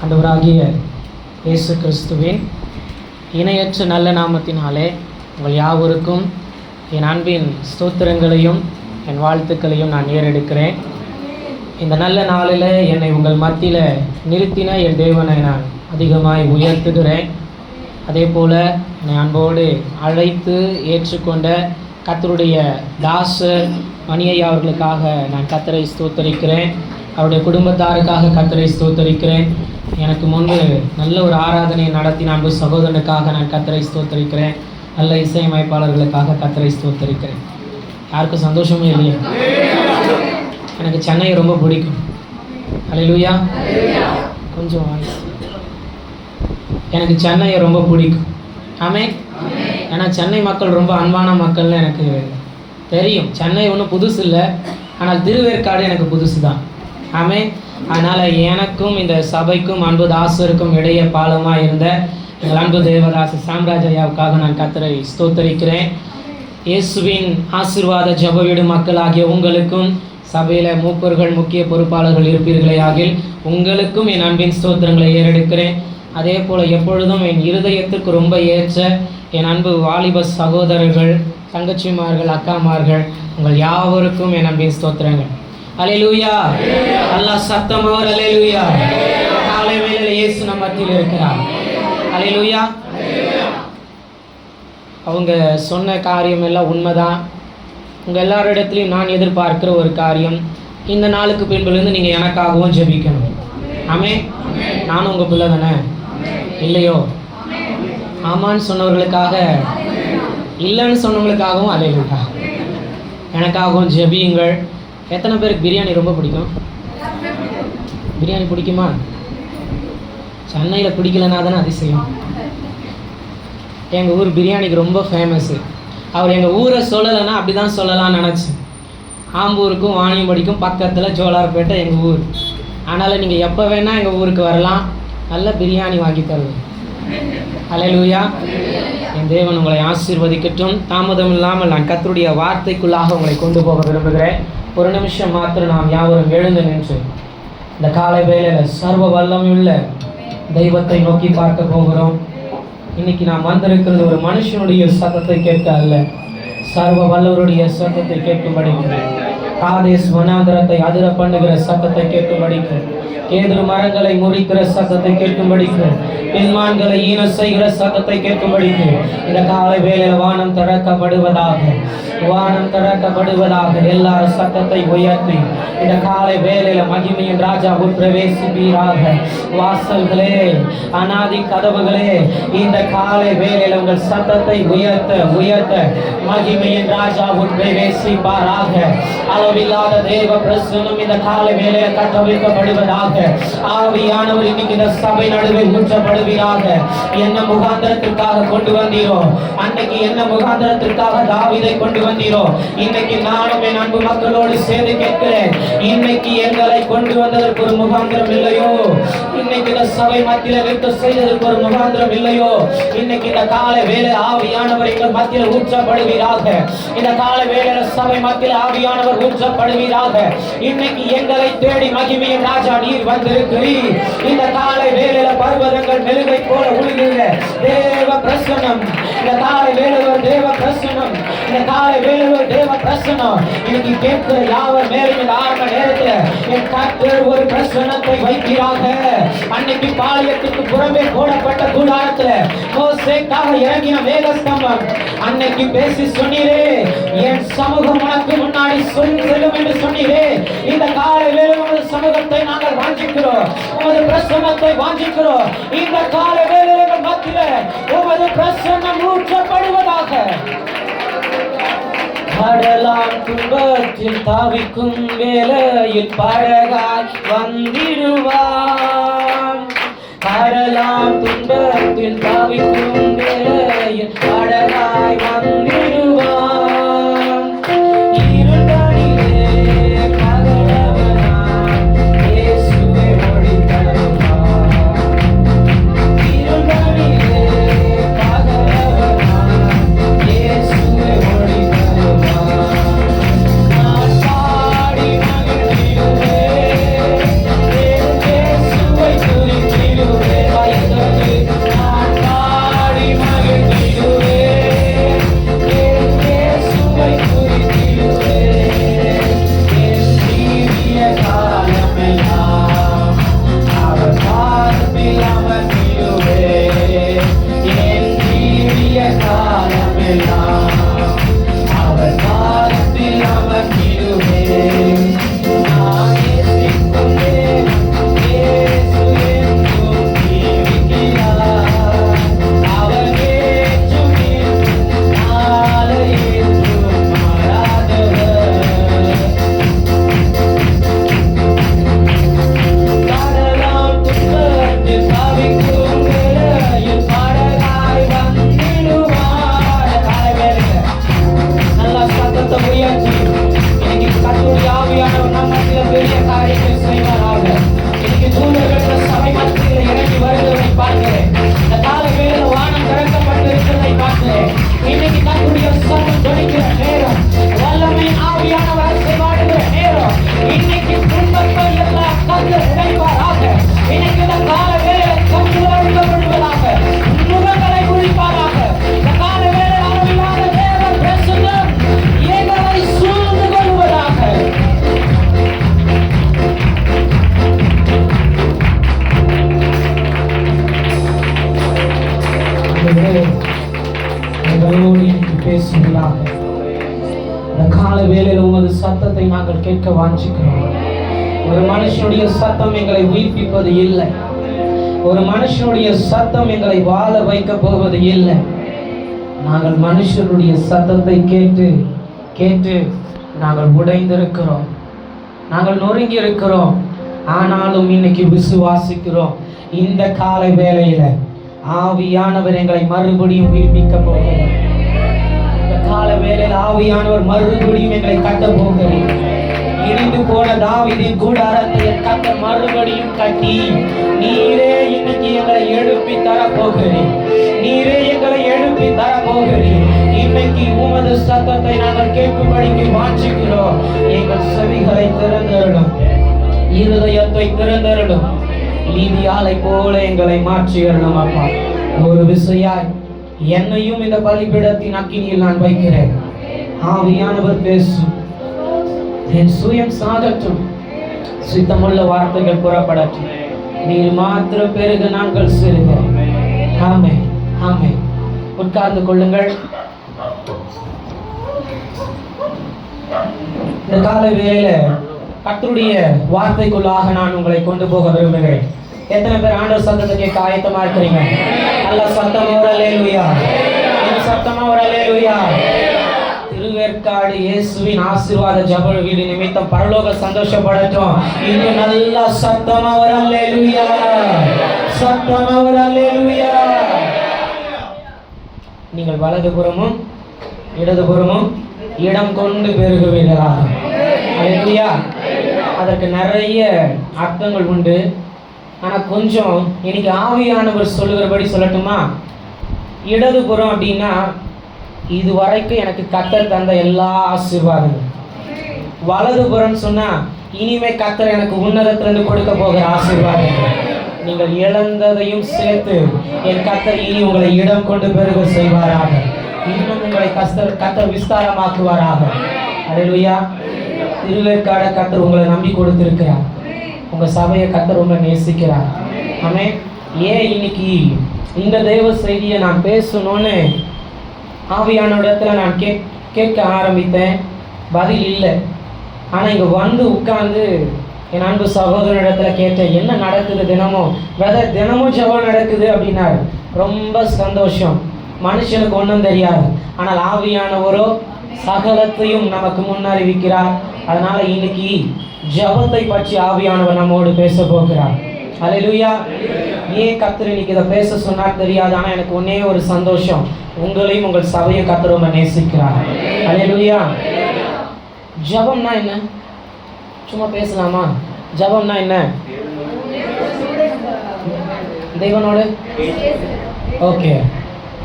ஆண்டவராகிய இயேசு கிறிஸ்துவின் இணையற்ற நல்ல நாமத்தினாலே உங்கள் யாவருக்கும் என் அன்பின் ஸ்தோத்திரங்களையும் என் வாழ்த்துக்களையும் நான் ஏறெடுக்கிறேன். இந்த நல்ல நாளில் என்னை உங்கள் மத்தியில் நிறுத்தின என் தேவனை நான் அதிகமாய் உயர்த்துகிறேன். அதே போல் என்னை அன்போடு அழைத்து ஏற்றுக்கொண்ட கர்த்தருடைய தாசர் மணியையா அவர்களுக்காக நான் கர்த்தரை ஸ்தோத்தரிக்கிறேன். அவருடைய குடும்பத்தாருக்காக கர்த்தரை ஸ்தோத்தரிக்கிறேன். எனக்கு முன்பு நல்ல ஒரு ஆராதனையை நடத்தி அன்பு சகோதரனுக்காக நான் கர்த்தரை ஸ்தோத்தரிக்கிறேன். நல்ல இசையமைப்பாளர்களுக்காக கர்த்தரை ஸ்தோத்தரிக்கிறேன். யாருக்கும் சந்தோஷமே இல்லையா? எனக்கு சென்னையை ரொம்ப பிடிக்கும். அல்லேலூயா. கொஞ்சம் எனக்கு சென்னையை ரொம்ப பிடிக்கும். ஆமென். ஏன்னா சென்னை மக்கள் ரொம்ப அன்பான மக்கள்னு எனக்கு தெரியும். சென்னை ஒன்றும் புதுசு இல்லை, ஆனால் திருவேற்காடு எனக்கு புதுசு தான். ஆமென். அதனால் எனக்கும் இந்த சபைக்கும் அன்பு தாசருக்கும் இடையே பாலமாக இருந்த எங்கள் அன்பு தேவதாச சாம்ராஜ் ஐயாவுக்காக நான் கர்த்தரை ஸ்தோத்தரிக்கிறேன். இயேசுவின் ஆசீர்வாத ஜெப வீடு மக்களாகிய உங்களுக்கும் சபையில் மூப்பர்கள் முக்கிய பொறுப்பாளர்கள் இருப்பீர்களே ஆகில் உங்களுக்கும் என் அன்பின் ஸ்தோத்திரங்களை ஏறெடுக்கிறேன். அதே போல் எப்பொழுதும் என் இருதயத்திற்கு ரொம்ப ஏற்ற என் அன்பு வாலிப சகோதரர்கள், தங்கச்சிமார்கள், அக்காமார்கள், உங்கள் யாவருக்கும் என் அன்பின் ஸ்தோத்திரங்கள். அல்லேலூயா. அல்லாஹ் சத்தமாக அல்லேலூயா. காலை வேளையில் இயேசு நம்ம மத்தியில் இருக்கிறார். அல்லேலூயா. அவங்க சொன்ன காரியம் எல்லாம் உண்மைதான். உங்கள் எல்லாரிடத்துலையும் நான் எதிர்பார்க்கிற ஒரு காரியம், இந்த நாளுக்கு பின்புலேருந்து நீங்கள் எனக்காகவும் ஜெபிக்கணும். ஆமென். நானும் உங்கள் பிள்ளை தானே, இல்லையோ? ஆமான்னு சொன்னவர்களுக்காக, இல்லைன்னு சொன்னவங்களுக்காகவும் அல்லேலூயா. எனக்காகவும் ஜெபியுங்கள். எத்தனை பேருக்கு பிரியாணி ரொம்ப பிடிக்கும்? பிரியாணி பிடிக்குமா? சென்னையில் பிடிக்கலனா தானே அதிசயம். எங்கள் ஊர் பிரியாணிக்கு ரொம்ப ஃபேமஸ்ஸு. அவர் எங்கள் ஊரை சொல்லலைன்னா அப்படி தான் சொல்லலாம்னு நினச்சேன். ஆம்பூருக்கும் வாணியம்படிக்கும் பக்கத்தில் ஜோலார்பேட்டை எங்கள் ஊர். அதனால் நீங்கள் எப்போ வேணால் எங்கள் ஊருக்கு வரலாம், நல்ல பிரியாணி வாங்கி தருவேன். அல்லேலூயா. என் தேவன் உங்களை ஆசீர்வதிக்கட்டும். தாமதம் இல்லாமல் நான் கர்த்தருடைய வார்த்தைக்குள்ளாக உங்களை கொண்டு போக விரும்புகிறேன். ஒரு நிமிஷம் மாத்திரம் நாம் யாவரும் எழுந்து நின்று இந்த காலை வேளையில் சர்வ வல்லமையுள்ள தெய்வத்தை நோக்கி பார்க்க போகிறோம். இன்னைக்கு நாம் வந்திருக்கிறது ஒரு மனுஷனுடைய சத்தத்தை கேட்க அல்ல, சர்வ வல்லவருடைய சத்தத்தை கேட்கும்படிக்கு, காதேஸ் வனாந்தரத்தை அதிர பண்ணுகிற சத்தத்தை கேட்கும்படிக்கு, கேதுரு மரங்களை முறிக்கிற சத்தத்தை கேட்கும்படிக்கு, பின்மான்களை ஈன செய்கிற சத்தத்தை கேட்கும்படிக்கு இந்த காலை வேளையில் வானம் திறக்கப்படுவதாக, வானம் திறக்கப்படுவதாக. எல்லா சத்தத்தை உயர்த்தி இந்த காலை வேளையில மகிமையின் ராஜா பிரவேசிப்பீராக. வாசல்களே, அநாதி கதவுகளே, இந்த காலை வேளையில உங்கள் சத்தத்தை உயர்த்த உயர்த்த மகிமையின் ராஜா பிரவேசிப்பாராக. அளவில்லாத தேவ பிரசன்னம் இந்த காலை வேளையில கட்டவிழ்க்கப்படுவதாக. ஆவியானவர் இன்னைக்கு இந்த சபை நடுவே ஊற்றப்படுவீராக. என்ன முகாந்திரத்திற்காக கொண்டு வந்தீரோ, அன்னைக்கு என்ன முகாந்திரத்திற்காக தாவீதை கொண்டு வந்தீரோ, இன்னைக்கு நானும் என் அன்பு மக்களோடு சேர்ந்து கேட்கிறேன். இன்னைக்கு எங்களை கொண்டு வந்ததற்கு ஒரு முகாந்திரம் இல்லையோ? இன்னைக்கு இந்த சபை மத்தியில் வைத்து செய்ததற்கு ஒரு முகாந்திரம் இல்லையோ? இன்னைக்கு இந்த காலை வேளை ஆவியானவர் எங்கள் மத்தியில் ஊற்றப்படுவீராக. இந்த காலை வேளையில சபை மத்தியில் ஆவியானவர் ஊற்றப்படுவீராக. இன்னைக்கு எங்களை தேடி மகிமையின் ராஜா நீர் வந்திருக்கிறீர். இந்த காலை வேளையில பர்வதங்கள் மெழுகை போல உருகுகிற தேவ பிரசன்னம், இந்த காலை வேளையில தேவ பிரசன்னம், இந்த காலை வேளையில தேவ பிரசன்னம் இன்னைக்கு கேட்கிற யாவர் மேலும் இந்த ஆரம்ப நேரத்தில் என் கர்த்தர் ஒரு பிரசன்னத்தை வைக்கிறாக. அன்னைக்கு பாளையத்துக்கு புறமே போடப்பட்ட கூடாரத்தில் மோசேக்காக இறங்கின மேகஸ்தம்பம் அன்னைக்கு பேசி சொன்னீரே, என் சமூகம் உனக்கு முன்னாடி செல்லும் என்று சொன்னீரே. இந்த காலை வேளை உமது சமூகத்தை நாங்கள் வாஞ்சிக்கிறோம், உமது பிரசன்னத்தை வாஞ்சிக்கிறோம். இந்த காலை வேளையில் மத்தியில் உமது பிரசன்னம் ஊற்றப்படுவதாக. கடலாம் துன்பத்தில் தாவிக்கும் வேளையில் படகாய் வந்திடுவான். கடலாம் துன்பத்தில் தாவிக்கும் வேளையில் படகாய் வந்திடுவான். Thank you. உமது சத்தத்தை நாங்கள் கேட்க வாஞ்சிக்கிறோம். ஒரு மனுஷனுடைய சத்தம் எங்களை உயிர்ப்பிப்பது இல்லை. ஒரு மனுஷனுடைய சத்தம் எங்களை வாழ வைக்க போவது இல்லை. நாங்கள் மனுஷருடைய சத்தத்தை கேட்டு கேட்டு நாங்கள் உடைந்திருக்கிறோம், நாங்கள் நொறுங்கி இருக்கிறோம். ஆனாலும் இன்னைக்கு விசுவாசிக்கிறோம், இந்த காலை வேளையில ஆவியானவர் எங்களை மறுபடியும் உயிர்ப்பிக்க போகிறார். இந்த கால வேளையில் ஆவியானவர் மறுபடியும் எங்களை கட்ட போகிறார். இடிந்து போன தாவீதின் கூடாரத்தை கட்ட மறுபடியும் கட்டி நீரே இன்னைக்கு எங்களை எழுப்பி தர போகிறேன். நீரே எங்களை எழுப்பி தர போகிறேன். இன்னைக்கு உமது சத்தத்தை நாங்கள் கேட்கும்படிக்கு வாஞ்சிக்கிறோம். எங்கள் செவிகளை திறந்தருளும், இருதயத்தை திறந்தருளும். நீதியாலை போல எங்களை மாற்றியறணும் அப்பா. ஒரு விசையாய் என்னையும் இந்த பலிபீடத்தின் அக்கினியில் நான் வைக்கிறேன். ஆவியானவர் பேசும், என் சுயம் சாகட்டும், சுத்தமுள்ள வார்த்தைகள் புறப்படட்டும். நீர் மாத்திர பெருக நாங்கள் சிறுக. ஆமே ஆமே. உட்கார்ந்து கொள்ளுங்கள். இந்த கால வேளையில கர்த்தருடைய வார்த்தைக்குள்ளாக நான் உங்களை கொண்டு போக விரும்புகிறேன். எத்தனை பேர் ஆண்டவர் சத்தத்தை கேட்க ஆயத்தமா இருக்கிறீங்க? நல்ல சத்தமா ஒரு அல்லேலூயா, சத்தமா ஒரு அல்லேலூயா. திருவேற்காடு இயேசுவின் ஆசீர்வாத ஜெப வீடு நிமித்தம் பரலோக சந்தோஷப்படட்டும். இன்னும் நல்ல சத்தமா ஒரு அல்லேலூயா, சத்தமா ஒரு அல்லேலூயா. நீங்கள் வலதுபுறமும் இடதுபுறமும் இடம் கொண்டு பெருகுவீர்களாக. அல்லேலூயா. அதற்கு நிறைய அர்த்தங்கள் உண்டு. ஆனால் கொஞ்சம் இன்னைக்கு ஆவியானவர் சொல்லுகிறபடி சொல்லட்டுமா? இடதுபுறம் அப்படின்னா இது வரைக்கும் எனக்கு கர்த்தர் தந்த எல்லா ஆசீர்வாதங்களும். வலதுபுறம் சொன்னால் இனிமே கர்த்தர் எனக்கு உன்னதத்திலிருந்து கொடுக்க போகிற ஆசீர்வாதங்கள். நீங்கள் இழந்ததையும் சேர்த்து என் கர்த்தர் இனி உங்களை இடம் கொண்டு பெருக செய்வாராக. இன்னும் உங்களை கர்த்தர் விஸ்தாரமாக்குவாராக. அல்லேலூயா. திருவேற்காட கர்த்தர் உங்களை நம்பி கொடுத்திருக்கிறார். உங்கள் சபையை கர்த்தர் உங்களை நேசிக்கிறார். ஆமென். ஏன் இன்னைக்கு இந்த தெய்வ செய்தியை நான் பேசணும்னு ஆவியான இடத்துல நான் கேட்க ஆரம்பித்தேன். பதில் இல்லை. ஆனால் இங்கே வந்து உட்கார்ந்து என் அன்பு சகோதரனிடத்துல கேட்டேன், என்ன நடக்குது தினமும்? பிரதர், தினமும் ஜெபம் நடக்குது அப்படின்னாரு. ரொம்ப சந்தோஷம். மனுஷனுக்கு ஒன்றும் தெரியாது, ஆனால் ஆவியானவரோ சகலத்தையும் நமக்கு முன்னறிவிக்கிறார். அதனால இன்னைக்கு ஜெபத்தை பற்றி ஆவியானவர் நம்மோடு பேச போகிறார். அல்லேலூயா. ஏன் கர்த்தர் இன்னைக்கு இதை பேச சொன்னார் தெரியாது, ஆனால் எனக்கு ஒன்னே ஒரு சந்தோஷம், உங்களையும் உங்கள் சபையை கர்த்தர் ரொம்ப நேசிக்கிறார். அல்லேலூயா. ஜெபம்னா என்ன? சும்மா பேசலாமா? ஜெபம்னா என்ன? தேவனோடு. ஓகே.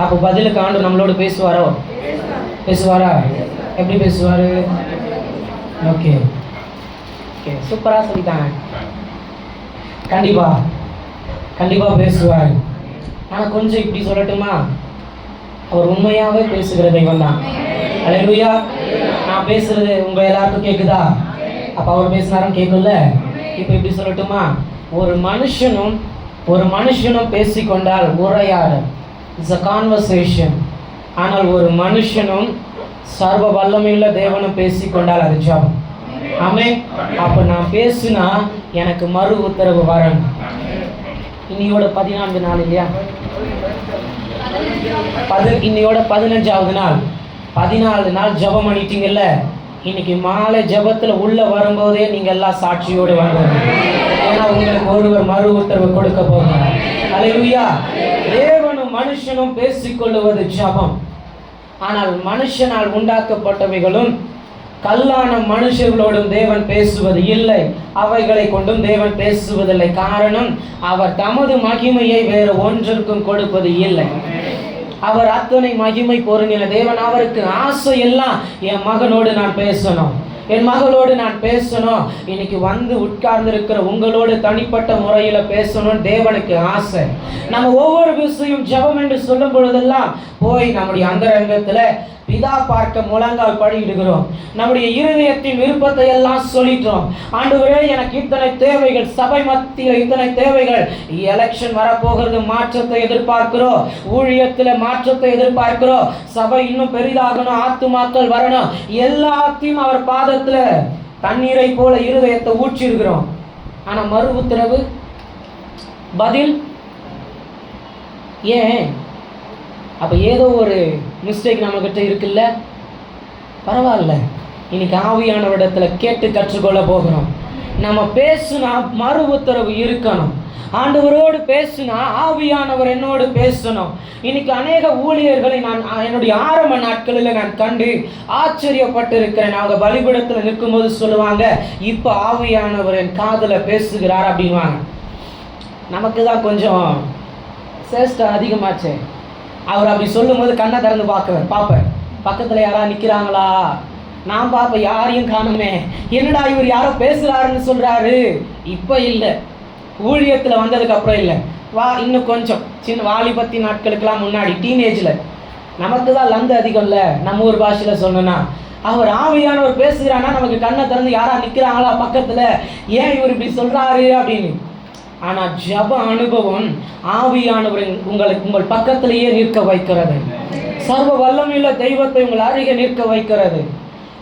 அப்போ பதிலுக்கு ஆண்டு நம்மளோடு பேசுவாரா? எப்படி பேசுவார்? ஓகே ஓகே, சூப்பராக சொல்லிட்டாங்க. கண்டிப்பாக பேசுவார். ஆனால் கொஞ்சம் இப்படி சொல்லட்டுமா? அவர் உண்மையாகவே பேசுகிற தெய்வம் தான். அல்லேலூயா. நான் பேசுறது உங்கள் எல்லாருக்கும் கேட்குதா? அப்போ அவர் பேசினாரும் கேட்கல. இப்போ இப்படி சொல்லட்டுமா? ஒரு மனுஷனும் பேசிக்கொண்டால் உரையாடல், இட்ஸ் அ கான்வர்சேஷன். ஆனால் ஒரு மனுஷனும் சர்வ வல்லமையுள்ள தேவனும் பேசிக்கொண்டால் அது ஜெபம். ஆமென். அப்போ நான் பேசினா எனக்கு மறு உத்தரவு வரணும். இன்னையோட 14 நாள் இல்லையா? இன்னையோட 15வது நாள். 14 நாள் ஜெபம் பண்ணிட்டீங்கல்ல. இன்னைக்கு மாலை ஜெபத்தில் உள்ள வரும்போதே நீங்கள் எல்லாம் சாட்சியோடு வாங்க. ஏன்னா உங்களுக்கு ஒருவர் மறு உத்தரவு கொடுக்க போகிறார். அல்லேலூயா. தேவனும் மனுஷனும் பேசிக்கொள்ளுவது ஜெபம். ஆனால் மனுஷனால் உண்டாக்கப்பட்டவைகளும் கல்லான மனுஷர்களோடும் தேவன் பேசுவது இல்லை, அவைகளை கொண்டும் தேவன் பேசுவதில்லை. காரணம், அவர் தமது மகிமையை வேறு ஒன்றிற்கும் கொடுப்பது இல்லை. அவர் அத்தனை மகிமை பொருந்தின தேவன். அவருக்கு ஆசை எல்லாம் என் மகனோடு நான் பேசணும், என் மகளோடு நான் பேசணும். இன்னைக்கு வந்து உட்கார்ந்து இருக்கிற உங்களோடு தனிப்பட்ட முறையில் பேசணும் தேவனுக்கு ஆசை. நம்ம ஒவ்வொரு விஷயம் ஜெபம் என்று சொல்லும் பொழுதெல்லாம் போய் நம்முடைய அந்தரங்கத்தில் பிதா பார்க்க முழங்கால் படியிடுகிறோம். நம்முடைய இருதயத்தின் விருப்பத்தை எல்லாம் சொல்லிட்டோம். ஆண்டவரே, எனக்கு இத்தனை தேவைகள், சபை மத்தியில் இத்தனை தேவைகள், எலெக்ஷன் வரப்போகிறது, மாற்றத்தை எதிர்பார்க்கிறோம், ஊழியத்தில் மாற்றத்தை எதிர்பார்க்கிறோம், சபை இன்னும் பெரிதாகணும், ஆத்துமாக்கள் வரணும், எல்லாத்தையும் அவர் பாதத்தில் தண்ணீரை போல இருதயத்தை ஊற்றிருக்கிறோம். ஆனால் மறு உத்தரவு, பதில் ஏன்? அப்போ ஏதோ ஒரு மிஸ்டேக் நம்மக்கிட்ட இருக்குல்ல. பரவாயில்ல, இன்னைக்கு ஆவியானவரிடத்தில் கேட்டு கற்றுக்கொள்ள போகிறோம். நம்ம பேசுனா மறு உத்தரவு இருக்கணும். ஆண்டவரோடு பேசுனா ஆவியானவர் என்னோடு பேசணும். இன்னைக்கு அநேக ஊழியர்களை நான் என்னுடைய ஆரம்ப நாட்களில் நான் கண்டு ஆச்சரியப்பட்டு இருக்கிறேன். அவங்க பலிபீடத்தில் நிற்கும்போது சொல்லுவாங்க, இப்போ ஆவியானவர் என் காதில் பேசுகிறார் அப்படின்வாங்க. நமக்கு தான் கொஞ்சம் சேஷ்டம் அதிகமாச்சு. அவர் அப்படி சொல்லும்போது கண்ணை திறந்து பார்ப்பேன், பக்கத்தில் யாராவது நிற்கிறாங்களா, நான் பார்ப்பேன், யாரையும் காணுமே, என்னடா இவர் யாரோ பேசுகிறாருன்னு சொல்கிறாரு. இப்போ இல்லை, ஊழியத்தில் வந்ததுக்கப்புறம் இல்லை, இன்னும் கொஞ்சம் சின்ன வாலிபத்தி நாட்களுக்கெல்லாம் முன்னாடி டீனேஜில் நமக்கு தான் லந்து அதிகம் இல்லை. நம்ம ஊர் பாஷையில் சொல்லணும்னா, அவர் ஆவியானவர் பேசுகிறான்னா நமக்கு கண்ணை திறந்து யாரா நிற்கிறாங்களா பக்கத்தில், ஏன் இவர் இப்படி சொல்கிறாரு அப்படின்னு. ஆனால் ஜப அனுபவம் ஆவியானவர் உங்கள் பக்கத்திலேயே நிற்க வைக்கிறது. சர்வ வல்லமையுள்ள தெய்வத்தை உங்கள் அருகே நிற்க வைக்கிறது.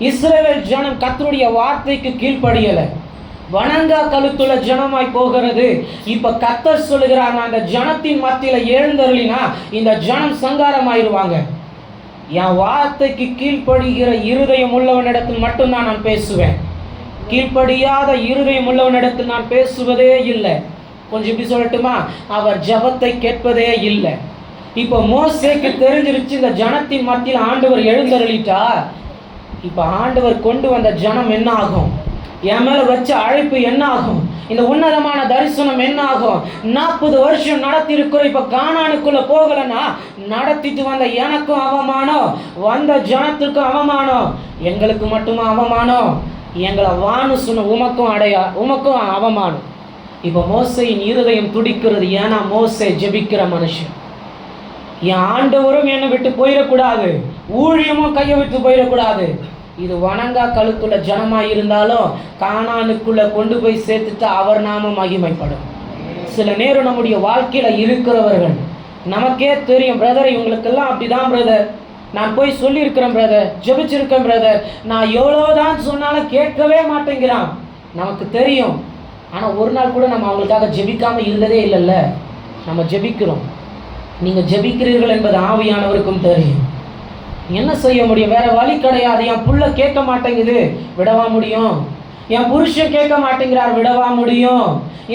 இஸ்ரவேல் ஜனம் கர்த்தருடைய வார்த்தைக்கு கீழ்ப்படியலை, வணங்கா கழுத்துள்ள ஜனமாய் போகிறது. இப்ப கர்த்தர் சொல்லுகிறார், அந்த ஜனத்தின் மத்தியில எழுந்தருளினா இந்த ஜனம் சங்காரமாயிருவாங்க. என் வார்த்தைக்கு கீழ்ப்படுகிற இருதயம் உள்ளவனிடத்தில் மட்டும்தான் நான் பேசுவேன். கீழ்ப்படியாத இருதயம் உள்ளவனிடத்தில் நான் பேசுவதே இல்லை. கொஞ்சம் இப்படி சொல்லட்டுமா, அவர் ஜபத்தை கேட்பதே இல்லை. இப்போ மோசேக்கு தெரிஞ்சிருச்சு, இந்த ஜனத்தின் மத்தியில் ஆண்டவர் எழுந்தருளிட்டா, இப்போ ஆண்டவர் கொண்டு வந்த ஜனம் என்ன ஆகும், என் மேல வச்ச அழைப்பு என்ன ஆகும், இந்த உன்னதமான தரிசனம் என்ன ஆகும். 40 வருஷம் நடத்தி இருக்கிறோம், இப்போ கானானுக்குள்ள போகலன்னா நடத்திட்டு வந்த எனக்கும் அவமானம், வந்த ஜனத்துக்கும் அவமானம், எங்களுக்கு மட்டுமா அவமானம், எங்களை வான்னு சொன்ன உமக்கும் அவமானம். இப்போ மோசையின் இருதயம் துடிக்கிறது. ஏன்னா மோசே ஜெபிக்கிற மனுஷன். என் ஆண்டவரும் என்னை விட்டு போயிடக்கூடாது, ஊழியமும் கையை விட்டு போயிடக்கூடாது. இது வணங்கா கழுத்துள்ள ஜனமாக இருந்தாலும் கானானுக்குள்ள கொண்டு போய் சேர்த்துட்டு அவர் நாமம் மகிமைப்படும். சில நேரம் நம்முடைய வாழ்க்கையில் இருக்கிறவர்கள் நமக்கே தெரியும், பிரதர் இவங்களுக்கெல்லாம் அப்படிதான் பிரதர், நான் போய் சொல்லியிருக்கிறேன் பிரதர், ஜெபிச்சிருக்கேன் பிரதர், நான் எவ்வளோதான் சொன்னாலும் கேட்கவே மாட்டேங்கிறான். நமக்கு தெரியும். ஆனால் ஒரு நாள் கூட நம்ம அவங்களுக்காக ஜெபிக்காமல் இருந்ததே இல்லைல்ல. நம்ம ஜெபிக்கிறோம். நீங்கள் ஜெபிக்கிறீர்கள் என்பது ஆவியானவருக்கும் தெரியும். என்ன செய்ய முடியும், வேற வழி கிடையாது. என் புள்ள கேட்க மாட்டேங்குது, விடவா முடியும்? என் புருஷன் கேட்க மாட்டேங்கிறார், விடவா முடியும்?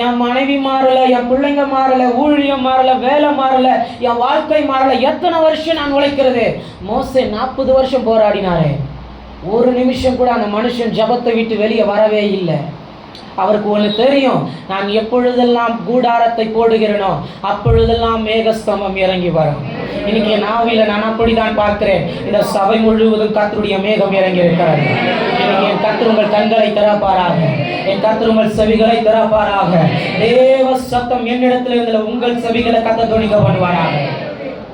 என் மனைவி மாறல, என் பிள்ளைங்க மாறல, ஊழியம் மாறல, வேலை மாறல, என் வாழ்க்கை மாறல. எத்தனை வருஷம் நான் உழைக்கிறது? மோசே 40 வருஷம் போராடினாரே, ஒரு நிமிஷம் கூட அந்த மனுஷன் ஜபத்தை விட்டு வெளியே வரவே இல்லை. அவருக்கு ஒன்று தெரியும், நான் எப்பொழுதெல்லாம் கூடாரத்தை போடுகிறேனோ அப்பொழுதெல்லாம் மேகஸ்தம்பம் இறங்கி வரும். இன்னைக்கு என் ஆவியில நான் அப்படிதான் பார்க்கிறேன். இந்த சபை முழுவதும் கர்த்தருடைய மேகம் இறங்கி இருக்கிறது. இன்னைக்கு என் கர்த்தர் உங்கள் கண்களை திறப்பாராக, என் கர்த்தர் உங்கள் செவிகளை திறப்பாராக. தேவ சத்தம் என்னிடத்தில் இருந்த உங்கள் செவிகளை கர்த்தர் துணிக்க பண்ணுவாராக.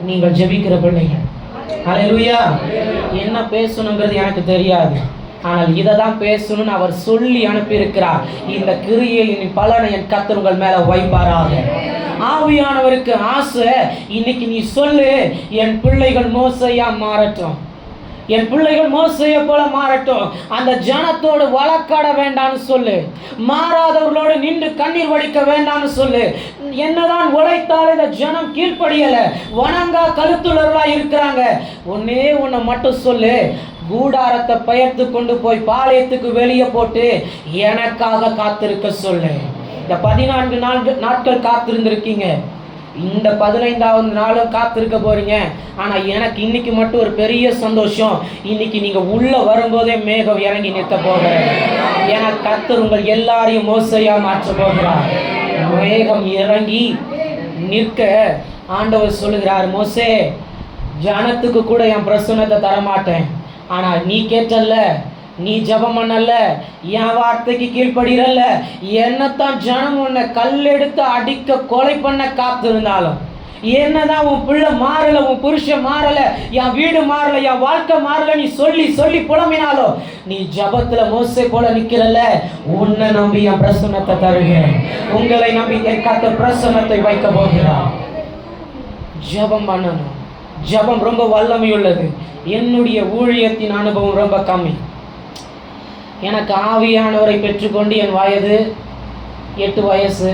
நீங்கள் ஜெபிக்கிற பிள்ளைகள், ஹல்லேலூயா. என்ன பேசணுங்கிறது எனக்கு தெரியாது, ஆனால் இதை தான் பேசணும்னு அவர் சொல்லி அனுப்பியிருக்கிறார். இந்த கிரியையின் பலனை என் கர்த்தர் உங்கள் மேல வைப்பாராக. ஆவியானவருக்கு ஆசை, இன்னைக்கு நீ சொல்லு, என் பிள்ளைகள் மோசையா மாறட்டும், என் பிள்ளைகள் மோசையை போல மாறட்டும். அந்த ஜனத்தோடு வழக்காட வேண்டாம்னு சொல்லு, மாறாதவர்களோடு நின்று கண்ணீர் வடிக்க வேண்டாம்னு சொல்லு. என்னதான் உழைத்தாலும் இந்த ஜனம் கீழ்ப்படியலை, வணங்கா கழுத்துள்ளவர்களா இருக்கிறாங்க. ஒன்னே ஒன்றை மட்டும் சொல்லு, கூடாரத்தை பெயர்த்து கொண்டு போய் பாளையத்துக்கு வெளியே போட்டு எனக்காக காத்திருக்க சொல்லு. இந்த 14 நாட்கள் காத்திருந்திருக்கீங்க, இந்த 15வது நாளும் காத்திருக்க போறீங்க. ஆனா எனக்கு இன்னைக்கு மட்டும் ஒரு பெரிய சந்தோஷம், இன்னைக்கு நீங்க உள்ள வரும்போதே மேகம் இறங்கி நிற்க போகிறேன். ஏன்னா கர்த்தர் உங்கள் எல்லாரையும் மோசையா மாற்ற போகிறார். மேகம் இறங்கி நிற்க ஆண்டவர் சொல்லுகிறார், மோசே ஜனத்துக்கு கூட என் பிரசன்னத்தை தரமாட்டேன், ஆனா நீ கேட்டல்ல, நீ ஜபம் பண்ணல, என் வார்த்தைக்கு கீழ்படிரல்ல, என்னத்தான் ஜனம் உன்னை கல்லெடுத்து அடிக்க கொலை பண்ண காத்திருந்தாலும், என்னதான் உன் பிள்ளை மாறல, உன் புருஷன் மாறல, என் வீடு மாறல, என் வாழ்க்கை மாறல நீ சொல்லி சொல்லி புலம்பினாலும் நீ ஜபத்துல மோசே போல நிக்கிறல்ல. உன்னை நம்பி என் பிரசன்னத்தை தருகிறேன், உங்களை நம்பி என் கர்த்தர் பிரசன்னத்தை வைக்க போகிறார். ஜபம் பண்ணணும். ஜபம் ரொம்ப வல்லமை உள்ளது. என்னுடைய ஊழியத்தின் அனுபவம் ரொம்ப கம்மி. எனக்கு ஆவியானவரை பெற்றுக்கொண்டு என் வயது 8 வயசு,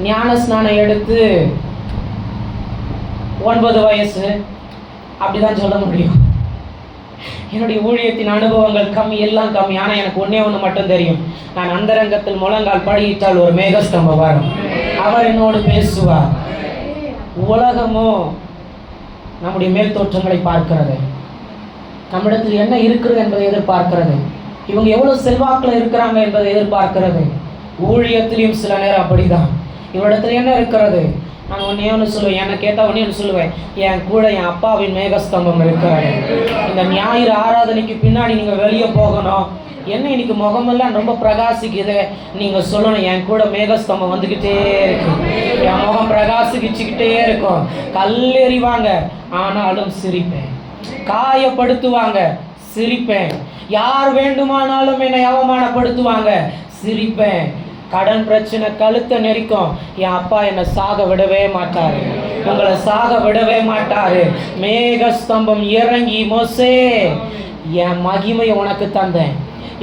ஞான ஸ்நானம் எடுத்து 9 வயசு, அப்படிதான் சொல்ல முடியும். என்னுடைய ஊழியத்தின் அனுபவங்கள் கம்மி, எல்லாம் கம்மி. ஆனால் எனக்கு ஒன்று மட்டும் தெரியும். நான் அந்தரங்கத்தில் முழங்கால் படியிட்டால் ஒரு மேகஸ்தம்பம் வரும், அவர் என்னோடு பேசுவார். உலகமோ நம்முடைய மேல் தோற்றங்களை பார்க்கிறது, நம்மிடத்தில் என்ன இருக்கிறது என்பதை எதிர்பார்க்கிறது, இவங்க எவ்வளோ செல்வாக்கில் இருக்கிறாங்க என்பதை எதிர்பார்க்கிறது. ஊழியத்திலையும் சில நேரம் அப்படிதான். இவரிடத்துல என்ன இருக்கிறது? நான் ஒன்று சொல்லுவேன், என்னை கேட்டால் ஒன்று சொல்லுவேன், என் கூட என் அப்பாவின் மேகஸ்தம்பம் இருக்கிறாரு. இந்த ஞாயிறு ஆராதனைக்கு பின்னாடி நீங்கள் வெளியே போகணும், என்ன இன்னைக்கு முகமெல்லாம் ரொம்ப பிரகாசிக்குது, நீங்கள் சொல்லணும் என் கூட மேகஸ்தம்பம் வந்துக்கிட்டே இருக்கும், என் முகம் பிரகாசிக்கிச்சுக்கிட்டே இருக்கும். கல்லெறிவாங்க ஆனாலும் சிரிப்பேன், காயப்படுத்துவாங்க சிரிப்பேன், யார் வேண்டுமானாலும் என்னை அவமானப்படுத்துவாங்க சிரிப்பேன். கடன் பிரச்சனை கழுத்தை நெரிக்கும், என் அப்பா என்னை சாக விடவே மாட்டாரு, உங்களை சாக விடவே மாட்டாரு. மேகஸ்தம்பம் இறங்கி மோசே என் மகிமையை உனக்கு தந்தேன்,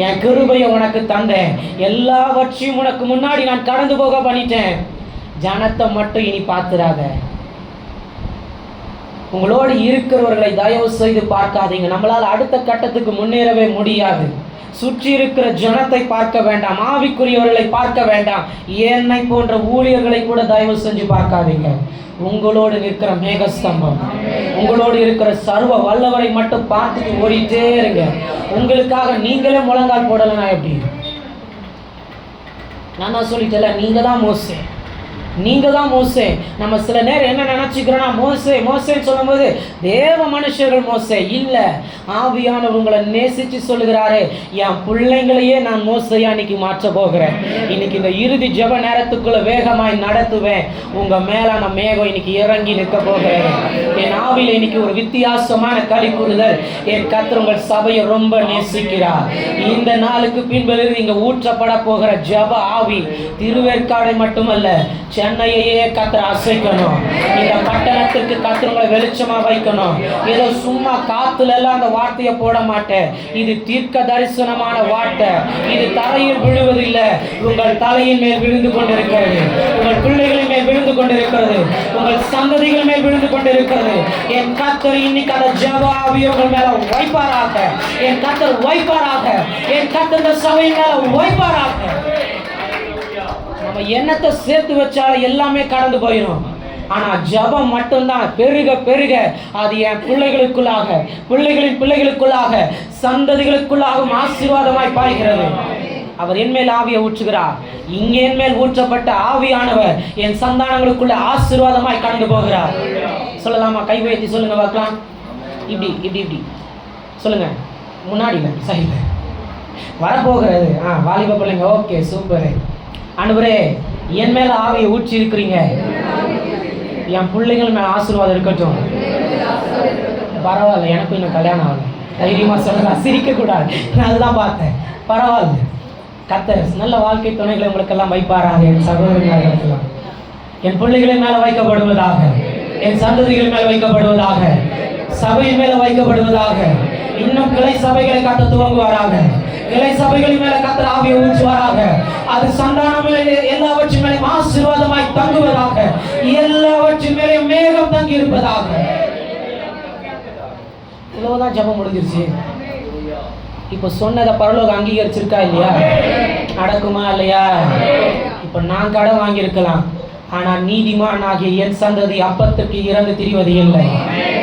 என் கிருபையை உனக்கு தந்தேன், எல்லாவற்றையும் உனக்கு முன்னாடி நான் கடந்து போக பண்ணிட்டேன், ஜனத்தை மட்டும் இனி பார்த்துடாத. உங்களோடு இருக்கிறவர்களை தயவு செய்து பார்க்காதீங்க. நம்மளால் அடுத்த கட்டத்துக்கு முன்னேறவே முடியாது. சுற்றி இருக்கிற ஜனத்தை பார்க்க வேண்டாம், ஆவிக்குரியவர்களை பார்க்க வேண்டாம், என்னை போன்ற ஊழியர்களை கூட தயவு செஞ்சு பார்க்காதீங்க. உங்களோடு இருக்கிற மேகஸ்தம்பம், உங்களோடு இருக்கிற சர்வ வல்லவரை மட்டும் பார்த்துட்டு ஓடிட்டே இருங்க. உங்களுக்காக நீங்களே முழங்கால் போடலைன்னா எப்படி? நான் தான் சொல்லிட்டேன்ல, நீங்க தான் மோசே, நீங்க தான் மோசே. நம்ம சில நேரம் என்ன நினைச்சுக்கிறோன்னா, மோசே மோசேன்னு சொல்லும்போது தேவ மனுஷர்கள் மோசே இல்லை, ஆவியானவர் உங்களை நேசிச்சு சொல்லுகிறாரு, என் பிள்ளைங்களையே நான் மோசையா இன்னைக்கு மாற்ற போகிறேன். இன்னைக்கு இந்த இறுதி ஜெப நேரத்துக்குள்ள வேகமாய் நடத்துவேன். உங்க மேலான மேகம் இன்னைக்கு இறங்கி நிற்க போகிறேன். என் ஆவில இன்னைக்கு ஒரு வித்தியாசமான களி கூறுதல். என் கர்த்தர் உங்கள் சபையை ரொம்ப நேசிக்கிறார். இந்த நாளுக்கு பின்பு இங்க ஊற்றப்பட போகிற ஜெப ஆவி திருவேற்காடை மட்டுமல்ல, சென்னையே கர்த்தர் அசைக்கணும். இந்த பட்டணத்திற்கு கர்த்தர் உங்களை வெளிச்சமா வைக்கணும். ஏதோ சும்மா காத்துல எல்லாம் அந்த வார்த்தையை போட மாட்டேன். இது தீர்க்க தரிசனமான வார்த்தை. இது தலையில் விழுவதில்லை, உங்கள் தலையின் மேல் விழுந்து கொண்டிருக்கிறது, உங்கள் பிள்ளைகளின் மேல் விழுந்து கொண்டிருக்கிறது, உங்கள் சந்ததிகள் மேல் விழுந்து கொண்டிருக்கிறது. என் கர்த்தர் இன்னைக்கு அந்த ஜெப ஆவியை உங்கள் மேல வைப்பாராக. என் கர்த்தர் வைப்பாராக. என் கர்த்தர் இந்த சபையின் மேல வைப்பாராக. நம்ம எண்ணத்தை சேர்த்து வச்சாலும் எல்லாமே கடந்து போயிடும். ஆனா ஜபம் மட்டும்தான் பெருக பெருக அது என் பிள்ளைகளுக்குள்ளாக, பிள்ளைகளின் பிள்ளைகளுக்குள்ளாக, சந்ததிகளுக்குள்ளாகவும் ஆசீர்வாதமாய் பாய்கிறது. அவர் என் மேல் ஆவியை ஊற்றுகிறார். இங்கே என் மேல் ஊற்றப்பட்ட ஆவியானவர் என் சந்தானங்களுக்குள்ள ஆசீர்வாதமாய் கடந்து போகிறார். சொல்லலாமா? கை உயர்த்தி சொல்லுங்க பார்க்கலாம். இப்படி இப்படி இப்படி சொல்லுங்க. முன்னாடி சைடுல வரப்போகிறது. வாலிப பிள்ளைங்க. Okay, super. ஆண்டவரே, என் மேல ஆவியை ஊற்றி இருக்கிறீங்க, என் பிள்ளைகள் மேல ஆசீர்வாதம் இருக்கட்டும். பரவாயில்ல, எனக்கும் இன்னும் கல்யாணம் ஆகல, தைரியமா சொல்லலாம், சிரிக்க கூடாது. நான் அதுதான் பார்த்தேன். பரவாயில்ல, கர்த்தர் நல்ல வாழ்க்கை துணைகளை உங்களுக்கெல்லாம் வைப்பாராக. என் சகோதரர்களெல்லாம் என் பிள்ளைகளின் மேல வைக்கப்படுவதாக, என் சந்ததிகள் மேல வைக்கப்படுவதாக, சபையின் மேல வைக்கப்படுவதாக. இன்னும் கிளை சபைகளை கட்ட துவங்குவாராக. கிளை சபைகளின் மேல கர்த்தர் ஆவியை ஊற்றுவாராக. அது சந்தானம் எல்லாவற்றின் மேலே ஆசீர்வாதமாய் தங்குவதாக. எல்லாவற்றின் மேலே மேகம் தங்கி இருப்பதாக. இவ்வளவுதான் ஜெபம் முடிஞ்சிருச்சு. இப்ப சொன்னதை பரலோகம் அங்கீகரிச்சிருக்கா இல்லையா? நடக்குமா இல்லையா? இப்ப நான் கடன் வாங்கியிருக்கலாம், ஆனால் நீதிமான் ஆகிய என் சந்ததி அப்பத்துக்கு இறந்து திரிவது இல்லை.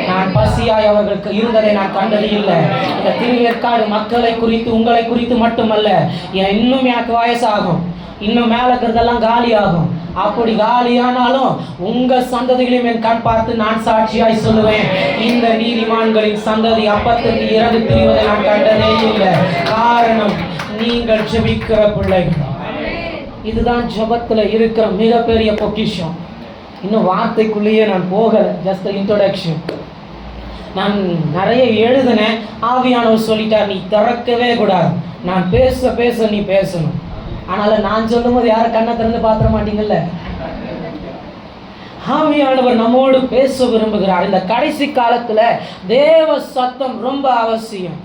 நான் பசியாய் அவர்களுக்கு இருந்ததை நான் கண்டது இல்லை. இந்த திருவேற்காடு மக்களை குறித்து உங்களை குறித்து மட்டுமல்ல, இன்னும் எனக்கு வயசாகும், இன்னும் மேலே இருக்கிறதெல்லாம் காலி ஆகும். அப்படி காலியானாலும் உங்க சந்ததிகளையும் என் கண் பார்த்து நான் சாட்சியாய் சொல்லுவேன், இந்த நீதிமான்களின் சந்ததி அப்பத்துக்கு இறந்து திரிவதை நான் கண்டதே இல்லை. காரணம், நீங்கள் ஜெபிக்கிற பிள்ளைகள். இதுதான் ஜெபத்துல இருக்கிற மிகப்பெரிய பொக்கிஷம். இன்னும் வார்த்தைக்குள்ளேயே நான் போகலை, ஜஸ்ட் இன்ட்ரோடக்ஷன். நான் நிறைய எழுதினேன். ஆவியானவர் சொல்லிட்டார், நீ திறக்கவே கூடாது, நான் பேச பேச நீ பேசணும். அதனால் நான் சொல்லும் போது யாரும் கண்ணை திறந்து பார்த்துட மாட்டீங்கல்ல. ஆவியானவர் நம்மோடு பேச விரும்புகிறார். இந்த கடைசி காலத்தில் தேவ சத்தம் ரொம்ப அவசியம்.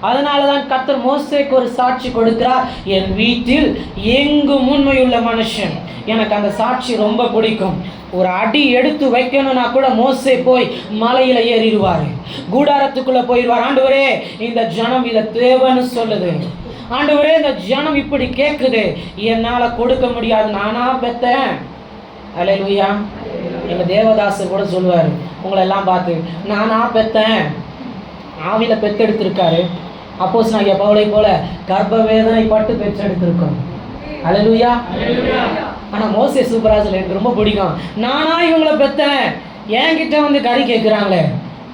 அதனால தான் கர்த்தர் மோசேக்கு ஒரு சாட்சி கொடுக்கிறார், என் வீட்டில் எங்கும் உண்மையுள்ள மனுஷன். எனக்கு அந்த சாட்சி ரொம்ப பிடிக்கும். ஒரு அடி எடுத்து வைக்கணும்னா கூட மோசே போய் மலையில ஏறிடுவார், கூடாரத்துக்குள்ள போயிடுவார். ஆண்டவரே, இந்த ஜனம் இதை தேவன்னு சொல்லுது, ஆண்டவரே இந்த ஜனம் இப்படி கேட்குது, என்னால் கொடுக்க முடியாது, நானா பெத்தேன். அல்லேலூயா. எங்கள் தேவதாசர் கூட சொல்லுவார், உங்களை எல்லாம் பார்த்து, நானா பெத்தேன். ஆவியில் பெத்தெடுத்திருக்காரு. அப்போஸ்தலனாகிய பவுலை போல கர்ப்ப வேதனை பட்டு பெற்றெடுத்திருக்கோம். அல்லேலூயா. ஆனால் மோசே சூப்பராக சொல்ல, எனக்கு ரொம்ப பிடிக்கும். நானா இவங்களை பெத்தேன், என்கிட்ட வந்து கறி கேட்குறாங்களே.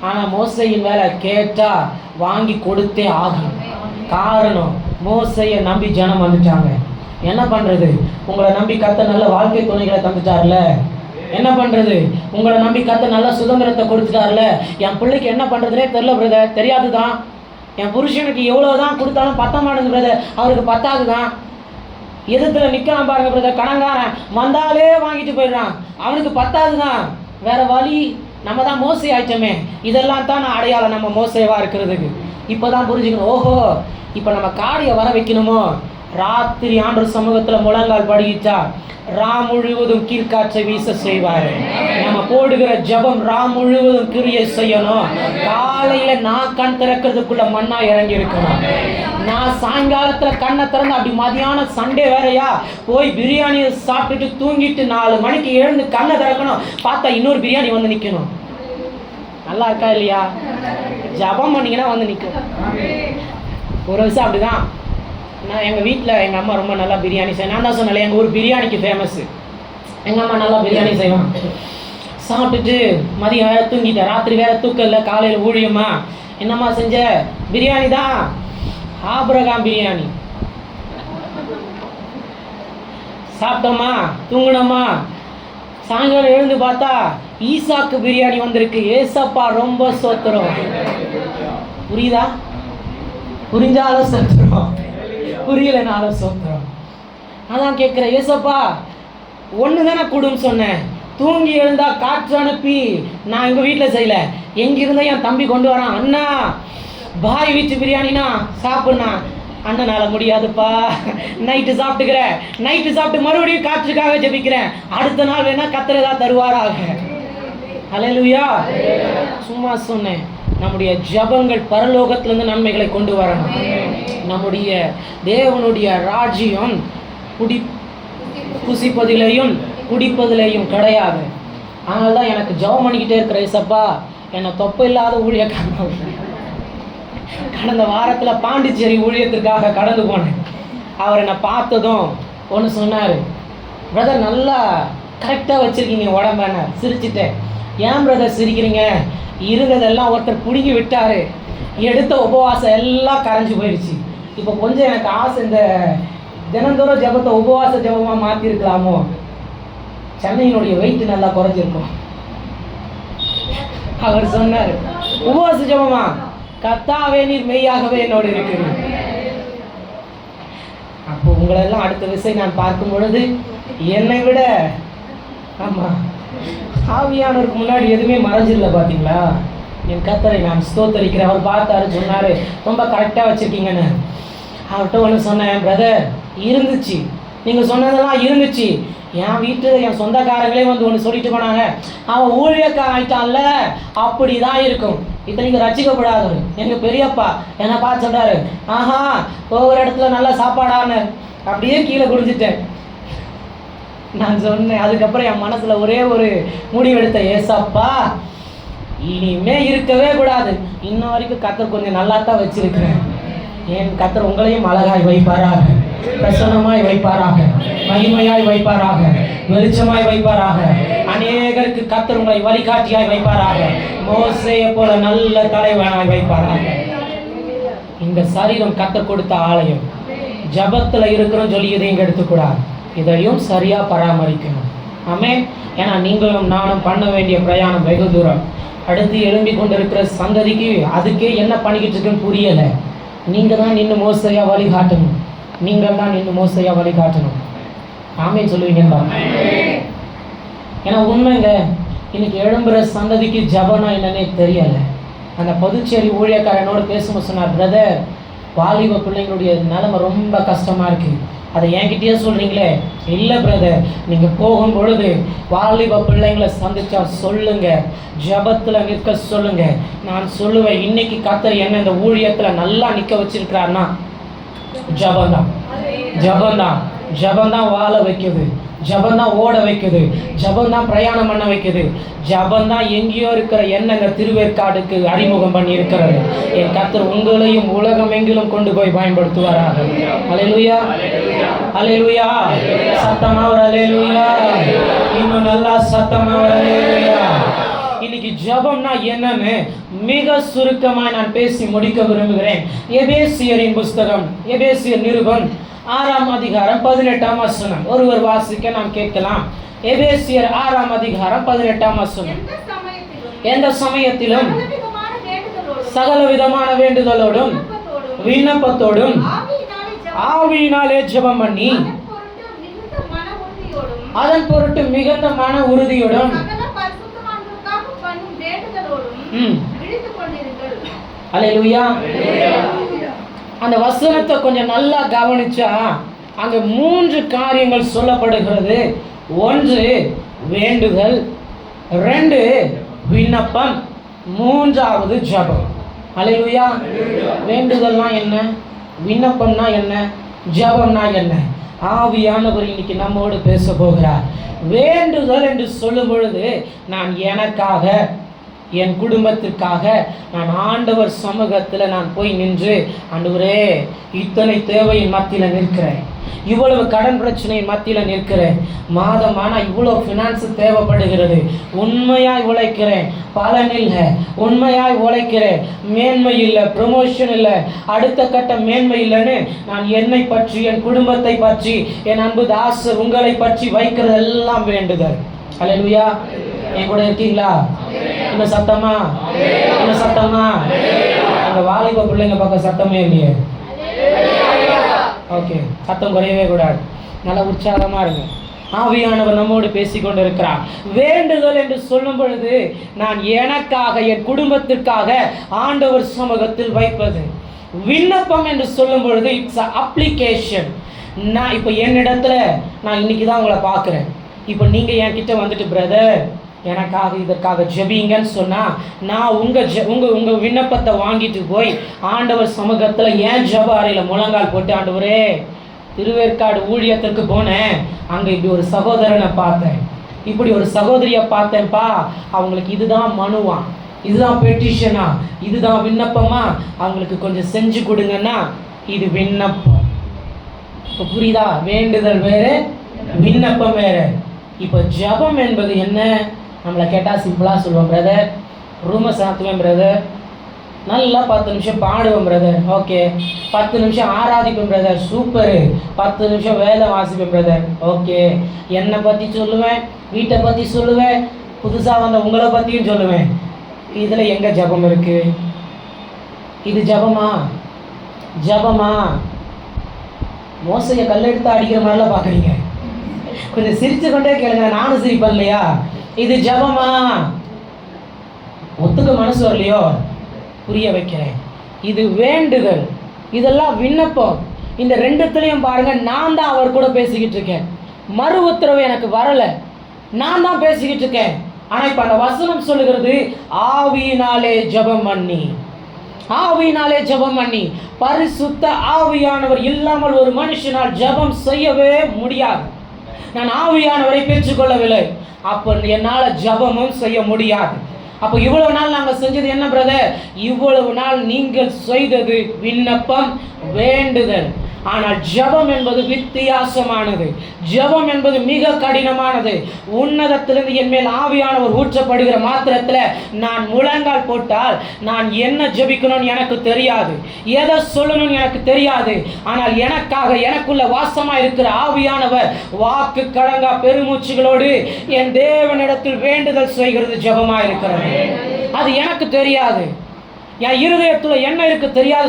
ஆனால் மோசையின் வேலை கேட்டால் வாங்கி கொடுத்தே ஆகும். காரணம், மோசையை நம்பி ஜனம் வந்துட்டாங்க. என்ன பண்ணுறது? உங்களை நம்பி கர்த்தர் நல்ல வாழ்க்கை துணைகளை தந்துட்டார்ல. என்ன பண்ணுறது? உங்களை நம்பி கர்த்தர் நல்ல சுதந்திரத்தை கொடுத்துட்டார்ல. என் பிள்ளைக்கு என்ன பண்ணுறதுனே தெரில பிரதர், தெரியாது தான். என் புருஷனுக்கு எவ்வளோ தான் கொடுத்தாலும் பத்த மாட்டேங்குது பிரதர், அவருக்கு பத்தாது தான். எதிர்த்துல நிற்கிறான் பாருங்க பிரதர், கடன்காரன் வந்தாலே வாங்கிட்டு போயிடுறான், அவனுக்கு பத்தாது தான். வேற வழி, நம்ம தான் மோசே ஆயிட்டோமே. இதெல்லாம் தான் நான் அடையாளம் நம்ம மோசேவா இருக்கிறதுக்கு. இப்போ தான் புரிஞ்சுக்கணும், ஓஹோ இப்போ நம்ம காடியை வர வைக்கணுமோ. ராத்திரி ஆண்டவர் சமூகத்தில் முழங்கால் படிக்கிட்டா ராம் முழுவதும் கீழ்காற்றை வீச செய்வார். நம்ம போடுகிற ஜபம் ராம் முழுவதும் கிரியை செய்யணும். காலையில நான் கண் திறக்கிறதுக்குள்ள மண்ணா இறங்கி இருக்கணும். நான் சாயங்காலத்துல கண்ணை திறந்து அப்படி மதியானம் சண்டே வேறையா போய் பிரியாணியை சாப்பிட்டுட்டு தூங்கிட்டு 4 மணிக்கு எழுந்து கண்ணை திறக்கணும். பார்த்தா இன்னொரு பிரியாணி வந்து நிற்கணும். நல்லா இருக்கா இல்லையா? ஜபம் பண்ணிங்கன்னா வந்து நிற்கும். ஒரு விஷயம் அப்படிதான். நான் எங்கள் வீட்டில் எங்கள் அம்மா ரொம்ப நல்லா பிரியாணி செய்வேன். நான் தான் சொன்னேன், எங்கள் ஊர் பிரியாணிக்கு ஃபேமஸ்ஸு. எங்கள் அம்மா நல்லா பிரியாணி செய்வான். சாப்பிட்டுட்டு மதியம் வேறு தூங்கிட்டேன், ராத்திரி வேறு தூக்கம் இல்லை, காலையில் ஊழியம்மா. என்னம்மா செஞ்ச? பிரியாணி தான், ஆபிரகாம் பிரியாணி. சாப்பிட்டோமா, தூங்கினோமா. சாயங்காலம் எழுந்து பார்த்தா ஈசாக்கு பிரியாணி வந்திருக்கு. ஏசப்பா ரொம்ப சோத்துறோம். புரியுதா? புரிஞ்சாலும் சோத்துறோம், புரியலைனாலும் சோத்துறோம். அதான் கேட்குறேன், ஏசப்பா ஒன்று தானே கொடுன்னு சொன்னேன். தூங்கி எழுந்தா காற்று அனுப்பி நான் எங்கள் வீட்டில் செய்யலை, எங்கிருந்தா என் தம்பி கொண்டு வரான். அண்ணா பாய் வீட்டு பிரியாணினா சாப்பிட்ணா. அண்ணனால் முடியாதுப்பா, நைட்டு சாப்பிட்டுக்கிறேன். நைட்டு சாப்பிட்டு மறுபடியும் காற்றுக்காக ஜெபிக்கிறேன். அடுத்த நாள் வேணா கத்திரதா தருவாராக. அல்லேலூயா. சும்மா சொன்னேன். நம்முடைய ஜபங்கள் பரலோகத்திலிருந்து நன்மைகளை கொண்டு வரணும். நம்முடைய தேவனுடைய ராஜ்யம் புசிப்பதிலேயும் குடிப்பதிலேயும் கிடையாது. அதனால தான் எனக்கு ஜபம் பண்ணிக்கிட்டே இருக்கிற ஏசப்பா என்னை தொப்பை இல்லாத ஊழியக்காரன். கடந்த வாரத்தில் பாண்டிச்சேரி ஊழியத்திற்காக கடந்து போனேன். அவர் என்னை பார்த்ததும் ஒன்று சொன்னார், பிரதர் நல்லா கரெக்டாக வச்சுருக்கீங்க உடம்புன்னு. சிரிச்சிட்டேன். ஏன் பிரதர் சிரிக்கிறீங்க? இருந்ததெல்லாம் ஒருத்தர் பிடுங்கி விட்டார், எடுத்த உபவாசம் எல்லாம் கரைஞ்சி போயிடுச்சு. இப்போ கொஞ்சம் எனக்கு ஆசை, இந்த தினந்தோறும் ஜபத்தை உபவாச ஜபமாக மாற்றிருக்கலாமோ. சென்னையினுடைய வெயிட் நல்லா குறைஞ்சிருக்கும். அவர் சொன்னார், உபவாச ஜபமா? கர்த்தாவே நீர் மெய்யாகவே என்னோடு இருக்கிறீர். அப்போ உங்களெல்லாம் அடுத்த விசை நான் பார்க்கும் பொழுது என்னை விட, ஆமாம், ஆவியானவருக்கு முன்னாடி எதுவுமே மறைஞ்சிடல. பார்த்தீங்களா? என் கர்த்தரை நான் ஸ்தோத்தரிக்கிறேன். அவர் பார்த்தாரு, சொன்னார் ரொம்ப கரெக்டாக வச்சுருக்கீங்கன்னு. அவர்கிட்ட ஒன்று சொன்னேன், பிரதர் இருந்துச்சு, நீங்கள் சொன்னதெல்லாம் இருந்துச்சு. என் வீட்டில் என் சொந்தக்காரங்களே வந்து ஒன்று சொல்லிட்டு போனாங்க, அவன் ஊழியக்காரன் ஆயிட்டான்ல, அப்படி தான் இருக்கும். இத்தனைக்கு ரசிக்கப்படாதவர் எங்கள் பெரியப்பா என்னை பார்த்து சொல்கிறாரு, ஆஹா ஒவ்வொரு இடத்துல நல்லா சாப்பாடான்னு. அப்படியே கீழே குடிச்சிட்டேன். நான் சொன்னேன், அதுக்கப்புறம் என் மனசில் ஒரே ஒரு முடிவெடுத்தேன், ஏசப்பா இனிமே இருக்கவே கூடாது. இன்ன வரைக்கும் கர்த்தர் கொஞ்சம் நல்லா தான் வச்சிருக்கிறேன். என் கர்த்தர் உங்களையும் அழகாய் வைப்பாராக, பிரசன்னமாய் வைப்பாராக, மகிமையாய் வைப்பாராக, வெளிச்சமாய் வைப்பாராக. அநேகருக்கு கர்த்தர் உங்களை வழிகாட்டியாய் வைப்பாராக. மோசேயை போல நல்ல தலைவனாய் வைப்பாராக. இந்த சரீரம் கர்த்தர் கொடுத்த ஆலயம். ஜபத்தில் இருக்கிறோம் சொல்லி இதையும் எடுத்துக்கூடாது, இதையும் சரியாக பராமரிக்கணும். ஆமென். ஏன்னா நீங்களும் நானும் பண்ண வேண்டிய பிரயாணம் வெகு தூரம். அடுத்து எழும்பி கொண்டிருக்கிற சந்ததிக்கு அதுக்கே என்ன பண்ணிக்கிட்டு இருக்குன்னு புரியலை. நீங்கள் தான் நின்று மோசையாக வழிகாட்டணும். நீங்கள் தான் நின்று மோசையாக வழிகாட்டணும். ஆமென் சொல்லுவீங்களா? ஏன்னா உண்மைங்க, இன்னைக்கு எழும்புகிற சந்ததிக்கு ஜபனா என்னன்னே தெரியலை. அந்த புதுச்சேரி ஊழியக்காரனோடு பேசும்போது சொன்னார், பிரதர் வாலிப பிள்ளைங்களுடைய நிலைமை ரொம்ப கஷ்டமாக இருக்குது. அதை என்கிட்டயே சொல்கிறீங்களே. இல்லை பிரதர், நீங்கள் போகும் பொழுது வாலிப பிள்ளைங்களை சந்திச்சா சொல்லுங்க, ஜபத்தில் நிற்க சொல்லுங்க. நான் சொல்லுவேன், இன்னைக்கு கர்த்தர் என்ன இந்த ஊழியத்தில் நல்லா நிற்க வச்சிருக்கிறாருன்னா ஜபந்தான். ஜபந்தான் ஜபந்தான் வாழ வைக்குது. ஜபந்தான் ஓட வைக்குது. ஜபந்தான் பிரயாணம் பண்ண வைக்குது. ஜபந்தான் எங்கேயோ இருக்கிற எண்ணங்க திருவேற்காடுக்கு அறிமுகம் பண்ணி இருக்கிறது. என் கர்த்தர் உங்களையும் உலகம் எங்கிலும் கொண்டு போய் பயன்படுத்துவாராக. அல்லேலூயா, அல்லேலூயா. சத்தமா ஒரு அல்லேலூயா. இன்னும் நல்லா சத்தமா ஒரு அல்லேலூயா. இன்னைக்கு ஜபம்னா என்னன்னு மிக சுருக்கமாக நான் பேசி முடிக்க விரும்புகிறேன். எபேசியரின் புஸ்தகம், எபேசியர் நிருபம் 6ஆம் அதிகாரம் 18ஆம் வசனம். ஒருவர் வாசிக்க நாம் கேட்கலாம். எபேசியர் 6ஆம் அதிகாரம் 18ஆம் வசனம். எந்த சமயத்திலும் சகல விதமான வேண்டுதலோடும் விண்ணப்பத்தோடும் ஆவியினாலே ஜெபம் பண்ணி அதன் பொருட்டு மிகுந்த மன உறுதியோடும் அல்லேலூயா. அந்த வசனத்தை கொஞ்சம் நல்லா கவனிச்சா அங்க 3 காரியங்கள் சொல்லப்படுகிறது. 1 வேண்டுதல், 2 விண்ணப்பம், 3வது ஜெபம். அல்லேலூயா. வேண்டுதல்னா என்ன? விண்ணப்பம்னா என்ன? ஜெபம்னா என்ன? ஆவியானவர் இன்னைக்கு நம்மோடு பேச போகிறார். வேண்டுதல் என்று சொல்லும் பொழுது நான் எனக்காக, என் குடும்பத்திற்காக நான் ஆண்டவர் சமூகத்தில் நான் போய் நின்று, ஆண்டவரே இத்தனை தேவையின் மத்தியில் நிற்கிறேன், இவ்வளவு கடன் பிரச்சனையின் மத்தியில் நிற்கிறேன், மாதமான இவ்வளோ ஃபினான்ஸு தேவைப்படுகிறது, உண்மையாய் உழைக்கிறேன், பலன் இல்லை, உண்மையாய் உழைக்கிறேன், மேன்மை இல்லை, ப்ரொமோஷன் இல்லை, அடுத்த கட்ட மேன்மை இல்லைன்னு நான் என்னை பற்றி, என் குடும்பத்தை பற்றி, என் அன்பு தாசர் உங்களை பற்றி வைக்கிறதெல்லாம் வேண்டுதல். அல்லேலூயா. என் கூட இருக்கீங்களா? இன்னும் சத்தமா, இன்னும் சத்தமா. அந்த வாலிப பிள்ளைங்க பக்கம் சத்தமே இல்லையே. ஓகே, சத்தம் குறையவே கூடாது. நல்லா உற்சாகமா இருங்க. ஆவியானவர் நம்மோடு பேசிக்கொண்டு இருக்கிறார். வேண்டுதல் என்று சொல்லும் பொழுது நான் எனக்காக, என் குடும்பத்திற்காக ஆண்டவர் சமூகத்தில் வைப்பது. விண்ணப்பம் என்று சொல்லும் பொழுது இட்ஸ் அப்ளிகேஷன். நான் இப்போ என்னிடத்துல நான் இன்னைக்கு தான் உங்களை பார்க்குறேன். இப்போ நீங்கள் என்கிட்ட வந்துட்டு பிரதர் எனக்காக இதற்காக ஜெபிங்கன்னு சொன்னால் நான் உங்கள் விண்ணப்பத்தை வாங்கிட்டு போய் ஆண்டவர் சமூகத்தில் ஏன் ஜெப அறையில் முழங்கால் போட்டு, ஆண்டவரே திருவேற்காடு ஊழியத்திற்கு போனேன், அங்கே இப்படி ஒரு சகோதரனை பார்த்தேன், இப்படி ஒரு சகோதரியை பார்த்தேன்ப்பா, அவங்களுக்கு இதுதான் மனுவா, இதுதான் பெட்டிஷனா, இதுதான் விண்ணப்பமா, அவங்களுக்கு கொஞ்சம் செஞ்சு கொடுங்கன்னா இது விண்ணப்பம். இப்போ புரியுதா? வேண்டுதல் வேறு, விண்ணப்பம் வேறு. இப்போ ஜெபம் என்பது என்ன? நம்மளை கேட்டால் சிம்பிளாக சொல்லுவோம், பிரதர் ரூமை சாத்துவேன் பிரதர், நல்லா 10 நிமிஷம் பாடுவேன் பிரதர், ஓகே 10 நிமிஷம் ஆராதிப்பேன் பிரதர், சூப்பரு, 10 நிமிஷம் வேதம் வாசிப்பேன் பிரதர், ஓகே. என்னை பற்றி சொல்லுவேன், வீட்டை பற்றி சொல்லுவேன், புதுசாக வந்த உங்களை பற்றியும் சொல்லுவேன். இதில் எங்கே ஜெபம் இருக்குது? இது ஜெபமா? ஜெபமா? மோசையை கல்லெடுத்து அடிக்கிற மாதிரிலாம் பார்க்குறீங்க. கொஞ்சம் சிரிச்சு கொண்டே கேளுங்க, நானும் சிரிப்பேன் இல்லையா? இது ஜெபமா? ஒத்துக்க மனசு வரலையோ? புரிய வைக்கிறேன். இது வேண்டுதல், இதெல்லாம் விண்ணப்பம். இந்த 2த்துலையும் பாருங்க, நான் தான் அவர் கூட பேசிக்கிட்டு இருக்கேன். மறு உத்தரவு எனக்கு வரலை, நான் தான் பேசிக்கிட்டு இருக்கேன். ஆனால் இப்போ அந்த வசனம் சொல்லுகிறது ஆவியினாலே ஜெபம் பண்ணி, ஆவியினாலே ஜெபம் பண்ணி. பரிசுத்த ஆவியானவர் இல்லாமல் ஒரு மனுஷனால் ஜெபம் செய்யவே முடியாது. நான் ஆவியானவரை பெற்றுக்கொள்ளவில்லை, அப்போ என்னால் ஜெபமும் செய்ய முடியாது. அப்போ இவ்வளவு நாள் நாங்கள் செஞ்சது என்ன பிரதர்? இவ்வளவு நாள் நீங்கள் செய்தது விண்ணப்பம், வேண்டுதல். ஆனால் ஜெபம் என்பது வித்தியாசமானது. ஜெபம் என்பது மிக கடினமானது. உன்னதத்திலிருந்து என் மேல் ஆவியானவர் ஊற்றப்படுகிற மாத்திரத்தில் நான் முழங்கால் போட்டால் நான் என்ன ஜெபிக்கணும்னு எனக்கு தெரியாது, எதை சொல்லணும்னு எனக்கு தெரியாது. ஆனால் எனக்காக எனக்குள்ள வாசமா இருக்கிற ஆவியானவர் வாக்கு கடங்கா பெருமூச்சுகளோடு என் தேவனிடத்தில் வேண்டுதல் செய்கிறது ஜெபமா இருக்கிறது. அது எனக்கு தெரியாது, என் இருதயத்தில் என்ன இருக்கு தெரியாது.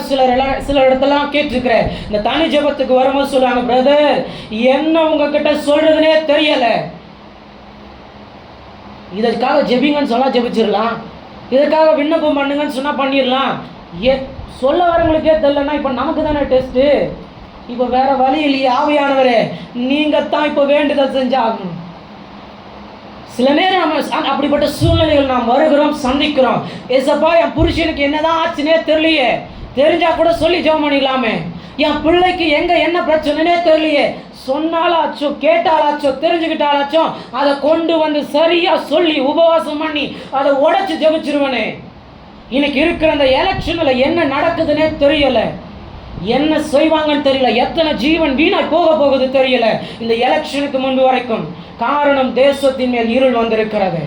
சில இடத்துலாம் கேட்டிருக்கிறேன். இந்த தனி ஜெபத்துக்கு வரும்போது சொல்றாங்க, பிரதர் என்ன உங்ககிட்ட சொல்றதுனே தெரியல. இதற்காக ஜெபிங்கன்னு சொன்னா ஜெபிச்சிடலாம், இதற்காக விண்ணப்பம் பண்ணுங்கன்னு சொன்னா பண்ணிடலாம். சொல்ல வரவங்களுக்கே தெரியலன்னா இப்போ நமக்கு தானே டெஸ்ட்டு. இப்போ வேற வழி இல்லையே, ஆவியானவரே நீங்க தான் இப்போ வேண்டுதல் செஞ்சாகணும். சில நேரம் நம்ம அப்படிப்பட்ட சூழ்நிலைகள் நாம் வருகிறோம், சந்திக்கிறோம். ஏசப்பா என் புருஷனுக்கு என்னதான் ஆச்சுன்னே தெரியலையே, தெரிஞ்சா கூட சொல்லி ஜெபம் பண்ணிக்கலாமே. என் பிள்ளைக்கு எங்க என்ன பிரச்சனைனே தெரியலையே, சொன்னாலாச்சோ கேட்டாலாச்சோ தெரிஞ்சுக்கிட்டாலாச்சோ அதை கொண்டு வந்து சரியா சொல்லி உபவாசம் பண்ணி அதை உடைச்சு ஜெபிச்சிருவனே. இன்னைக்கு இருக்கிற அந்த எலெக்ஷன்ல என்ன நடக்குதுன்னே தெரியல, என்ன செய்வாங்கன்னு தெரியல, எத்தனை ஜீவன் வீணாய் போக போகுது தெரியல இந்த எலெக்ஷனுக்கு முன்பு வரைக்கும். காரணம் தேசத்தின் மேல் இருள் வந்திருக்கிறது,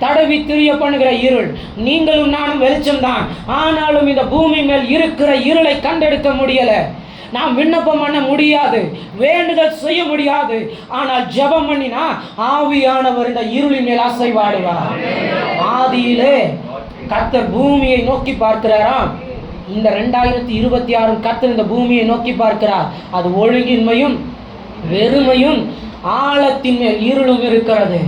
தடவி திரிய பண்ணுகிற இருள். நீங்களும் நானும் வெளிச்சம்தான், ஆனாலும் இந்த பூமி மேல் இருக்கிற இருளை கண்டெடுக்க முடியல. நாம் விண்ணப்பம் பண்ண முடியாது, வேண்டுதல் செய்ய முடியாது. ஆனால் ஜெபம் பண்ணினா ஆவியானவர் இந்த இருளின் மேல் அசைவாடுவார். ஆதியிலே கர்த்தர் பூமியை நோக்கி பார்க்கிறாராம். இந்த 2026 கர்த்தர் இந்த பூமியை நோக்கி பார்க்கிறார். அது ஒழுங்கின்மையும் வெறுமையும் ஆழத்தின் மேல் இருளும் இருக்கிறது.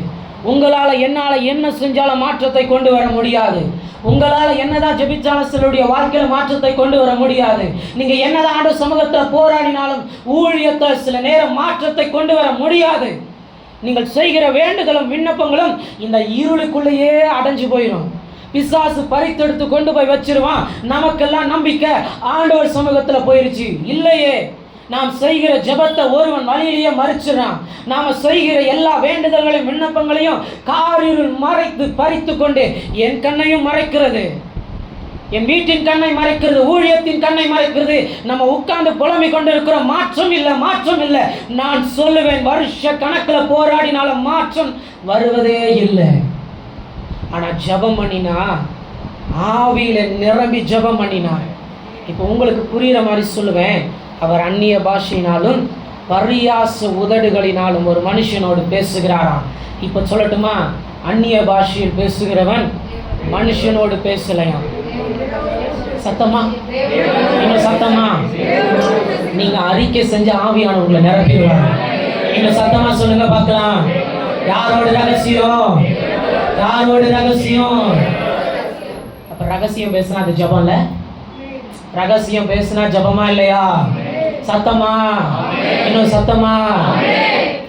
உங்களால் என்னால் என்ன செஞ்சாலும் மாற்றத்தை கொண்டு வர முடியாது. உங்களால் என்னதான் ஜெபிச்சாலும் சிலருடைய வாழ்க்கையில் மாற்றத்தை கொண்டு வர முடியாது. நீங்கள் என்னதான் ஆண்டவர் சமூகத்தில் போராடினாலும் ஊழியத்தில் சில நேரம் மாற்றத்தை கொண்டு வர முடியாது. நீங்கள் செய்கிற வேண்டுதலும் விண்ணப்பங்களும் இந்த இருளுக்குள்ளேயே அடைஞ்சு போயிடும். பிசாசு பறித்தெடுத்து கொண்டு போய் வச்சிருவான். நமக்கெல்லாம் நம்பிக்கை ஆண்டவர் சமூகத்தில் போயிருச்சு. இல்லையே, நாம் செய்கிற ஜெபத்தை ஒருவன் வழியிலேயே மறிச்சிடறான். நாம செய்கிற எல்லா வேண்டுதல்களையும் விண்ணப்பங்களையும் காரிருள் மறைத்து பறித்து கொண்டு என் கண்ணையும் மறைக்கிறது, என் வீட்டின் கண்ணை மறைக்கிறது, ஊழியத்தின் கண்ணை மறைக்கிறது. நம்ம உட்கார்ந்து புலம்பிக் கொண்டிருக்கிறோம், மாற்றம் இல்லை, மாற்றம் இல்லை. நான் சொல்லுவேன், வருஷ கணக்கில் போராடினாலும் மாற்றம் வருவதே இல்லை. ஆனால் ஜெபம் பண்ணினா, ஆவியில நிரம்பி ஜெபம் பண்ணினா, இப்போ உங்களுக்கு புரிகிற மாதிரி சொல்லுவேன், அவர் அந்நிய பாஷையினாலும் பரியாச உதடுகளினாலும் ஒரு மனுஷனோடு பேசுகிறாராம். இப்போ சொல்லட்டுமா, அந்நிய பாஷையில் பேசுகிறவன் மனுஷனோடு பேசலையாம். சத்தமா, இன்னும் சத்தமா, நீங்க அறிக்கை செஞ்ச ஆவியானவர்களை நிரப்பிடுவாங்க. இன்னும் சத்தமா சொல்லுங்க பார்க்கலாம். யாரோட ரகசியம்? யாரோட ரகசியம்? அப்ப ரகசியம் பேசினா அது ஜபம் இல்ல? ரகசியம் பேசினா ஜபமா இல்லையா? சத்தமா, இன்னும் சத்தமா.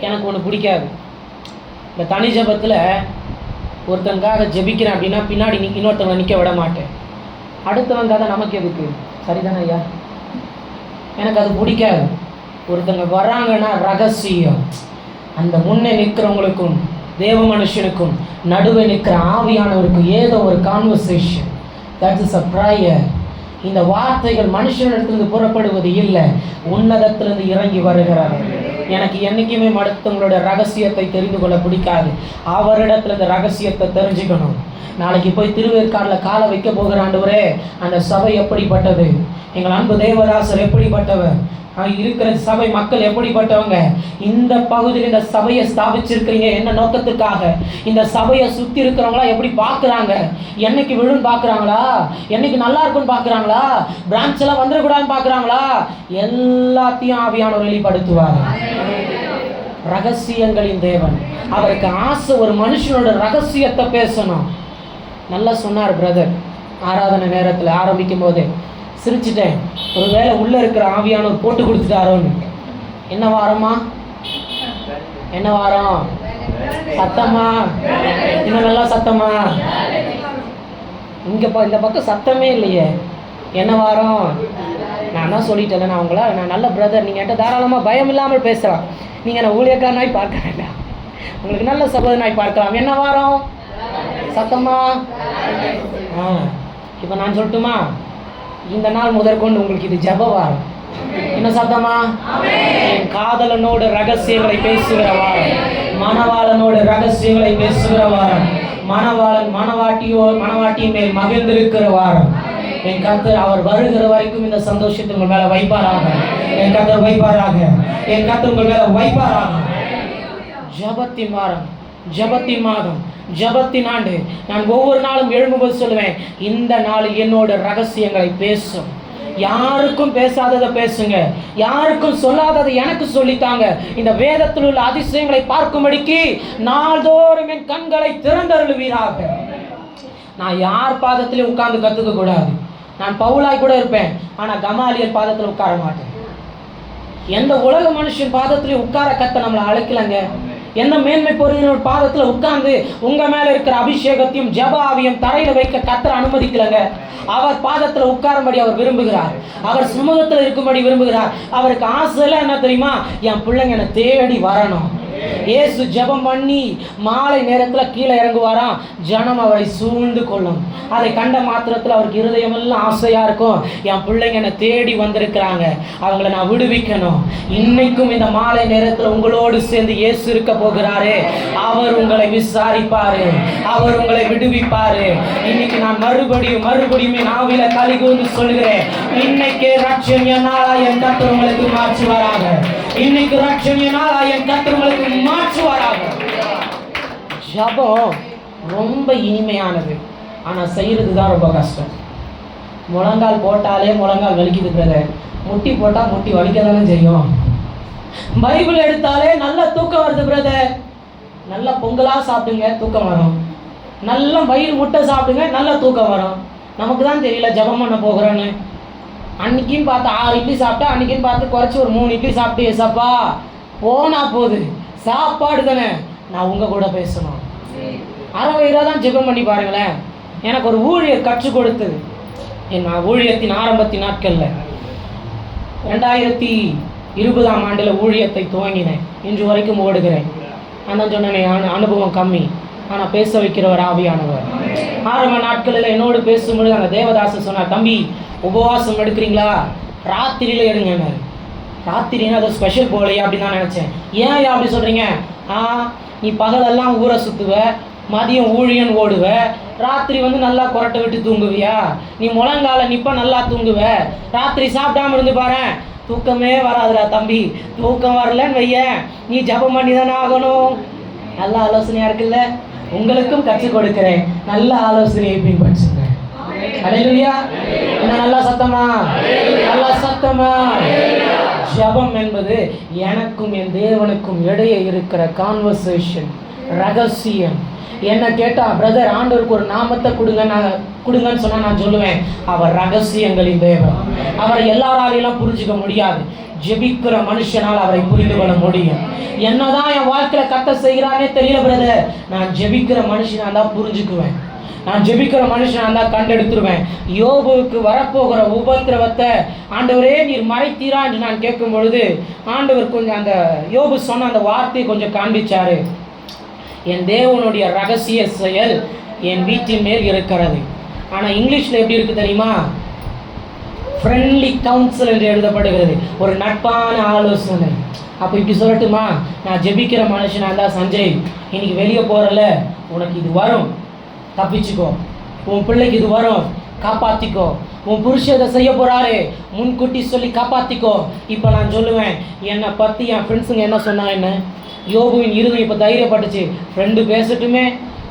எனக்கு ஒன்று பிடிக்காது, இந்த தனி ஜபத்தில் ஒருத்தனுக்காக ஜெபிக்கிறேன் அப்படின்னா பின்னாடி இன்னொருத்தவங்க நிற்க விட மாட்டேன். அடுத்தவங்க தான் நமக்கு எதுக்கு? சரிதானே ஐயா? எனக்கு அது பிடிக்காது. ஒருத்தங்க வராங்கன்னா ரகசியம், அந்த முன்னே நிற்கிறவங்களுக்கும் தேவ மனுஷனுக்கும் நடுவே நிற்கிற ஆவியானவருக்கும் ஏதோ ஒரு conversation. That is a prayer. இந்த வார்த்தைகள் மனுஷனிடத்திலிருந்து புறப்படுவது இல்லை, உன்னதத்திலிருந்து இறங்கி வருகிறார். எனக்கு என்றைக்குமே மற்றவங்களோட ரகசியத்தை தெரிந்து கொள்ள பிடிக்காது. அவரிடத்துல இந்த ரகசியத்தை தெரிஞ்சுக்கணும். நாளைக்கு போய் திருவேற்காடில் காலை வைக்க போகிற ஆண்டவரே, அந்த சபை எப்படிப்பட்டது, எங்கள் அன்பு தேவதாசர் எப்படிப்பட்டவர், இருக்கிற சபை மக்கள் எப்படிப்பட்டவங்க, இந்த பகுதியில் இந்த சபையை ஸ்தாபிச்சிருக்கிறீங்க என்ன நோக்கத்துக்காக, இந்த சபையை சுற்றி இருக்கிறவங்களா எப்படி பார்க்குறாங்க, என்னைக்கு விழுன்னு பார்க்குறாங்களா, என்னைக்கு நல்லா இருக்குன்னு பார்க்குறாங்களா, பிரான்ச் எல்லாம் வந்துடக்கூடாதுன்னு பார்க்குறாங்களா, எல்லாத்தையும் ஆவியானவர் வெளிப்படுத்துவார். ரகசியங்களின் தேவன். அவருக்கு ஆசை ஒரு மனுஷனோட ரகசியத்தை பேசணும். நல்லா சொன்னார் பிரதர். ஆராதனை நேரத்தில் ஆரம்பிக்கும் போது சிரிச்சிட்டேன். ஒரு வேளை உள்ளே இருக்கிற ஆவியானவர் போட்டு கொடுத்துட்டாரோன்னு. என்ன வாரமா? என்ன வாரம்? சத்தமா, இன்னும் நல்லா சத்தமா. இங்கே இந்த பக்கம் சத்தமே இல்லையே. என்ன வாரம்? நான் தான் சொல்லிட்டேன். நான் நல்ல பிரதர், நீங்கள் என்கிட்ட தாராளமாக பயம் இல்லாமல் பேசுகிறான். நீங்கள் நான் ஊழியக்காரனாய் பார்க்க வேண்டாம், உங்களுக்கு நல்ல சகோதரனாய் பார்க்கலாம். என்ன வாரம்? சத்தமா. இப்போ நான் சொல்லட்டுமா, இந்த நாள் முதற்கொண்டு உங்களுக்கு இது ஜப வாரம். என்ன சத்தமா? என் காதலனோடு ரகசியங்களை பேசுகிற வாரம், மணவாளனோடு ரகசியங்களை பேசுகிற வாரம், மணவாளன் மணவாட்டியின் மேல் மகிழ்ந்திருக்கிற வாரம். என் கர்த்தர் அவர் வருகிற வரைக்கும் இந்த சந்தோஷத்தை உங்கள் மேல வைப்பாராக. என் கர்த்தர் வைப்பாராக. என் கர்த்தர் உங்கள் மேல வைப்பாராக. ஜபத்தின் வாரம், ஜபத்தின் மாதம், ஜபத்தின் ஆண்டு. நான் ஒவ்வொரு நாளும் எழும்பும்போது சொல்லுவேன், இந்த நாள் என்னோட ரகசியங்களை பேசும். யாருக்கும் பேசாததை பேசுங்க, யாருக்கும் சொல்லாததை எனக்கு சொல்லித்தாங்க. இந்த வேதத்தில் உள்ள அதிசயங்களை பார்க்கும்படிக்கு நாள்தோறும் என் கண்களை திறந்தருளுவீராக. நான் யார் பாதத்திலையும் உட்கார்ந்து கத்துக்க கூடாது. நான் பவுலாய் கூட இருப்பேன், ஆனா கமாலியல் பாதத்தில் உட்கார மாட்டேன். எந்த உலக மனுஷன் பாதத்திலையும் உட்கார கத்த நம்மளை அழைக்கலங்க. எந்த மேன்மை பொருளின் பாதத்தில் உட்கார்ந்து உங்க மேல இருக்கிற அபிஷேகத்தையும் ஜப ஆவியும் தரையில வைக்க கத்தர் அனுமதிக்கலங்க. அவர் பாதத்தில் உட்காரும்படி அவர் விரும்புகிறார். அவர் சமூகத்தில் இருக்கும்படி விரும்புகிறார். அவருக்கு ஆசை எல்லாம் என்ன தெரியுமா? என் பிள்ளைங்க என்னை தேடி வரணும். இயேசு ஜெபம் பண்ணி மாலை நேரத்தில் கீழே இறங்குவாராம். ஜனம் அவரை சூழ்ந்து கொள்ளும். அதை கண்ட மாத்திரத்தில் அவருக்கு இருதயமெல்லாம் ஆசையாக இருக்கும், என் பிள்ளைங்க என்னை தேடி வந்திருக்கிறாங்க, அவங்கள நான் விடுவிக்கணும். இன்னைக்கும் இந்த மாலை நேரத்தில் உங்களோடு சேர்ந்து இயேசு இருக்க போகிறாரு. அவர் உங்களை விசாரிப்பாரு, அவர் உங்களை விடுவிப்பாரு. இன்னைக்கு நான் மறுபடியும் நாவில கலிகூர்ந்து சொல்கிறேன், இன்னைக்கே ரட்சணிய நாளா என் கர்த்தர் உங்களுக்கு மாற்றுவாராக. இன்னைக்கு ரட்சணிய நாளா என் கர்த்தர் உங்களுக்கு மாற்றுவாராக. ஜபம் ரொம்ப இனிமையானது, ஆனா செய்யறது தான் ரொம்ப கஷ்டம். முழங்கால் போட்டாலே முழங்கால் வலிக்குது பிரதர், முட்டி போட்டா முட்டி வலிக்க தானே செய்யும். பைபிள் எடுத்தாலே நல்ல தூக்கம் வருது பிரதர். நல்ல பொங்கலா சாப்பிடுங்க, தூக்கம் வரும். நல்ல வயிறு முட்டை சாப்பிடுங்க, நல்ல தூக்கம் வரும். நமக்கு தான் தெரியல ஜபம் பண்ண போகிறோன்னு. அன்னைக்குன்னு பார்த்து 6 இட்லி சாப்பிட்டா, அன்னைக்குன்னு பார்த்து குறைச்சி ஒரு 3 இட்லி சாப்பிட்டு, ஏசப்பா போனா போகுது, சாப்பாடு தானே. நான் உங்க கூட பேசணும். அரை வயிறாக தான் ஜெபம் பண்ணி பாருங்களேன். எனக்கு ஒரு ஊழியர் கற்றுக் கொடுத்தது என் ஊழியத்தின் ஆரம்பத்தின் நாட்களில். 2020ஆம் ஆண்டில் ஊழியத்தை துவங்கினேன். இன்று வரைக்கும் ஓடுகிறேன். ஆனால் சொன்னேன், அனுபவம் கம்மி, ஆனால் பேச வைக்கிறவர் ஆவியானவர். ஆரம்ப நாட்களில் என்னோடு பேசும்பொழுது அந்த தேவதாசன் சொன்னார், தம்பி உபவாசம் எடுக்கிறீங்களா? ராத்திரியில் எடுங்க. ராத்திரின்னா அது ஸ்பெஷல் போலையா அப்படின்னு நான் நினச்சேன். ஏன் அப்படி சொல்கிறீங்க? நீ பகலெல்லாம் ஊரை சுற்றுவ, மதியம் ஊழியன் ஓடுவ, ராத்திரி நல்லா கொரட்டை விட்டு தூங்குவியா? நீ முழங்கால நிப்ப நல்லா தூங்குவ, ராத்திரி சாப்பிடாம இருந்து பாரு, தூக்கமே வராதுடா தம்பி. தூக்கம் வரலன்னு வைய, நீ ஜபம் பண்ணி தானே ஆகணும். நல்ல ஆலோசனையா இருக்குல்ல? உங்களுக்கும் கற்றுக் கொடுக்கிறேன், நல்ல ஆலோசனையை பின்பற்றுங்க. அல்லேலூயா. என்ன நல்லா சத்தமா? நல்லா சத்தமா? ஜபம் என்பது எனக்கும் என் தேவனுக்கும் இடையே இருக்கிற கான்வர்சேஷன், ரகசியம். என்ன கேட்டா, பிரதர் ஆண்டவருக்கு ஒரு நாமத்தை கொடுங்கன்னு சொன்னா நான் சொல்லுவேன், அவர் ரகசியங்களின் தேவன். அவரை எல்லாராலையும் புரிஞ்சுக்க முடியாது. ஜெபிக்கிற மனுஷனால் அவரை புரிந்து கொள்ள முடியும். என்னதான் என் வாழ்க்கையில கத்த செய்கிறானே தெரியல பிரதர், நான் ஜெபிக்கிற மனுஷனா தான் புரிஞ்சுக்குவேன். நான் ஜெபிக்கிற மனுஷனா தான் கண்டெடுத்துருவேன். யோபுவுக்கு வரப்போகிற உபத்திரவத்தை ஆண்டவரே நீர் மறைத்தீரா என்று நான் கேட்கும் பொழுது ஆண்டவர் கொஞ்சம் அந்த யோபு சொன்ன அந்த வார்த்தையை கொஞ்சம் காண்பிச்சாரு. என் தேவனுடைய ரகசிய செயல் என் வீட்டின் மேல் இருக்கிறது. ஆனால் இங்கிலீஷில் எப்படி இருக்கு தெரியுமா? ஃப்ரெண்ட்லி கவுன்சில் என்று எழுதப்படுகிறது, ஒரு நட்பான ஆலோசனை. அப்போ இப்படி சொல்லட்டுமா, நான் ஜெபிக்கிற மனுஷனாக இருந்தால், சஞ்சய் இன்னைக்கு வெளியே போகிறல, உனக்கு இது வரும், தப்பிச்சுக்கோ. உன் பிள்ளைக்கு இது வரும், காப்பாற்றிக்கோ. உன் புருஷன் இதை செய்ய போகிறாரு, முன்கூட்டி சொல்லி காப்பாற்றிக்கோ. இப்போ நான் சொல்லுவேன், என்னை பற்றி என் ஃப்ரெண்ட்ஸுங்க என்ன சொன்னாங்க, என்ன யோபுவின் இருதயம் இப்போ தைரியப்பட்டுச்சு. ஃப்ரெண்டு பேசட்டுமே,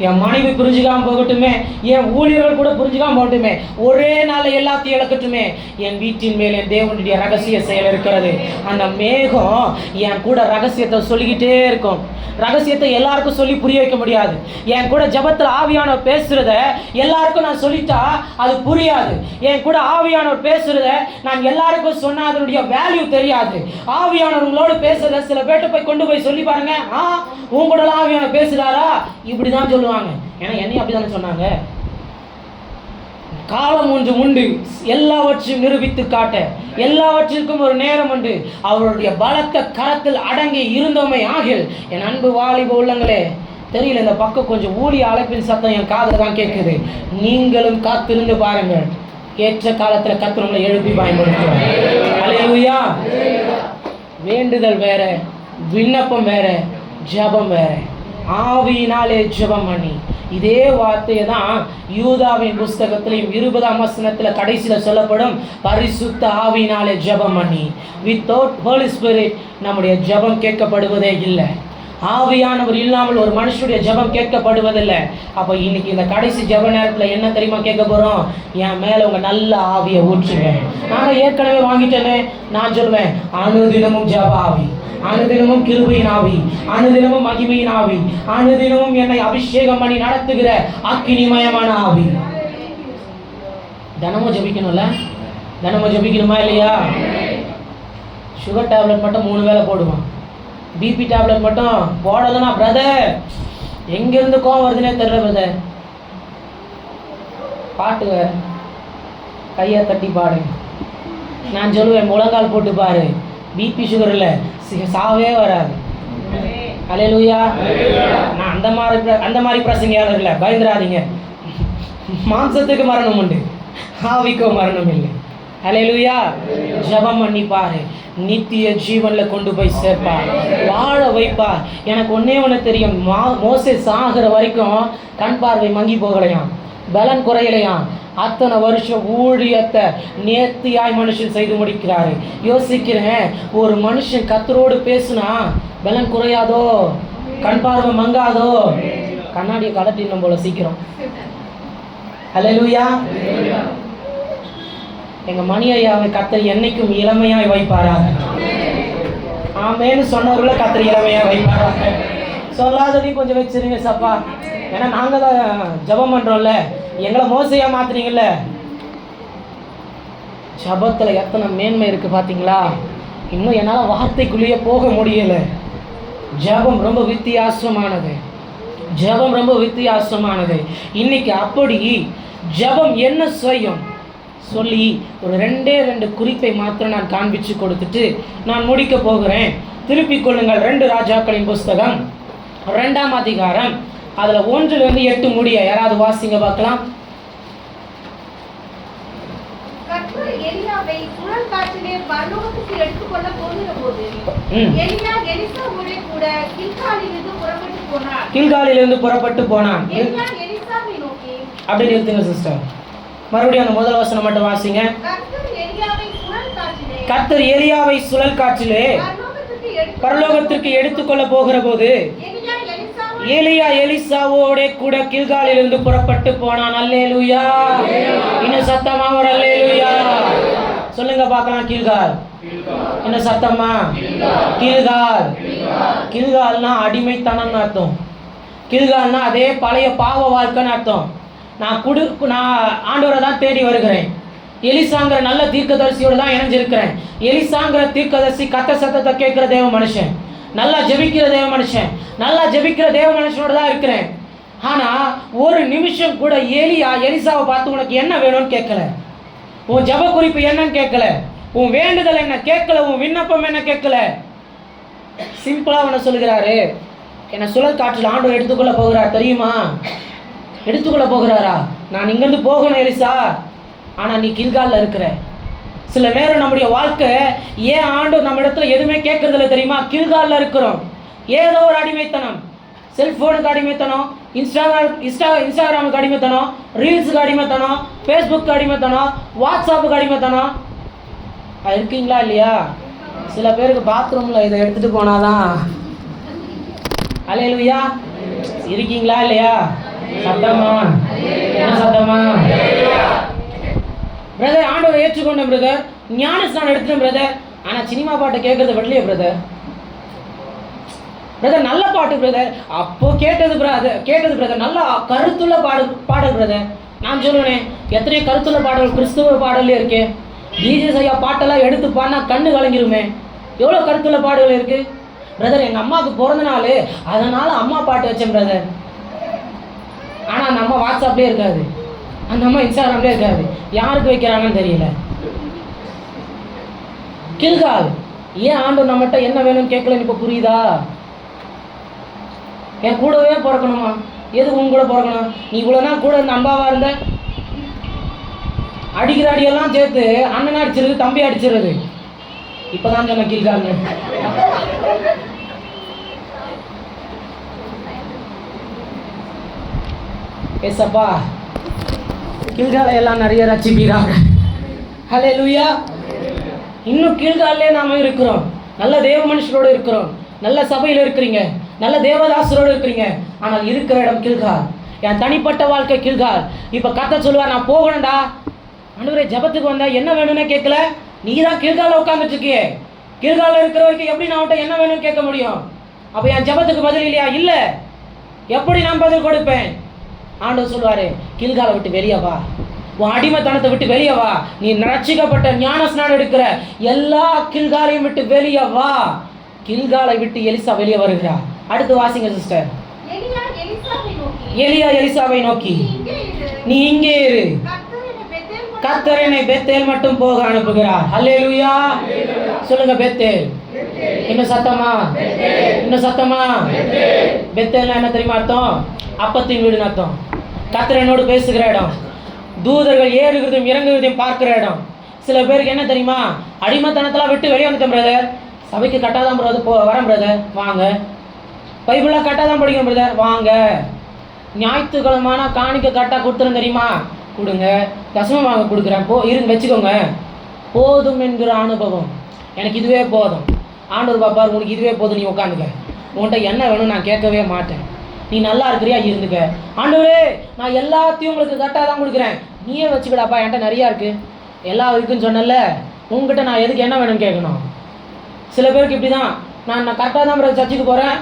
என் மனைவி புரிஞ்சுக்காமல் போகட்டுமே, என் ஊழியர்கள் கூட புரிஞ்சுக்காமல் போகட்டுமே, ஒரே நாளில் எல்லாத்தையும் இழக்கட்டுமே, என் வீட்டின் மேல் என் தேவனுடைய ரகசிய செயல் இருக்கிறது. அந்த மேகம் என் கூட ரகசியத்தை சொல்லிக்கிட்டே இருக்கும். ரகசியத்தை எல்லாருக்கும் சொல்லி புரிய வைக்க முடியாது. என் கூட ஜபத்தில் ஆவியானவர் பேசுறத எல்லாருக்கும் நான் சொல்லிட்டா அது புரியாது. என் கூட ஆவியானவர் பேசுறத நான் எல்லாருக்கும் சொன்னா அதனுடைய வேல்யூ தெரியாது. ஆவியானவர் உங்களோடு பேசுறத சில பேர்ட்ட போய் கொண்டு போய் சொல்லி பாருங்க, உங்களோட ஆவியானவர் பேசுறாரா, இப்படிதான் சொல்லுவாங்க. ஏன்னா என்னையும் அப்படிதானே சொன்னாங்க. காலம் ஒன்று உண்டு, எல்லாவற்றையும் நிரூபித்து காட்ட, எல்லாவற்றிற்கும் ஒரு நேரம் உண்டு. அவருடைய பலத்த கரத்தில் அடங்கி இருந்தோமே ஆகில். என் அன்பு வாலிப உள்ளங்களே, தெரியல, இந்த பக்கம் கொஞ்சம் ஊழிய அழைப்பின் சத்தம் என் காதில் தான் கேட்குது. நீங்களும் காத்திருந்து பாருங்கள். ஏற்ற காலத்தில் கர்த்தர் உங்களை எழுப்பி பயன்படுத்துவார். அல்லேலூயா. வேண்டுதல் வேற, விண்ணப்பம் வேற, ஜெபம் வேற. ஆவியினாலே ஜெபம் பண்ணி, இதே வார்த்தையை தான் யூதாவின் புஸ்தகத்திலையும் 20ஆம் வசனத்தில் கடைசியில் சொல்லப்படும். பரிசுத்த ஆவியினாலே ஜெபம் பண்ணி. வித்தவுட் ஹோலி ஸ்பிரிட் நம்முடைய ஜெபம் கேட்கப்படுவதே இல்லை. ஆவியானவர் இல்லாமல் ஒரு மனுஷனுடைய ஜெபம் கேட்கப்படுவதில்லை. அப்போ இன்னைக்கு இந்த கடைசி ஜெப நேரத்தில் என்ன தெரியுமா கேட்க போகிறோம்? என் மேலே உங்கள் நல்ல ஆவியை ஊற்றுங்க. நான் ஏற்கனவே வாங்கிட்டேனே. நான் சொல்லுவேன், அனுதினமும் ஜெப ஆவி, அனுதினமும் கிருபையின் ஆவி, அனுதினமும் மகிமையின் ஆவி, அனுதினமும் என்னை அபிஷேகம் பண்ணி நடத்துகிற அக்கினிமயமான ஆவி. தினமும் ஜெபிக்கணும்ல? தினமும் ஜெபிக்கணுமா இல்லையா? சுகர் டேப்லெட் மட்டும் 3 வேளை போடுவான். பிபி டேப்லெட் மட்டும் போடலைன்னா பிரதர் எங்கேருந்து கோவம் வருதுன்னே தெரியல பிரதர். பாட்டு வேற, கையை தட்டி பாடு. நான் சொல்லுவேன், முழங்கால் போட்டு பாரு, பிபி சுகர் இல்லை, சாவே வராது. அல்லேலூயா. நான் அந்த மாதிரி பிரசங்கியாளர் இல்லை, பயந்துராதீங்க. மாம்சத்துக்கு மரணம் உண்டு, ஆவிக்கோ மரணம் இல்லை. அல்லேலூயா. ஜெபம் பண்ணி பாரு, நித்திய ஜீவன்ல கொண்டு போய் சேர்ப்பார், வாழ வைப்பார். எனக்கு ஒண்ணு தெரியும், மோசே சாகிற வரைக்கும் கண் பார்வை மங்கி போகலையாம், பலன் குறையலையாம். அத்தனை வருஷம் ஊழியத்தை நேர்த்தியாய் மனுஷன் செய்து முடிக்கிறாரு. யோசிக்கிறேன், ஒரு மனுஷன் கர்த்தரோடு பேசுனா பலன் குறையாதோ, கண் பார்வை மங்காதோ? கண்ணாடியை கலட்டிடணும் போல சீக்கிரம். அல்லேலூயா. எங்க மணி ஐயாவை கர்த்தர் என்னைக்கும் இளமையாய் வைப்பாராக. ஆமேன்னு சொன்னவர்களை கர்த்தர் இளமையா வைப்பாராக. சொல்லாததையும் கொஞ்சம் வச்சிருங்க சப்பா. ஏன்னா நாங்க தான் ஜெபம் பண்றோம்ல, எங்களை மோசையா மாத்துறீங்கல்ல. ஜெபத்துல எத்தனை மேன்மை இருக்கு பாத்தீங்களா? இன்னும் என்னால் வார்த்தைக்குள்ளேயே போக முடியல. ஜெபம் ரொம்ப வித்தியாசமானது. ஜெபம் ரொம்ப வித்தியாசமானது. இன்னைக்கு அப்படி ஜெபம் என்ன செய்யும் சொல்லி ஒரு 2 குறிப்பை மாத்திரம் நான் காண்பிச்சு கொடுத்துட்டு நான் முடிக்க போகிறேன். திருப்பிக் கொள்ளுங்கள் 2 ராஜாக்களின் புஸ்தகம் 2ஆம் அதிகாரம், அதில் 1 8 முடிய யாராவது வாசிங்க பார்க்கலாம். கில்காலிலிருந்து புறப்பட்டு போனான். அப்படி நிறுத்துங்க சிஸ்டர். மறுபடியும் அந்த முதல் வசனம் மட்டும் வாசிங்க. கர்த்தர் எலியாவை சுழல் காற்றிலே பரலோகத்திற்கு எடுத்துக்கொள்ள போகிற போது எலியா எலிசாவோட கூட கில்காலிலிருந்து புறப்பட்டு போனான். அல்லேலூயா. இன்னும் சத்தமா ஒரு அல்லேலூயா சொல்லுங்க பார்க்கலாம். கில்கால் என்ன சத்தமா? கில்கால். கில்கால்னா அடிமைத்தனம்னு அர்த்தம். கில்கால்னா அதே பழைய பாவ வாழ்க்கைன்னு அர்த்தம். நான் ஆண்டவரை தான் தேடி வருகிறேன். எலிசாங்கிற நல்ல தீர்க்கதரிசியோடு தான் இணைஞ்சிருக்கிறேன். எலிசாங்கிற தீர்க்கதரிசி கத்த சத்தத்தை கேட்கிற தேவ மனுஷன், நல்லா ஜெபிக்கிற தேவ மனுஷன், நல்லா ஜெபிக்கிற தேவ மனுஷனோடு தான் இருக்கிறேன். ஆனால் ஒரு நிமிஷம் கூட எலிசாவை பார்த்து உனக்கு என்ன வேணும்னு கேட்கல, உன் ஜெப குறிப்பு என்னன்னு கேட்கல, உன் வேண்டுதல் என்ன கேட்கல, உன் விண்ணப்பம் என்ன கேட்கல. சிம்பிளாக அவனை சொல்லுகிறாரு, என்னை சுழல் காற்றில் ஆண்டவர் எடுத்துக்கொள்ள போகிறார் தெரியுமா? எடுத்துக்கொள்ள போகிறாரா? நான் இங்கேருந்து போகணும் எலிசா, ஆனால் நீ கில்காலில் இருக்கிற. சில நேரம் நம்முடைய வாழ்க்கை ஏன் ஆண்டவர் நம்ம இடத்துல எதுவுமே கேட்கறதில்ல தெரியுமா? கில்காலில் இருக்கிறோம். ஏதோ ஒரு அடிமைத்தனம், செல்ஃபோனுக்கு அடிமைத்தனம், இன்ஸ்டாகிராமுக்கு அடிமைத்தனம், ரீல்ஸுக்கு அடிமைத்தனம், ஃபேஸ்புக்கு அடிமைத்தனம், வாட்ஸ்அப்புக்கு அடிமைத்தனம். அது இருக்கீங்களா இல்லையா? சில பேருக்கு பாத்ரூமில் இதை எடுத்துகிட்டு போனாதான். அல்லேலூயா. இருக்கீங்களா இல்லையா? சத்தமா? என்ன சத்தமா? பிரதர் ஆண்டவரை ஏற்றுக்கொண்டேன் பிரதர், ஞானஸ்நானம் எடுத்துட்டேன் பிரதர், ஆனால் சினிமா பாட்டை கேட்கறது விடலையே பிரதர். பிரதர் நல்ல பாட்டு பிரதர், அப்போ கேட்டது பிரதர் நல்ல கருத்துள்ள பாடல் பிரதர். நான் சொல்லுவேன், எத்தனையோ கருத்துள்ள பாடல் கிறிஸ்துவ பாடல்லே இருக்கே. ஜீசஸ் ஐயா பாட்டெல்லாம் எடுத்து பாடினா கண்ணு கலங்கிருமே. எவ்வளோ கருத்துள்ள பாடல்கள் இருக்கு பிரதர். எங்கள் அம்மாவுக்கு பிறந்த நாள், அதனால் அம்மா பாட்டு வச்சேன் பிரதர். ஆனால் அந்த அம்மா வாட்ஸ்அப்லேயே இருக்காது, அந்த அம்மா இன்ஸ்டாகிராம்லேயே இருக்காது. யாருக்கு வைக்கிறாங்கன்னு தெரியல. கில்கால். ஏன் ஆண்டவர் நம்மகிட்ட என்ன வேணும்னு கேட்கலன்னு இப்போ புரியுதா? என் கூடவே பிறக்கணுமா? எது உன் கூட பிறக்கணும்? நீ இவ்வளோ நாள் கூட இருந்த அம்பாவா இருந்த, அடிக்கிற அடியெல்லாம் சேர்த்து அண்ணன் அடிச்சிருது, தம்பி அடிச்சிருது. இப்பதான் சொன்ன கீழ்கால். ஏசப்பா கீழ்காலை எல்லாம் நிறைய ரட்சிப்பீராக. ஹல்லேலூயா. இன்னும் கீழ்காலே நாம இருக்கிறோம், நல்ல தேவ மனுஷரோடு இருக்கிறோம், நல்ல சபையில் இருக்கிறீங்க, நல்ல தேவதாசரோடு இருக்கிறீங்க. ஆனால் இருக்கிற இடம் கீழ்கால். என் தனிப்பட்ட வாழ்க்கை கீழ்கால். இப்போ கர்த்தர் சொல்லுவார், நான் போகணும்டா. ஆண்டவரே ஜெபத்துக்கு வந்தா என்ன வேணும்னே கேட்கல, நீ தான் கீழ்கால உட்காந்துட்டு இருக்கியே. கீழ்கால இருக்கிற வரைக்கும் எப்படி நான் அவன்கிட்ட என்ன வேணும்னு கேட்க முடியும்? அப்போ என் ஜெபத்துக்கு பதில் இல்லையா? இல்லை. எப்படி நான் பதில் கொடுப்பேன்? ஆண்டவர் சொல்லுவாரு, கீழ்காலை விட்டு வெளியே வா, உன் அடிமைத்தனத்தை விட்டு வெளியே வா, நீ ரட்சிக்கப்பட்ட ஞான ஸ்நானம் எடுக்கிற எல்லா கீழ்காலையும் விட்டு வெளியே வா. கீழ்காலை விட்டு எலிசா வெளியே வருகிறா. அடுத்து வாசிங்க சிஸ்டர். எலியா எலிசாவை நோக்கி, நீ இங்கே இரு, கர்த்தர் என்னை பெத்தேல் மட்டும் போக அனுப்புகிறார். அல்லேலூயா. சொல்லுங்க பெத்தேல். இன்னும் சத்தமா, இன்னும் சத்தமா. பெத்தேல்னா என்ன தெரியுமா அர்த்தம்? அப்பத்தின் வீடுன்னு அர்த்தம். கர்த்தர் என்னோடு பேசுகிற இடம், தூதர்கள் ஏறுகிறதையும் இறங்குகிறதையும் பார்க்கிற இடம். சில பேருக்கு என்ன தெரியுமா, அடிமைத்தனத்தெல்லாம் விட்டு வெளியே வந்துட்டேன் பிரதர், சபைக்கு கட்டாதான் பிரதர் வரேன் பிரதர் வாங்க, பைபிளாக கட்டாதான் படிக்கணும் பிரதர் வாங்க, ஞாயிற்றுக்கிழமான காணிக்க கட்டாக கொடுத்துரும் தெரியுமா, கொடுங்க, தசமம் வாங்க கொடுக்குறேன், இருங்க வச்சுக்கோங்க, போதும் என்கிற அனுபவம் எனக்கு இதுவே போதும். ஆண்டவர் பாப்பார், உனக்கு இதுவே போதும், நீ உட்காந்துக்க, உன்கிட்ட என்ன வேணும் நான் கேட்கவே மாட்டேன், நீ நல்லா இருக்கிறியா இருந்துக்க. ஆண்டவரே நான் எல்லாத்தையும் உங்களுக்கு கரெக்டாக தான் கொடுக்குறேன், நீயே வச்சுக்கிடாப்பா, என்கிட்ட நிறையா இருக்குது, எல்லாம் இருக்குன்னு சொன்னல, உங்ககிட்ட நான் எதுக்கு என்ன வேணும்னு கேட்கணும். சில பேருக்கு இப்படி தான், நான் கரெக்டாக தான் பிரதர் சர்ச்சுக்கு போகிறேன்,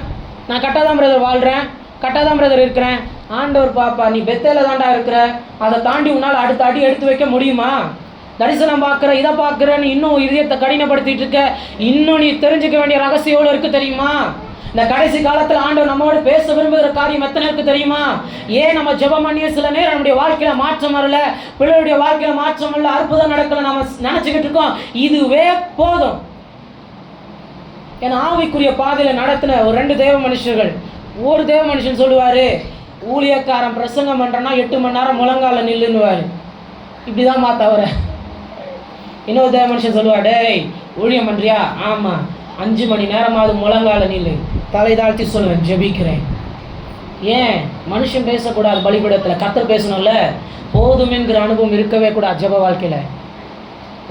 நான் கரெக்டாக தான் பிரதர் வாழ்கிறேன், கரெக்டாக தான் பிரதர் இருக்கிறேன். ஆண்டவர் பாப்பா, நீ பெத்தேல தாண்டா இருக்கிற, அதை தாண்டி உன்னால் அடுத்த அடி எடுத்து வைக்க முடியுமா? தரிசனம் பார்க்குற, இதை பார்க்குறேன்னு இன்னும் இதயத்தை கடினப்படுத்திட்டு இருக்க, இன்னும் நீ தெரிஞ்சுக்க வேண்டிய ரகசியம் எவ்வளோ இருக்குது தெரியுமா? இந்த கடைசி காலத்தில் ஆண்டவர் நம்மோடு பேச விரும்புகிற காரியம் எத்தனை இருக்கு தெரியுமா? ஏன் நம்ம ஜெபம் பண்ணிய சில நேரம் நம்முடைய வாழ்க்கையில மாற்றம் வரல, பிள்ளைகளுடைய வாழ்க்கையில மாற்றம் வரல, அற்புதம் நடக்கல, நம்ம நினைச்சுக்கிட்டு இருக்கோம், இதுவே போதும். ஏன்னா ஆவிக்குரிய பாதையில் நடத்தின ஒரு 2 தேவ மனுஷர்கள், ஒரு தேவ மனுஷன் சொல்லுவார், ஊழியக்காரன் பிரசங்கம் பண்ணுறேன்னா 8 மணி நேரம் முழங்கால நில்லுன்னுவார், இப்படிதான் பார்த்தவர. இன்னொரு தேவ மனுஷன் சொல்லுவார், டேய் ஊழியம் பண்ணுறியா? ஆமாம், 5 மணி நேரமாவது முழங்கால நில்லு, தலை தாழ்த்தி சொல்லுவேன், ஜெபிக்கிறேன். ஏன் மனுஷன் பேசக்கூடாது பலிபீடத்தில், கர்த்தர் பேசணும்ல. போதும் என்கிற அனுபவம் இருக்கவே கூடாது ஜெப வாழ்க்கையில்.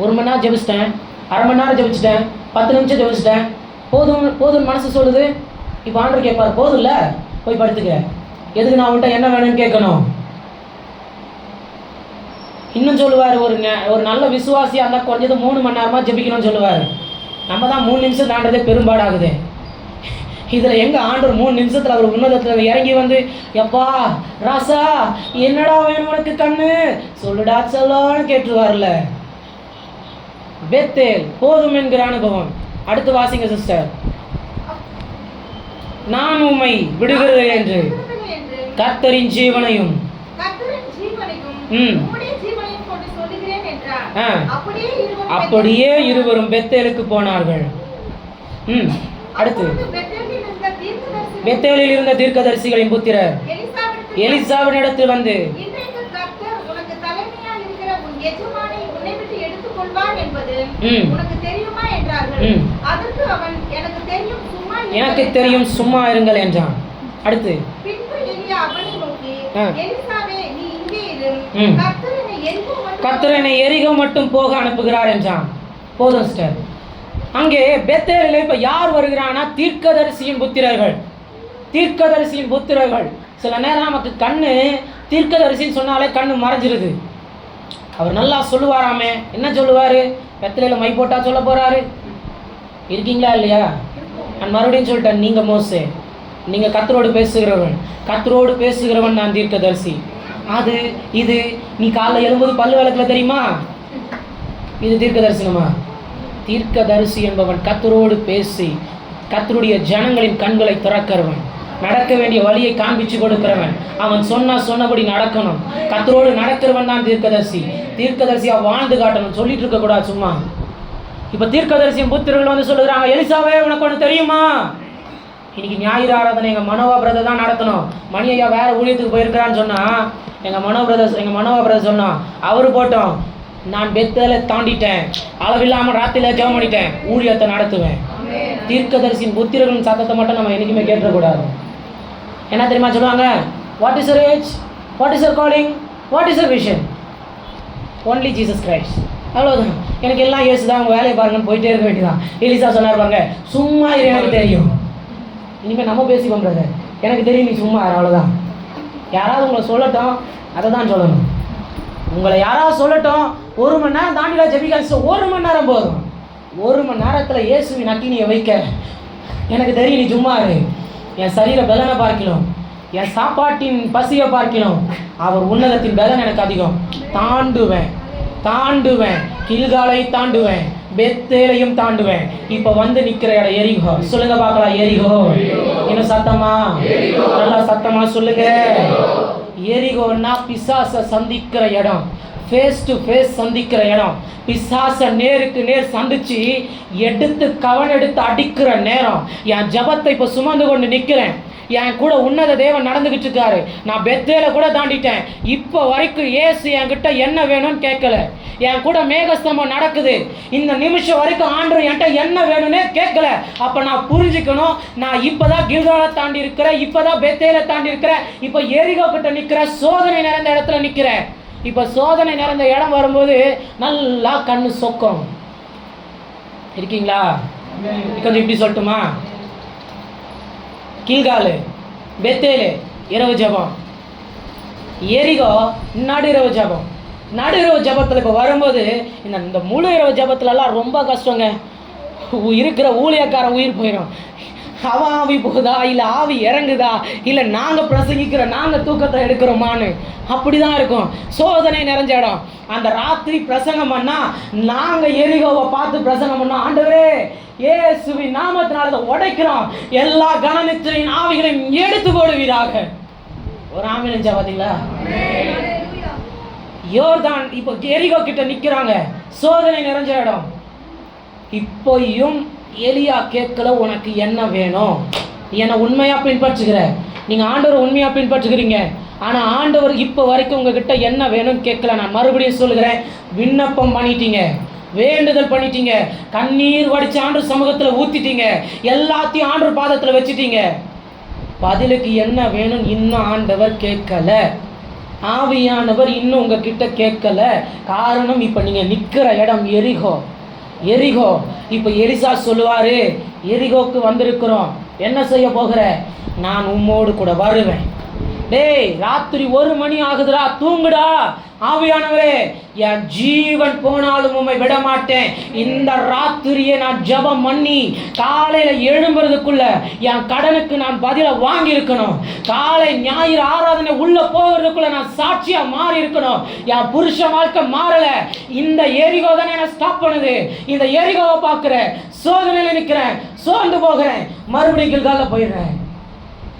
1 மணி நேரம் ஜெபிச்சிட்டேன், அரை மணி நேரம் ஜெபிச்சிட்டேன், 10 நிமிஷம் ஜெபிச்சிட்டேன், போதும் போதும் மனசு சொல்லுது. இப்போ ஆண்டவர் கேட்பார், போதும் இல்லை போய் படுத்துக்க, எதுக்கு நான் உன்கிட்ட என்ன வேணும்னு கேட்கணும். இன்னும் சொல்லுவார், ஒரு நல்ல விசுவாசியாக இருந்தால் குறைஞ்சது 3 மணி நேரமாக ஜெபிக்கணும்னு சொல்லுவார். நம்ம தான் 3 நிமிஷம் தாண்டதே பெரும்பாடாகுது. இதில் எங்கள் ஆண்டவர் 3 நிமிஷத்தில் அவர் உன்னதத்தில் இறங்கி வந்து, எப்பா ராசா என்னடா வேணும் உனக்கு கண்ணு சொல்லுடா சொல்லான்னு கேட்டுருவார்ல. பெத்தேல் போதும் என்கிற அனுபவம். அடுத்து வாசிங்க சிஸ்டர். நான் உம்மை விடுகிறது என்று கர்த்தரின் ஜீவனையும் அப்படியே இருவரும் பெத்தேலுக்கு போனார்கள். அடுத்து பெத்தேலில் இருந்த தீர்க்கதரிசிகளின் புத்திரர் எலிசாவின் இடத்தில் வந்து, எனக்கு தெரியும் சும்மா இருங்கள் என்றான். அடுத்து கர்த்தர் என்னை எரிகோ மட்டும் போக அனுப்புகிறார் என்றான். போதும் சிஸ்டர். அங்கே பெத்தேலில் இப்ப யார் வருகிறான்னா தீர்க்கதரிசியின் புத்திரர்கள். தீர்க்கதரிசியின் புத்திரர்கள். சில நேரம் நமக்கு கண்ணு தீர்க்கதரிசின்னு சொன்னாலே கண்ணு மறைஞ்சிருது. அவர் நல்லா சொல்லுவாராமே. என்ன சொல்லுவாரு? பெத்தேலில் மை போட்டா சொல்ல போறாரு. இருக்கீங்களா இல்லையா? நான் மறுபடியும் சொல்லிட்டேன், நீங்க மோசே, நீங்க கர்த்தரோடு பேசுகிறவன், கர்த்தரோடு பேசுகிறவன் நான் தீர்க்கதரிசி. அது இது நீ காலைல எழும்போது பல்லு விளக்கல தெரியுமா? இது தீர்க்கதரிசனமா? தீர்க்கதரிசி என்பவன் கர்த்தரோடு பேசி கர்த்தருடைய ஜனங்களின் கண்களை திறக்கிறவன், நடக்க வேண்டிய வழியை காண்பிச்சு கொடுக்கிறவன், அவன் சொன்னபடி நடக்கணும். கர்த்தரோடு நடக்கிறவன் தான் தீர்க்கதரிசி. தீர்க்கதரிசியா வாழ்ந்து காட்டணும், சொல்லிட்டு இருக்க கூடாது சும்மா. இப்ப தீர்க்கதரிசியின் புத்திரர்கள் வந்து சொல்லுகிறாங்க, எலிசாவே உனக்கு ஒன்று தெரியுமா? இன்னைக்கு ஞாயிறு ஆராதனை எங்கள் மனோவா பிரதர் தான் நடத்தணும். மணி ஐயா வேற ஊழியத்துக்கு போயிருக்கிறான்னு சொன்னா, எங்கள் மனோவா பிரதர் சொன்னோம், அவரு போட்டோம். நான் பெத்தேலை தாண்டிட்டேன், அளவில்லாமல் ராத்திரில ஜெபம் பண்ணிட்டேன், ஊழியத்தை நடத்துவேன். தீர்க்கதரிசியின் புத்திரர்களின் சத்தத்தை மட்டும் நம்ம என்றைக்குமே கேட்டக்கூடாது. என்ன தெரியுமா சொல்லுவாங்க? What is your age, what is your calling, what is your vision? Only Jesus Christ. அவ்வளோதான். எனக்கு எல்லாம் இயேசு தான், அவங்க வேலையை பாருங்கன்னு போயிட்டே இருக்க வேண்டியதான். எலிசா சொன்னார் பாருங்க, சும்மா இரு, எனக்கு தெரியும். இனிமேல் நம்ம பேசி பண்ணுறது, எனக்கு தெரியும், நீ சும்மா இரு, அவ்வளோதான். யாராவது உங்களை சொல்லட்டும், அதை தான் சொல்லணும். உங்களை யாராவது சொல்லட்டும், 1 மணி நேரம் தாண்டிலாம் ஜெபிக்க, 1 மணி நேரம் போதும். 1 மணி நேரத்தில் இயேசுவின் அக்கினியை வைக்க எனக்கு தெரியும், நீ சும்மா இரு. என் சரீர பலனை பார்க்கலாம், என் சாப்பாட்டின் பசியை பார்க்கலாம், அவர் உன்னதத்தின் பலன் எனக்கு அதிகம். தாண்டுவேன், கில்காலை தாண்டுவேன், பெத்தேலையும் தாண்டுவேன். இப்போ வந்து நிற்கிற இடம் எரிகோ. சொல்லுங்க பார்க்கலாம், எரிகோ. இன்னும் சத்தமா, நல்லா சத்தமா சொல்லுங்க. எரிகோன்னா பிசாசை சந்திக்கிற இடம், ஃபேஸ் டு ஃபேஸ் சந்திக்கிற இடம். பிசாசை நேருக்கு நேர் சந்திச்சு கவனம் எடுத்து அடிக்கிற நேரம். என் ஜபத்தை இப்போ சுமந்து கொண்டு நிற்கிறேன். என் கூட உன்னத தேவன் நடந்துகிட்டு இருக்காரு. நான் பெத்தேலை கூட தாண்டிட்டேன். இப்போ வரைக்கும் இயேசு என்கிட்ட என்ன வேணும்னு கேட்கல. என் கூட மேகஸ்தம்பம் நடக்குது. இந்த நிமிஷம் வரைக்கும் ஆண்டவர் என்கிட்ட என்ன வேணும்னே கேட்கல. அப்போ நான் புரிஞ்சுக்கணும், நான் இப்போதான் கில்காலை தாண்டி இருக்கிறேன், இப்போதான் பெத்தேலை தாண்டி இருக்கிறேன், இப்போ எரிகோ கிட்ட நிற்கிறேன், சோதனை நிறைந்த இடத்துல நிற்கிறேன். இப்போ சோதனை நிறைந்த இடம் வரும்போது நல்லா கண்ணு சொக்கும். இருக்கீங்களா? கொஞ்சம் இப்படி சொல்லட்டுமா? கில்காலு, பெத்தேலு இரவு ஜபம், எரிகோ நடுஇரவு ஜபம். நடுஇரவு ஜபத்தில் இப்போ வரும்போது இந்த முழு இரவு ஜபத்துலலாம் ரொம்ப கஷ்டங்க. இருக்கிற ஊழியக்காரன் உயிர் போயிடும். அவன் ஆவி போகுதா, இல்லை ஆவி இறங்குதா, இல்லை நாங்கள் பிரசங்கிக்கிற நாங்கள் தூக்கத்தை எடுக்கிறோமான்னு அப்படி தான் இருக்கும். சோதனை நிறைஞ்ச இடம். அந்த ராத்திரி பிரசங்கம் பண்ணால் நாங்கள் எரிகோவை பார்த்து பிரசங்கம் பண்ணோம், ஆண்டவரே இயேசுவின் நாமத்தினால அதை உடைக்கிறோம், எல்லா கனநித்திரையின் ஆவிகளையும் எடுத்து போடுவீராக. ஒரு ஆவி நினைச்சா பார்த்தீங்களா? யோர்தான் இப்போ எரிகோ கிட்ட நிற்கிறாங்க, சோதனை நிறைஞ்ச இடம். இப்போயும் எலியா கேட்கல, உனக்கு என்ன வேணும்? நீ என்னை உண்மையாக பின்பற்றுகிற, நீங்கள் ஆண்டவர் உண்மையாக பின்பற்றுகிறீங்க, ஆனால் ஆண்டவர் இப்போ வரைக்கும் உங்ககிட்ட என்ன வேணும்னு கேட்கல. நான் மறுபடியும் சொல்லுகிறேன், விண்ணப்பம் பண்ணிட்டீங்க, வேண்டுதல் பண்ணிட்டீங்க, கண்ணீர் வடிச்சு ஆண்டவர் சமூகத்தில் ஊற்றிட்டீங்க, எல்லாத்தையும் ஆண்டவர் பாதத்தில் வச்சுட்டீங்க. பதிலுக்கு என்ன வேணும் இன்னும் ஆண்டவர் கேட்கல. ஆவியானவர் இன்னும் உங்ககிட்ட கேட்கல. காரணம், இப்போ நீங்கள் நிற்கிற இடம் எரிகோ. இப்போ எலிசா சொல்லுவாரு, எரிகோக்கு வந்திருக்கிறோம், என்ன செய்ய போகிற? நான் உம்மோடு கூட வருவேன். டேய், ராத்திரி 1 மணி ஆகுதுடா, தூங்குடா. ஆவியானவரே, என் ஜீவன் போனாலும் உம்மை விட மாட்டேன். இந்த ராத்திரியை நான் ஜபம் பண்ணி காலையில் எழும்புறதுக்குள்ள என் கடனுக்கு நான் பதிலை வாங்கி இருக்கணும். காலை ஞாயிறு ஆராதனை உள்ள போகிறதுக்குள்ள நான் சாட்சியா மாறி இருக்கணும். என் புருஷ வாழ்க்கை மாறல. இந்த எரிகோ தானே நான் ஸ்டாப் பண்ணுது. இந்த எரிகோவை பார்க்குறேன், சோதனையில் நிற்கிறேன், சோர்ந்து போகிறேன், மறுபடியும் கில்காலில் போயிடுறேன்,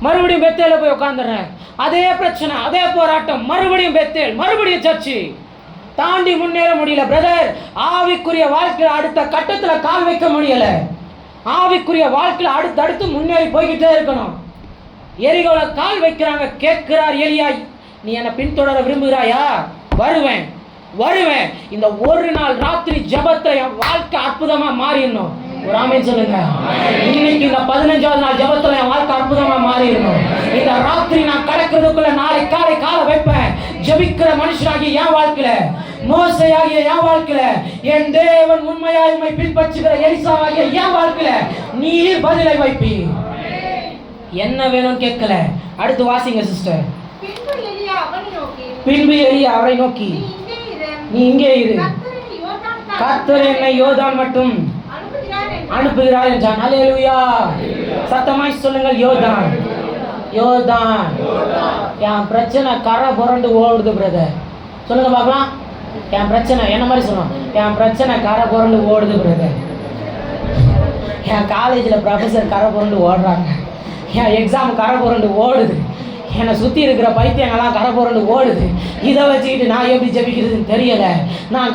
மறுபடியும் பெத்தேல போய் உட்காந்துடுறேன். அதே பிரச்சனை, அதே போராட்டம், மறுபடியும் பெத்தேல், மறுபடியும் சர்ச்சு. தாண்டி முன்னேற முடியல பிரதர். ஆவிக்குரிய வாழ்க்கையில் அடுத்த கட்டத்தில் கால் வைக்க முடியல. ஆவிக்குரிய வாழ்க்கையில் அடுத்தடுத்து முன்னேறி போய்கிட்டே இருக்கணும். எரிகோல கால் வைக்கிறாங்க. கேட்கிறார் எலியா, நீ என்னை பின்தொடர விரும்புகிறாயா? வருவேன். இந்த ஒரு நாள் ராத்திரி ஜபத்தை என் வாழ்க்கை அற்புதமா மாறிடணும். ஒரு ஆமென் சொல்லுங்க. இன்னைக்கு இந்த 15வது நாள் ஜபத்துல என் வாழ்க்கை அற்புதமா மாறிடணும். இந்த ராத்திரி நான் கடக்கிறதுக்குள்ள நாளை காலை காலை வைப்பேன். ஜபிக்கிற மனுஷனாகிய என் வாழ்க்கையில, மோசையாகிய என் வாழ்க்கையில, என் தேவன் உண்மையாய் உம்மை பின்பற்றுகிற எலிசாவாகிய என் வாழ்க்கையில நீர் பதிலை வைப்பி. என்ன வேணும்னு கேட்கல. அடுத்து வாசிங்க சிஸ்டர். பின்பு எலியா அவரை நோக்கி, நீ இங்கே இரு, கர்த்தர் என்னை யோர்தான் மட்டும் அனுப்புகிறார் என்றான். அல்லேலூயா. சத்தமாய் சொல்லுங்கள், யோர்தான். என் பிரச்சனை கரை புரண்டு ஓடுது பிரதர். சொல்லுங்க பார்க்கலாம். என் பிரச்சனை என்ன மாதிரி சொல்லணும்? என் பிரச்சனை கரை புரண்டு ஓடுது பிரதர். என் காலேஜில் ப்ரொஃபஸர் கரை புரண்டு ஓடுறாங்க. என் எக்ஸாம் கரை புரண்டு ஓடுது. என்னை சுற்றி இருக்கிற பைத்தியங்கள்லாம் கரை புரண்டு ஓடுது. இதை வச்சுக்கிட்டு நான் எப்படி ஜெபிக்கிறதுன்னு தெரியலை. நான்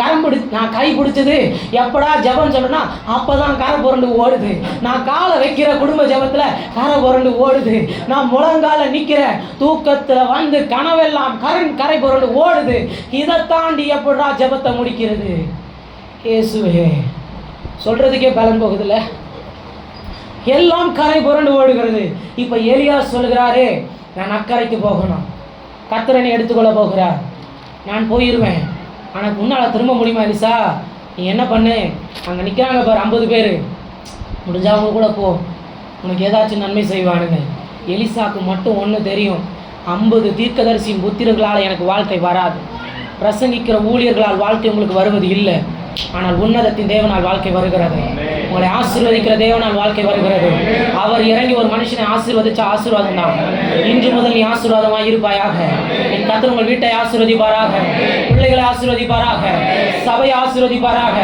கை பிடிச்சது எப்படா ஜெபம் சொல்லணும்னா அப்போ தான் கரை புரண்டு ஓடுது. நான் காலை வைக்கிற குடும்ப ஜெபத்தில் கரை புரண்டு ஓடுது. நான் முழங்கால நிற்கிற தூக்கத்தில் வந்து கனவெல்லாம் கரை புரண்டு ஓடுது. இதை தாண்டி எப்படா ஜெபத்தை முடிக்கிறது? இயேசுவே, சொல்கிறதுக்கே பலன் போகுதுல்ல. எல்லாம் கரை புரண்டு ஓடுகிறது. இப்போ எலியா சொல்கிறாரு, நான் அக்கறைக்கு போகணும், கர்த்தரனை எடுத்துக்கொள்ள போகிறார், நான் போயிடுவேன். ஆனால் உன்னால் திரும்ப முடியுமா எலிசா? நீ என்ன பண்ணு, அங்கே நிற்கிறாங்க பாரு 50 பேர், முடிஞ்சவங்க கூட போ, உனக்கு ஏதாச்சும் நன்மை செய்வானுங்க. எலிசாவுக்கு மட்டும் ஒன்று தெரியும், 50 தீர்க்கதரிசியின் புத்திரர்களால் எனக்கு வாழ்க்கை வராது, பிரசங்கிக்கிற ஊழியர்களால் வாழ்க்கை உங்களுக்கு வருவது இல்லை. ஆனால் உன்னதத்தின் தேவனால் வாழ்க்கை வருகிறது. உங்களை ஆசீர்வதிக்கிற தேவனால் வாழ்க்கை வருகிறது. அவர் இறங்கி ஒரு மனுஷனை ஆசீர்வதிச்ச ஆசீர்வாதம் தான். இன்று முதல் நீ ஆசீர்வாதமாக இருப்பாயாக. என் கர்த்தர் உங்கள் வீட்டை ஆசீர்வதிப்பாராக, பிள்ளைகளை ஆசீர்வதிப்பாராக, சபையை ஆசீர்வதிப்பாராக.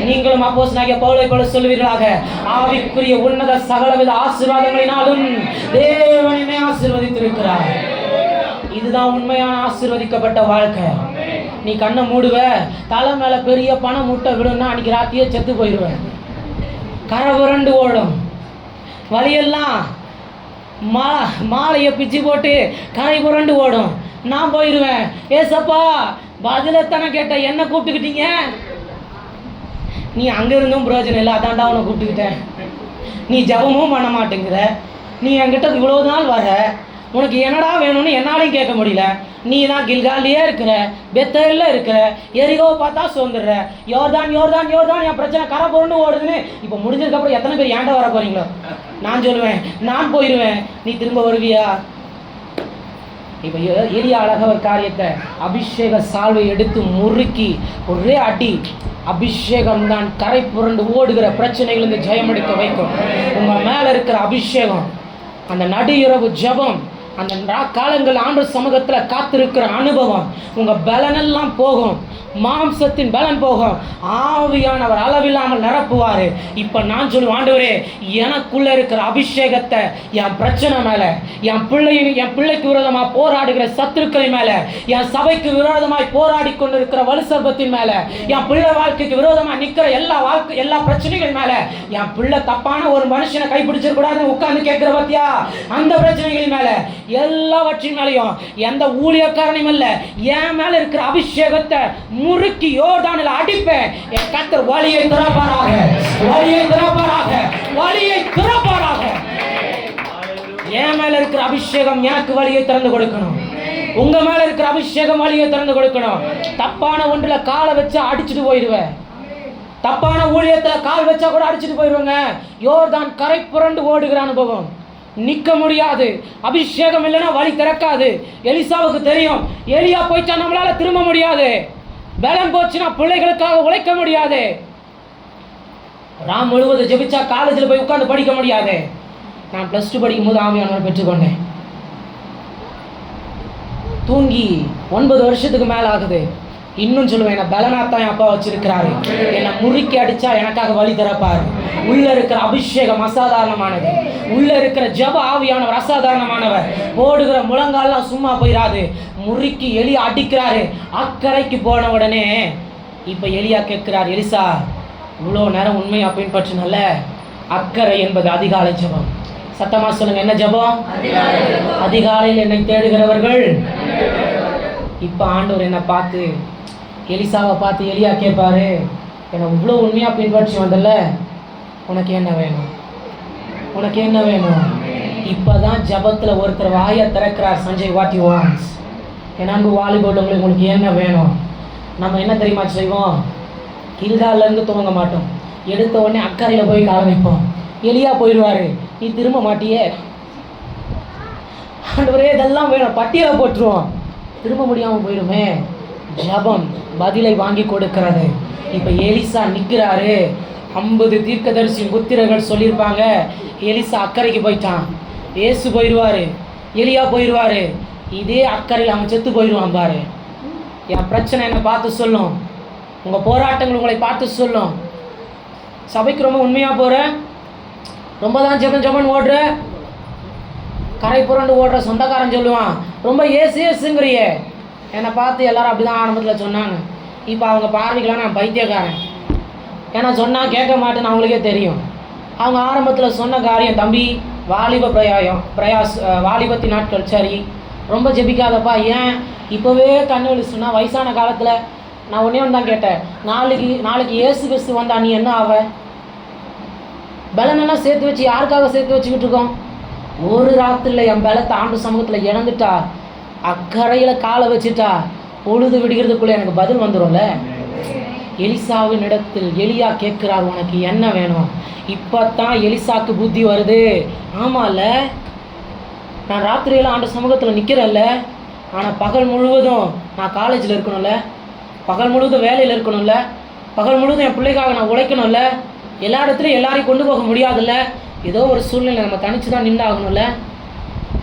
நீங்களும் அப்போஸ்தலனாகிய பவுலை போல சொல்லுவீர்களாக, ஆவிக்குரிய உன்னத சகலவித ஆசீர்வாதங்களினாலும் தேவன் என்னை ஆசீர்வதித்திருக்கிறார். இதுதான் உண்மையான ஆசீர்வதிக்கப்பட்ட வாழ்க்கை. நீ கண்ணை மூடுவ, தலை மேலே பெரிய பணம் முட்டை விடுன்னா அன்றைக்கி ராத்திரியே செத்து போயிடுவேன். கரை புரண்டு ஓடும். வழியெல்லாம் மாலையை பிச்சு போட்டு கரை புரண்டு ஓடும். நான் போயிடுவேன். ஏசப்பா, பதிலத்தானே கேட்ட, என்ன கூப்பிட்டுக்கிட்டீங்க? நீ அங்கே இருந்தும் பிரயோஜனம் இல்லை, அதான்டா உன்னை கூப்பிட்டுக்கிட்டேன். நீ ஜபமும் பண்ண மாட்டேங்கிற, நீ என்கிட்ட இவ்வளோ நாள் வர, உனக்கு என்னடா வேணும்னு என்னாலையும் கேட்க முடியல. நீ தான் கில்காலியே இருக்கிற, பெத்தேலில் இருக்கிற, எரிகோவை பார்த்தா சோர்ந்துடுற, யோர்தான் யோர்தான் யோர்தான் என் பிரச்சனை கரை புரண்டு ஓடுதுன்னு. இப்போ முடிஞ்சதுக்கப்புறம் எத்தனை பேர் ஏன்டா வர போறீங்களோ? நான் சொல்லுவேன், நான் போயிடுவேன், நீ திரும்ப வருவியா? இப்போ எலியா அழகாக ஒரு காரியத்தை, அபிஷேக சால்வை எடுத்து முறுக்கி ஒரே அடி, அபிஷேகம் தான் கரை புரண்டு ஓடுகிற பிரச்சனைகளிலிருந்து ஜெயம் எடுக்க வைக்கும். உங்கள் மேலே இருக்கிற அபிஷேகம், அந்த நடு இரவு ஜபம், அந்த காலங்கள் ஆண்டவர் சமூகத்தில் காத்திருக்கிற அனுபவம், உங்கள் பலனெல்லாம் போகும், மாம்சத்தின் பலன் போகும். ஆவியானவர் அளவில்லாமல் நிரப்புவார். இப்போ நான் சொல்லுவேன், ஆண்டவரே, எனக்குள்ளே இருக்கிற அபிஷேகத்தை என் பிரச்சனை மேலே, என் பிள்ளைக்கு விரோதமாக போராடுகிற சத்துருக்களின் மேலே, என் சபைக்கு விரோதமாய் போராடி கொண்டு இருக்கிற வலுசர்பத்தின் மேலே, என் பிள்ளை வாழ்க்கைக்கு விரோதமாக நிற்கிற எல்லா பிரச்சனைகள் மேலே, என் பிள்ளை தப்பான ஒரு மனுஷனை கைப்பிடிச்சிடக்கூடாதுன்னு உட்கார்ந்து கேட்குற பத்தியா, அந்த பிரச்சனைகளின் மேலே, எல்லாவற்றின் மேலேயும், எந்த ஊழியக்காரனையும் இல்லை, என் மேலே இருக்கிற அபிஷேகத்தை முறுக்கி யோர்தானில் அடிப்பேன். என் கர்த்தர் வழியை திறப்பாராக, வழியை திறப்பாராக, வழியை திறப்பாராக. என் மேல இருக்கிற அபிஷேகம் எனக்கு வழியை திறந்து கொடுக்கணும். உங்க மேல இருக்கிற அபிஷேகம் வழியை திறந்து கொடுக்கணும். தப்பான ஒன்றுல காலை வச்சா அடிச்சுட்டு போயிடுவேன். தப்பான ஊழியத்துல கால் வச்சா கூட அடிச்சுட்டு போயிடுவாங்க. யோர்தான் கரை புரண்டு ஓடுகிற அனுபவம், நிற்க முடியாது. அபிஷேகம் இல்லைன்னா வழி திறக்காது. எலிசாவுக்கு தெரியும், எலியா போயிட்டா நம்மளால திரும்ப முடியாது. பலம் போச்சுன்னா பிள்ளைகளுக்காக உழைக்க முடியாது. ராம் முழுவதும் ஜெபிச்சா காலேஜில் போய் உட்காந்து படிக்க முடியாது. நான் +2 படிக்கும் போது ஆவியானவர் பெற்றுக்கொண்டேன். தூங்கி 9 வருஷத்துக்கு மேலே ஆகுது. இன்னும் சொல்லுவேன், என்னை பலனாத்தான் என் அப்பா வச்சிருக்கிறாரு. என்னை முறுக்கி அடித்தா எனக்காக வழி திறப்பார். உள்ளே இருக்கிற அபிஷேகம் அசாதாரணமானது. உள்ளே இருக்கிற ஜப ஆவியானவர் அசாதாரணமானவர். போடுகிற முழங்காலாம் சும்மா போயிடாது. முறுக்கி எலியா அடிக்கிறாரு. அக்கறைக்கு போன உடனே இப்போ எலியா கேட்கிறார், எலிசா, இவ்வளோ நேரம் உண்மையாக பின்பற்றினல, அக்கறை என்பது அதிகாலை ஜபம். சத்தமாக சொல்லுங்க, என்ன ஜபம்? அதிகாலையில் என்னை தேடுகிறவர்கள். இப்போ ஆண்டவர் என்னை பார்த்து, எலிசாவை பார்த்து எலியா கேட்பாரு, என்னை இவ்வளோ உண்மையாக பின்பற்றி வந்தல, உனக்கு என்ன வேணும்? உனக்கு என்ன வேணும்? இப்போ தான் ஜபத்தில் ஒருத்தர் வாயை திறக்கிறார். Sanjay, what you wants? என் அன்பு வாலிபோட்டவங்களுக்கு உங்களுக்கு என்ன வேணும்? நம்ம என்ன தெரியுமா செய்வோம்? கில்காலேருந்து துவங்க மாட்டோம். எடுத்த உடனே அக்கறையில் போய் கால வைப்போம். எலியா போயிடுவார். நீ திரும்ப மாட்டியே. ஆண்டவரே, இதெல்லாம் வேணும், பட்டியலை போட்டுருவோம். திரும்ப முடியாமல் போயிடுமே. ஜபம் பதிலை வாங்கி கொடுக்கிறது. இப்போ எலிசா நிற்கிறாரு. 50 தீர்க்கதரிசி புத்திரர்கள் சொல்லியிருப்பாங்க, எலிசா அக்கறைக்கு போயிட்டான். ஏசு போயிடுவார், எலியா போயிடுவார். இதே அக்கறையில் அவன் செத்து போயிடுவான் பாரு. என் பிரச்சனை என்னை பார்த்து சொல்லும், உங்கள் போராட்டங்கள் உங்களை பார்த்து சொல்லும். சபைக்கு ரொம்ப உண்மையாக போகிற, ரொம்ப தான் ஜபன் ஓடுற, கரை புரண்டு ஓடுற சொந்தக்காரன் சொல்லுவான், ரொம்ப ஏசுங்கிறியே. என்னை பார்த்து எல்லாரும் அப்படி தான் ஆரம்பத்தில் சொன்னாங்க. இப்போ அவங்க பார்வைக்கெலாம் நான் பைத்தியக்காரன். ஏன்னா சொன்னால் கேட்க மாட்டேன்னு அவங்களுக்கே தெரியும். அவங்க ஆரம்பத்தில் சொன்ன காரியம், தம்பி வாலிபத்தின் நாட்கள் சரி, ரொம்ப ஜெபிக்காதப்பா. ஏன் இப்போவே கண்ணு விழிச்சுன்னா வயசான காலத்தில் நான் ஒன்றே ஒன்று தான் கேட்டேன், நாளைக்கு ஏசு கிறிஸ்து வந்தா நீ என்ன ஆவ? பலனெல்லாம் சேர்த்து வச்சு யாருக்காக சேர்த்து வச்சுக்கிட்டு இருக்கோம்? ஒரு ராத்திரியில் என் பலத்தை ஆண்டு சமூகத்தில் இழந்துட்டா, அக்கறையில் காலை வச்சுட்டா, பொழுது விடுகிறதுக்குள்ளே எனக்கு பதில் வந்துடும்ல. எலிசாவின் இடத்தில் எலியா கேட்குறார், உனக்கு என்ன வேணும்? இப்போ தான் எலிசாக்கு புத்தி வருது. ஆமாம்ல, நான் ராத்திரியெல்லாம் ஆண்டு சமூகத்தில் நிற்கிறேன்ல, ஆனால் பகல் முழுவதும் நான் காலேஜில் இருக்கணும்ல, பகல் முழுவதும் வேலையில் இருக்கணும்ல, பகல் முழுவதும் என் பிள்ளைக்காக நான் உழைக்கணும்ல, எல்லா இடத்துலையும் எல்லாரையும் கொண்டு போக முடியாதுல்ல, ஏதோ ஒரு சூழ்நிலை நம்ம தனிச்சு தான் நின்றாகணும்ல.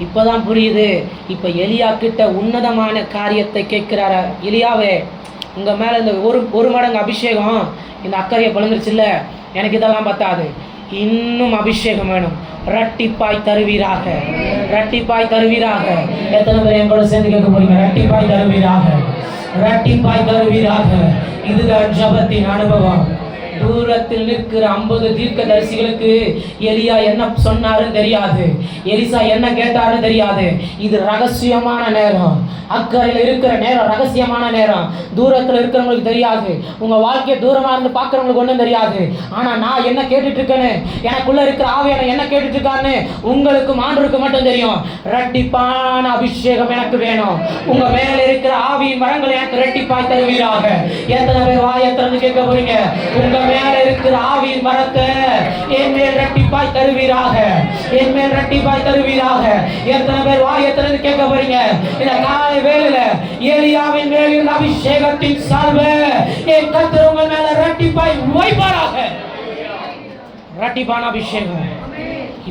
இப்போ தான் புரியுது. இப்போ எலியா கிட்ட உன்னதமான காரியத்தை கேட்குறாரு. எலியாவே, உங்கள் மேலே இந்த ஒரு மடங்கு அபிஷேகம் இந்த அக்கறையை பழந்துருச்சுல்ல, எனக்கு இதெல்லாம் பத்தாது, இன்னும் அபிஷேகம் வேணும், ரட்டிப்பாய் தருவீராக, ரட்டிப்பாய் தருவீராக. எத்தனை பேர் என் கூட சேர்ந்து கேட்க போறீங்க? ரட்டிப்பாய் தருவீராக, ரட்டிப்பாய் தருவீராக. இதுதான் ஜபத்தின் அனுபவம். தூரத்தில் நிற்கிற 50 தீர்க்கதரிசிகளுக்கு எலியா என்ன சொன்னாருன்னு தெரியாது, எலிசா என்ன கேட்டாருன்னு தெரியாது. இது ரகசியமான நேரம், அக்கறையில் இருக்கிற நேரம், ரகசியமான நேரம். தூரத்தில் இருக்கிறவங்களுக்கு தெரியாது, உங்கள் வாழ்க்கையை தூரமாக இருந்து பார்க்குறவங்களுக்கு ஒன்றும் தெரியாது. ஆனால் நான் என்ன கேட்டுட்டு இருக்கேன்னு, எனக்குள்ளே இருக்கிற ஆவியான என்ன கேட்டுட்டு இருக்கான்னு உங்களுக்கும் ஆண்டவருக்கு மட்டும் தெரியும். இரட்டிப்பான அபிஷேகம் எனக்கு வேணும். உங்கள் மேலே இருக்கிற ஆவியின் வரங்களை எனக்கு இரட்டிப்பாய் தருவீராக. எத்தனை பேர் வாயை திறந்து கேட்க போறீங்க? உங்கள் மேலே இருக்கிற ஆவியின் வரத்தை என் மேல் இரட்டிப்பாய் தருவீராக, என் மேல் இரட்டிப்பாய் தருவீராக. எத்தனை பேர் வாயை திறந்து கேட்க போறீங்க? இந்த காலை வேளையில எலியாவின் மேல் இருந்த அபிஷேகத்தின் சால்வை என் கர்த்தர் உங்கள் மேல இரட்டிப்பாய் வைப்பாராக. இரட்டிப்பான அபிஷேகம்.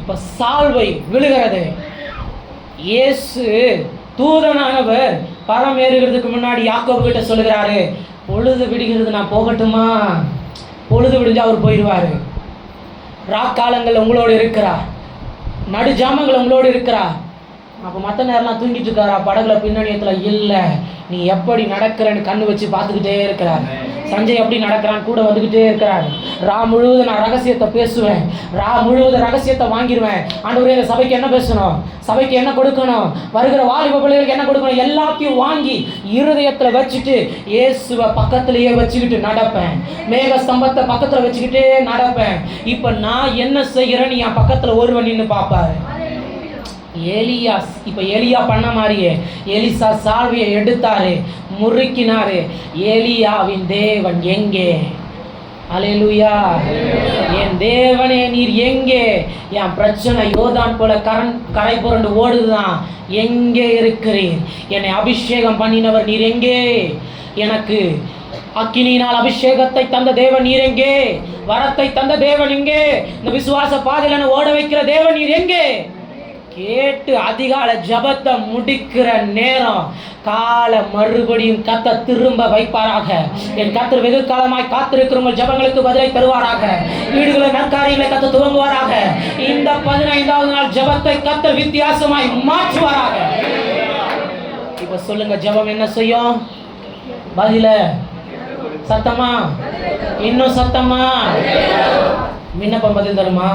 இப்ப சால்வை விழுகிறது. இயேசு தூதனானவர் பரம் ஏறுகிறதுக்கு முன்னாடி யாக்கோபு கிட்ட சொல்லுகிறாரு, பொழுது விடுகிறது, நான் போகட்டுமா? பொழுது விடிஞ்சு அவர் போயிடுவாரு. ராக்காலங்கள் உங்களோடு இருக்கிறார், நடு ஜாமங்கள் உங்களோடு இருக்கிறார். அப்போ மற்ற நேரம்லாம் தூங்கிட்டு இருக்காரா? படகுல பின்னணியத்தில் இல்லை. நீ எப்படி நடக்கிறன்னு கண்ணு வச்சு பார்த்துக்கிட்டே இருக்கிறார். சஞ்சய் எப்படி நடக்கிறான்னு கூட வந்துக்கிட்டே இருக்கிறார். ரா முழுவதும் நான் ரகசியத்தை பேசுவேன், ரா முழுவதும் ரகசியத்தை வாங்கிடுவேன். ஆண்டவரே, இந்த சபைக்கு என்ன பேசணும், சபைக்கு என்ன கொடுக்கணும், வருகிற வாலிப பிள்ளைகளுக்கு என்ன கொடுக்கணும், எல்லாத்தையும் வாங்கி இருதயத்தில் வச்சுட்டு இயேசுவை பக்கத்திலேயே வச்சுக்கிட்டு நடப்பேன். மேக ஸ்தம்பத்தை பக்கத்தில் வச்சுக்கிட்டே நடப்பேன். இப்போ நான் என்ன செய்கிறேன்னு என் பக்கத்தில் ஒருவன் நின்று பார்ப்பாரு. எலியா பண்ண மாதிரியே எலிசா சால்வையை எடுத்தாரு, முறுக்கினாரு. எலியாவின் தேவன் எங்கே? அல்லேலூயா. என் தேவனே நீர் எங்கே? என் பிரச்சனை யோர்தான் போல கரை புரண்டு ஓடுதுதான், எங்கே இருக்கிறீர்? என்னை அபிஷேகம் பண்ணினவர் நீர் எங்கே? எனக்கு அக்கினியினால் அபிஷேகத்தை தந்த தேவன் நீர் எங்கே? வரத்தை தந்த தேவன் எங்கே? இந்த விசுவாச பாதையில ஓட வைக்கிற தேவன் நீர் எங்கே? கேட்டு அதிகால ஜபத்தை முடிக்கிற நேரம் காலை மறுபடியும் கத்த திரும்ப வைப்பாராக. என் கத்தர் வெகு காலமாய் காத்திருக்கிறவங்க ஜபங்களுக்கு பதிலை தருவாராக. வீடுகளை நற்காரியங்களை கத்த துவங்குவாராக. இந்த 15வது நாள் ஜபத்தை கத்த வித்தியாசமாய் மாற்றுவாராக. இப்ப சொல்லுங்க, ஜபம் என்ன செய்யும்? பதில சத்தமா, இன்னும் சத்தமா. விண்ணப்பம் பதில் தருமா?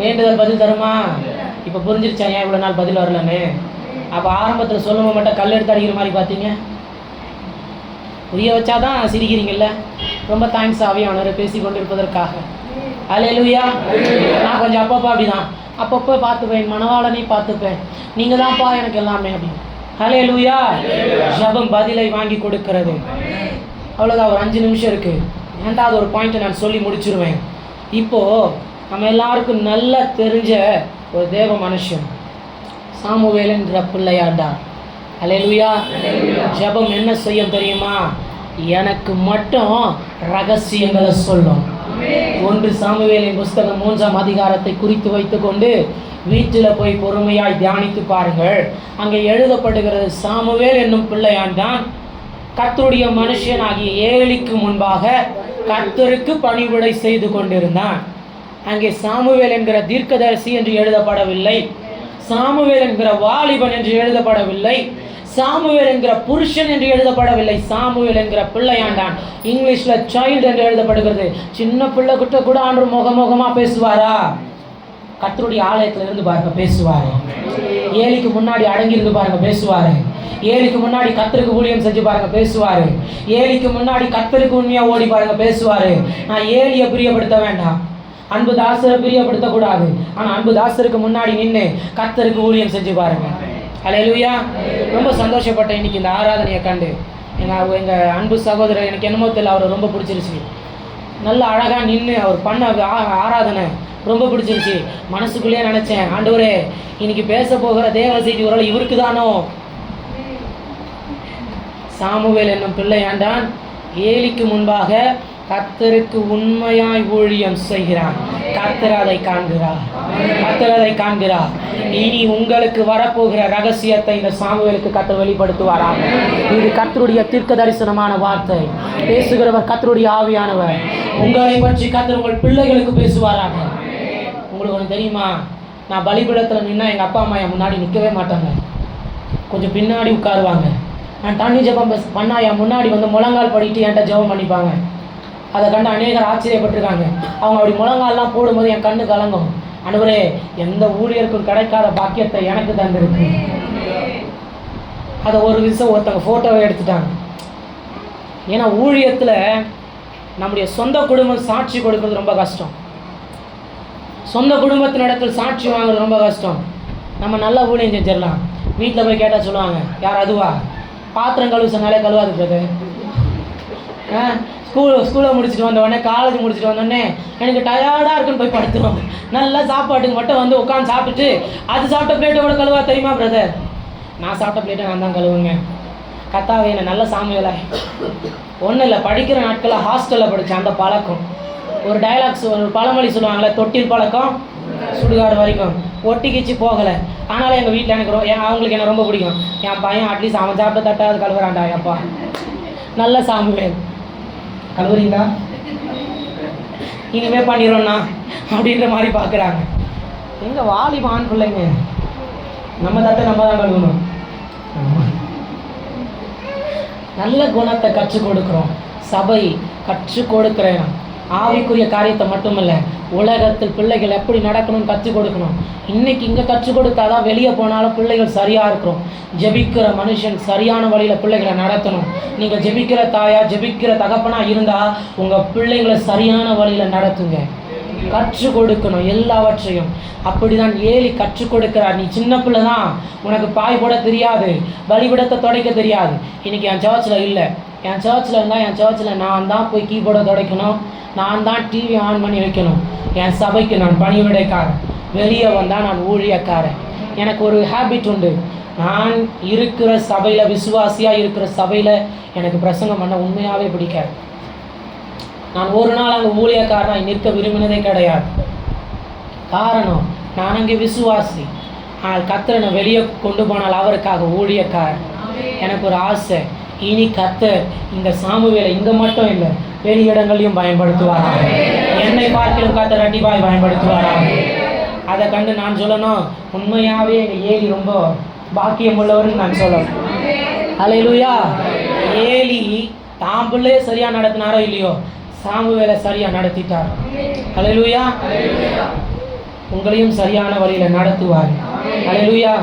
வேண்டுதல் பதில் தருமா? இப்போ புரிஞ்சிருச்சா ஏன் இவ்வளோ நாள் பதில் வரலன்னு? அப்போ ஆரம்பத்தில் சொல்லும்போது மட்டும் கல் எடுத்து அடிக்கிற மாதிரி பார்த்தீங்க. புரிய வச்சாதான் சிரிக்கிறீங்கல்ல. ரொம்ப தேங்க்ஸ் ஆவியானவரை பேசி கொண்டு இருப்பதற்காக. அல்லேலூயா. நான் கொஞ்சம் அப்பப்போ அப்படிதான், அப்பப்போ பார்த்துப்பேன், மனவாளனை பார்த்துப்பேன், நீங்கள் தான்ப்பா எனக்கு எல்லாமே அப்படின்னு. அல்லேலூயா. ஜபம் பதிலை வாங்கி கொடுக்கிறது. அவ்வளோதான், ஒரு 5 நிமிஷம் இருக்குது. 2வது ஒரு பாயிண்ட்டை நான் சொல்லி முடிச்சிருவேன். இப்போது நம்ம எல்லாருக்கும் நல்லா தெரிஞ்ச ஒரு தேவ மனுஷன் சாமுவேல் என்ற பிள்ளையாண்டார். அல்லேலூயா. ஜபம் என்ன செய்யும் தெரியுமா? எனக்கு மட்டும் ரகசியங்களை சொல்லும். 1 சாமுவேலின் புஸ்தகம் 3ஆம் அதிகாரத்தை குறித்து வைத்துக்கொண்டு வீட்டில் போய் பொறுமையாய் தியானித்து பாருங்கள். அங்கே எழுதப்படுகிறது, சாமுவேல் என்னும் பிள்ளையாண்டான் கர்த்தருடைய மனுஷனாகிய ஏலிக்கு முன்பாக கர்த்தருக்கு பணிவிடை செய்து கொண்டிருந்தான். அங்கே சாமுவேல் என்கிற தீர்க்கதரிசி என்று எழுதப்படவில்லை, சாமுவேல் என்கிற வாலிபன் என்று எழுதப்படவில்லை, சாமுவேல் என்கிற புருஷன் என்று எழுதப்படவில்லை, சாமுவேல் என்கிற பிள்ளையாண்டான். இங்கிலீஷ்ல சைல்டு என்று எழுதப்படுகிறது. சின்ன பிள்ளை கிட்ட கூட ஆண்டவர் முகமுகமா பேசுவாரா? கர்த்தருடைய ஆலயத்துல இருந்து பாருங்க பேசுவாரு. ஏலிக்கு முன்னாடி அடங்கி இருந்து பாருங்க பேசுவாரு. ஏலிக்கு முன்னாடி கர்த்தருக்கு ஊழியம் செஞ்சு பாருங்க பேசுவாரு. ஏலிக்கு முன்னாடி கர்த்தருக்கு உண்மையா ஓடி பாருங்க பேசுவாரு. நான் ஏலியை பிரியப்படுத்த வேண்டாம், அன்பு தாசரை பிரியப்படுத்தக்கூடாது. ஆனால் அன்பு தாசருக்கு முன்னாடி நின்று கர்த்தருக்கு ஊழியம் செஞ்சு பாருங்க. அல்லேலூயா. ரொம்ப சந்தோஷப்பட்டேன் இன்னைக்கு இந்த ஆராதனையை கண்டு. எங்கள் அன்பு சகோதரர் எனக்கு என்னமோ தெரியல, அவரை ரொம்ப பிடிச்சிருச்சு. நல்ல அழகாக நின்று அவர் பண்ண ஆராதனை ரொம்ப பிடிச்சிருச்சு. மனசுக்குள்ளேயே நினச்சேன், ஆண்டவரே இன்னைக்கு பேச போகிற தேவ செய்தி ஒரு இவருக்கு தானோ. சாமுவேல் என்னும் பிள்ளையாண்டான் ஏலிக்கு முன்பாக கர்த்தருக்கு உண்மையாய் ஊழியம் செய்கிறான். கர்த்தர் அதை காண்கிறார், கர்த்தர் அதை காண்கிறார். இனி உங்களுக்கு வரப்போகிற ரகசியத்தை இந்த சாமுவேலுக்கு கர்த்தர் வெளிப்படுத்துவாராக. இது கர்த்தருடைய தீர்க்க தரிசனமான வார்த்தை. பேசுகிறவர் கர்த்தருடைய ஆவியானவர். உங்களை பற்றி கர்த்தர் உங்கள் பிள்ளைகளுக்கு பேசுவாராக. உங்களுக்கு ஒன்று தெரியுமா, நான் பலிபீடத்தில் நின்னா எங்கள் அப்பா அம்மா என் முன்னாடி நிற்கவே மாட்டாங்க, கொஞ்சம் பின்னாடி உட்காருவாங்க. நான் தண்ணி ஜெபம் பண்ணா என் முன்னாடி வந்து முழங்கால் படிட்டு என்கிட்ட ஜெபம் பண்ணிப்பாங்க. அதை கண்டு அநேகர் ஆச்சரியப்பட்டிருக்காங்க. அவங்க அப்படி முழங்கால்லாம் போடும்போது என் கண்ணு கலங்கும். ஆண்டவரே, எந்த ஊழியருக்கும் கிடைக்காத பாக்கியத்தை எனக்கு தந்திருக்கு. அதை ஒரு விஷயம் ஒருத்தவங்க ஃபோட்டோவை எடுத்துட்டாங்க. ஏன்னா ஊழியத்தில் நம்முடைய சொந்த குடும்பம் சாட்சி கொடுக்கறது ரொம்ப கஷ்டம். சொந்த குடும்பத்தின் இடத்துல சாட்சி வாங்குறது ரொம்ப கஷ்டம். நம்ம நல்லா ஊழியம் செஞ்சிடலாம், வீட்டில் போய் கேட்டால் சொல்லுவாங்க, யார் அதுவா பாத்திரம் கழுவு சொன்னாலே கழுவாது பிரதர். ஸ்கூலை முடிச்சுட்டு வந்தோடனே, காலேஜ் முடிச்சுட்டு வந்தோடனே எனக்கு டயர்டாக இருக்குன்னு போய் படுத்துருவோம். நல்லா சாப்பாட்டுக்கு மட்டும் வந்து உட்காந்து சாப்பிட்டுட்டு அது சாப்பிட்ட பிளேட்டை கூட கழுவா தெரியுமா பிரதர்? நான் சாப்பிட்ட பிளேட்டை நான் தான் கழுவுங்க. கத்தாவே என்ன நல்ல சாமியலை. ஒன்றும் இல்லை, படிக்கிற நாட்களில் ஹாஸ்டலில் படித்தேன். அந்த பழக்கம் ஒரு டைலாக்ஸ், ஒரு பழமொழி சொல்லுவாங்களே, தொட்டில் பழக்கம் சுடுகாடு வரைக்கும். ஒட்டிக்கிச்சு போகலை. ஆனாலும் எங்கள் வீட்டில் எனக்கு அவங்களுக்கு என்ன ரொம்ப பிடிக்கும். என் பையன் அட்லீஸ்ட் அவன் சாப்பிட்ட தட்டாவது கழுவுறான்டா. அப்பா நல்ல சாமுவேல், கழுவுறீங்களா? இனிமே பண்ணிடுறோண்ணா அப்படின்ற மாதிரி பார்க்குறாங்க. எங்கள் வாலிப ஆண் பிள்ளைங்க, நம்ம தட்டை நம்ம தான் கழுவணும். நல்ல குணத்தை கற்றுக் கொடுக்குறோம். சபை கற்றுக் கொடுக்குறேன். ஆவிக்குரிய காரியத்தை மட்டுமில்லை, உலகத்தில் பிள்ளைகள் எப்படி நடக்கணும்னு கற்றுக் கொடுக்கணும். இன்றைக்கி இங்கே கற்றுக் கொடுத்தாதான் வெளியே போனாலும் பிள்ளைகள் சரியாக இருக்கிறோம். ஜெபிக்கிற மனுஷன் சரியான வழியில் பிள்ளைகளை நடத்தணும். நீங்கள் ஜெபிக்கிற தாயா, ஜெபிக்கிற தகப்பனாக இருந்தால் உங்கள் பிள்ளைங்களை சரியான வழியில் நடத்துங்க. கற்றுக் கொடுக்கணும் எல்லாவற்றையும். அப்படி தான் ஏலி கற்றுக் கொடுக்கிறார். நீ சின்ன பிள்ளை தான், உனக்கு பாய் போட தெரியாது, பலிபீடத்தை துடைக்க தெரியாது. இன்றைக்கி என் சர்ச்சில் இல்லை. என் சர்ச்சில் இருந்தால் என் சர்ச்சில் நான் தான் போய் கீபோர்டை துடைக்கணும், நான் தான் டிவி ஆன் பண்ணி வைக்கணும். என் சபைக்கு நான் பணிவிடைக்காரன், வெளியே வந்தால் நான் ஊழியக்காரன். எனக்கு ஒரு ஹேபிட் உண்டு, நான் இருக்கிற சபையில், விசுவாசியாக இருக்கிற சபையில் எனக்கு பிரசங்கம் பண்ண உண்மையாகவே பிடிக்காது. நான் ஒரு நாள் அங்கே ஊழியக்காரனாக நிற்க விரும்பினதே கிடையாது. காரணம், நான் அங்கே விசுவாசி. ஆனால் கர்த்தரை நான் வெளியே கொண்டு போனால் அவருக்காக ஊழியக்காரன். எனக்கு ஒரு ஆசை, இனி கர்த்தர் இந்த சாமுவேலை இங்கே மட்டும் இல்லை, வெளி இடங்களையும் பயன்படுத்துவாராக. என்னை பார்க்கலும் கர்த்தர் ரெட்டிப்பாய் பயன்படுத்துவாராக. அதை கண்டு நான் சொல்லணும், உண்மையாகவே எங்கள் ஏலி ரொம்ப பாக்கியம் உள்ளவர்னு நான் சொல்லணும். அல்லேலூயா. ஏலி தாம் பிள்ளையே சரியாக நடத்தினாரோ இல்லையோ, சாமுவேலை சரியாக நடத்திட்டார். அல்லேலூயா. உங்களையும் சரியான வழியில் நடத்துவார். அல்லேலூயா.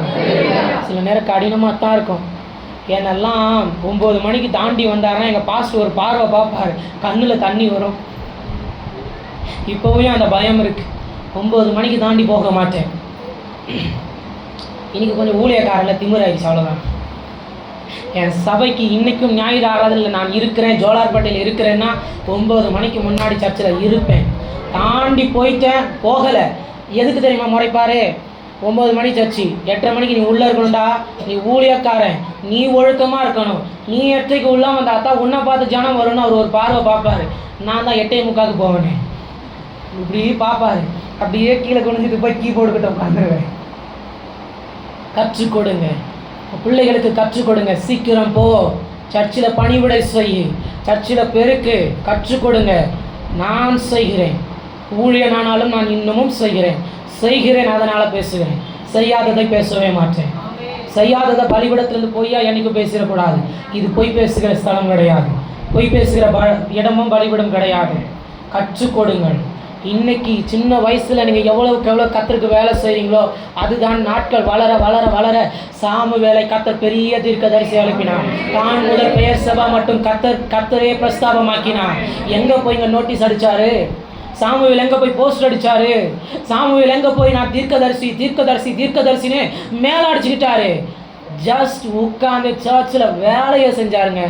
சில நேரம் கடினமாக தான் இருக்கும். என்னெல்லாம் 9 மணிக்கு தாண்டி வந்தாருன்னா எங்கள் பாஸ்டர் ஒரு பார்வை பார்ப்பார், கண்ணில் தண்ணி வரும். இப்போவும் அந்த பயம் இருக்குது. 9 மணிக்கு தாண்டி போக மாட்டேன். இன்றைக்கி கொஞ்சம் ஊழியக்காரில் திமிராயிடுச்சு, அவ்வளோதான். என் சபைக்கு இன்றைக்கும் ஞாயிறு ஆராதனையில் நான் இருக்கிறேன், ஜோலார்பேட்டையில் இருக்கிறேன்னா 9 மணிக்கு முன்னாடி சர்ச்சில் இருப்பேன். தாண்டி போயிட்டேன், போகலை. எதுக்கு தெரியுமா முறைப்பாரு? 9 மணி சர்ச்சு, 8:30 மணிக்கு நீ உள்ளே இருக்கணும்டா, நீ ஊழியக்காரன், நீ ஒழுக்கமாக இருக்கணும். நீ 8:30க்கு உள்ளே வந்தாத்தா உன்னை பார்த்து ஜனம் வரும்னு அவர் ஒரு பார்வை பார்ப்பார். நான் தான் 8:45க்கு போவேனே. இப்படி பார்ப்பாரு, அப்படியே கீழே குனிஞ்சிட்டு போய் கீபோர்டு கிட்ட உட்காந்துருவேன். கற்றுக் கொடுங்க, பிள்ளைகளுக்கு கற்றுக் கொடுங்க. சீக்கிரம் போ, சர்ச்சில் பணிவிடை செய், சர்ச்சில் பெருக்கு, கற்றுக் கொடுங்க. நான் செய்கிறேன், ஊழியனானாலும் நான் இன்னமும் செய்கிறேன். செய்கிறேன், அதனால் பேசுகிறேன். செய்யாததை பேசவே மாட்டேன். செய்யாததை பலிபடத்திலிருந்து பொய்யா என்னைக்கு பேசிடக்கூடாது. இது பொய் பேசுகிற ஸ்தலம் கிடையாது. பொய் பேசுகிற இடமும் பலிபடம் கிடையாது. கற்றுக் கொடுங்கள். இன்னைக்கு சின்ன வயசில் நீங்கள் எவ்வளவுக்கு எவ்வளோ கத்தருக்கு வேலை செய்கிறீங்களோ அதுதான் நாட்கள் வளர வளர வளர சாமுவேலை கத்தர் பெரிய தீர்க்கதரிசி எழுப்பினார். தான் முதல் பெயர் சபா மட்டும் கத்தரே பிரஸ்தாபமாக்கினார். எங்கே போய் இங்கே நோட்டீஸ் அடித்தாரு? சாமுவேல் எங்கே போய் போஸ்டர் அடித்தாரு? சாமுவேல் எங்கே போய் நான் தீர்க்கதரிசி தீர்க்கதரிசி தீர்க்கதரிசின்னு மேலே அடிச்சுக்கிட்டாரு? ஜஸ்ட் உட்காந்து சர்ச்சில் வேலையை செஞ்சாருங்க.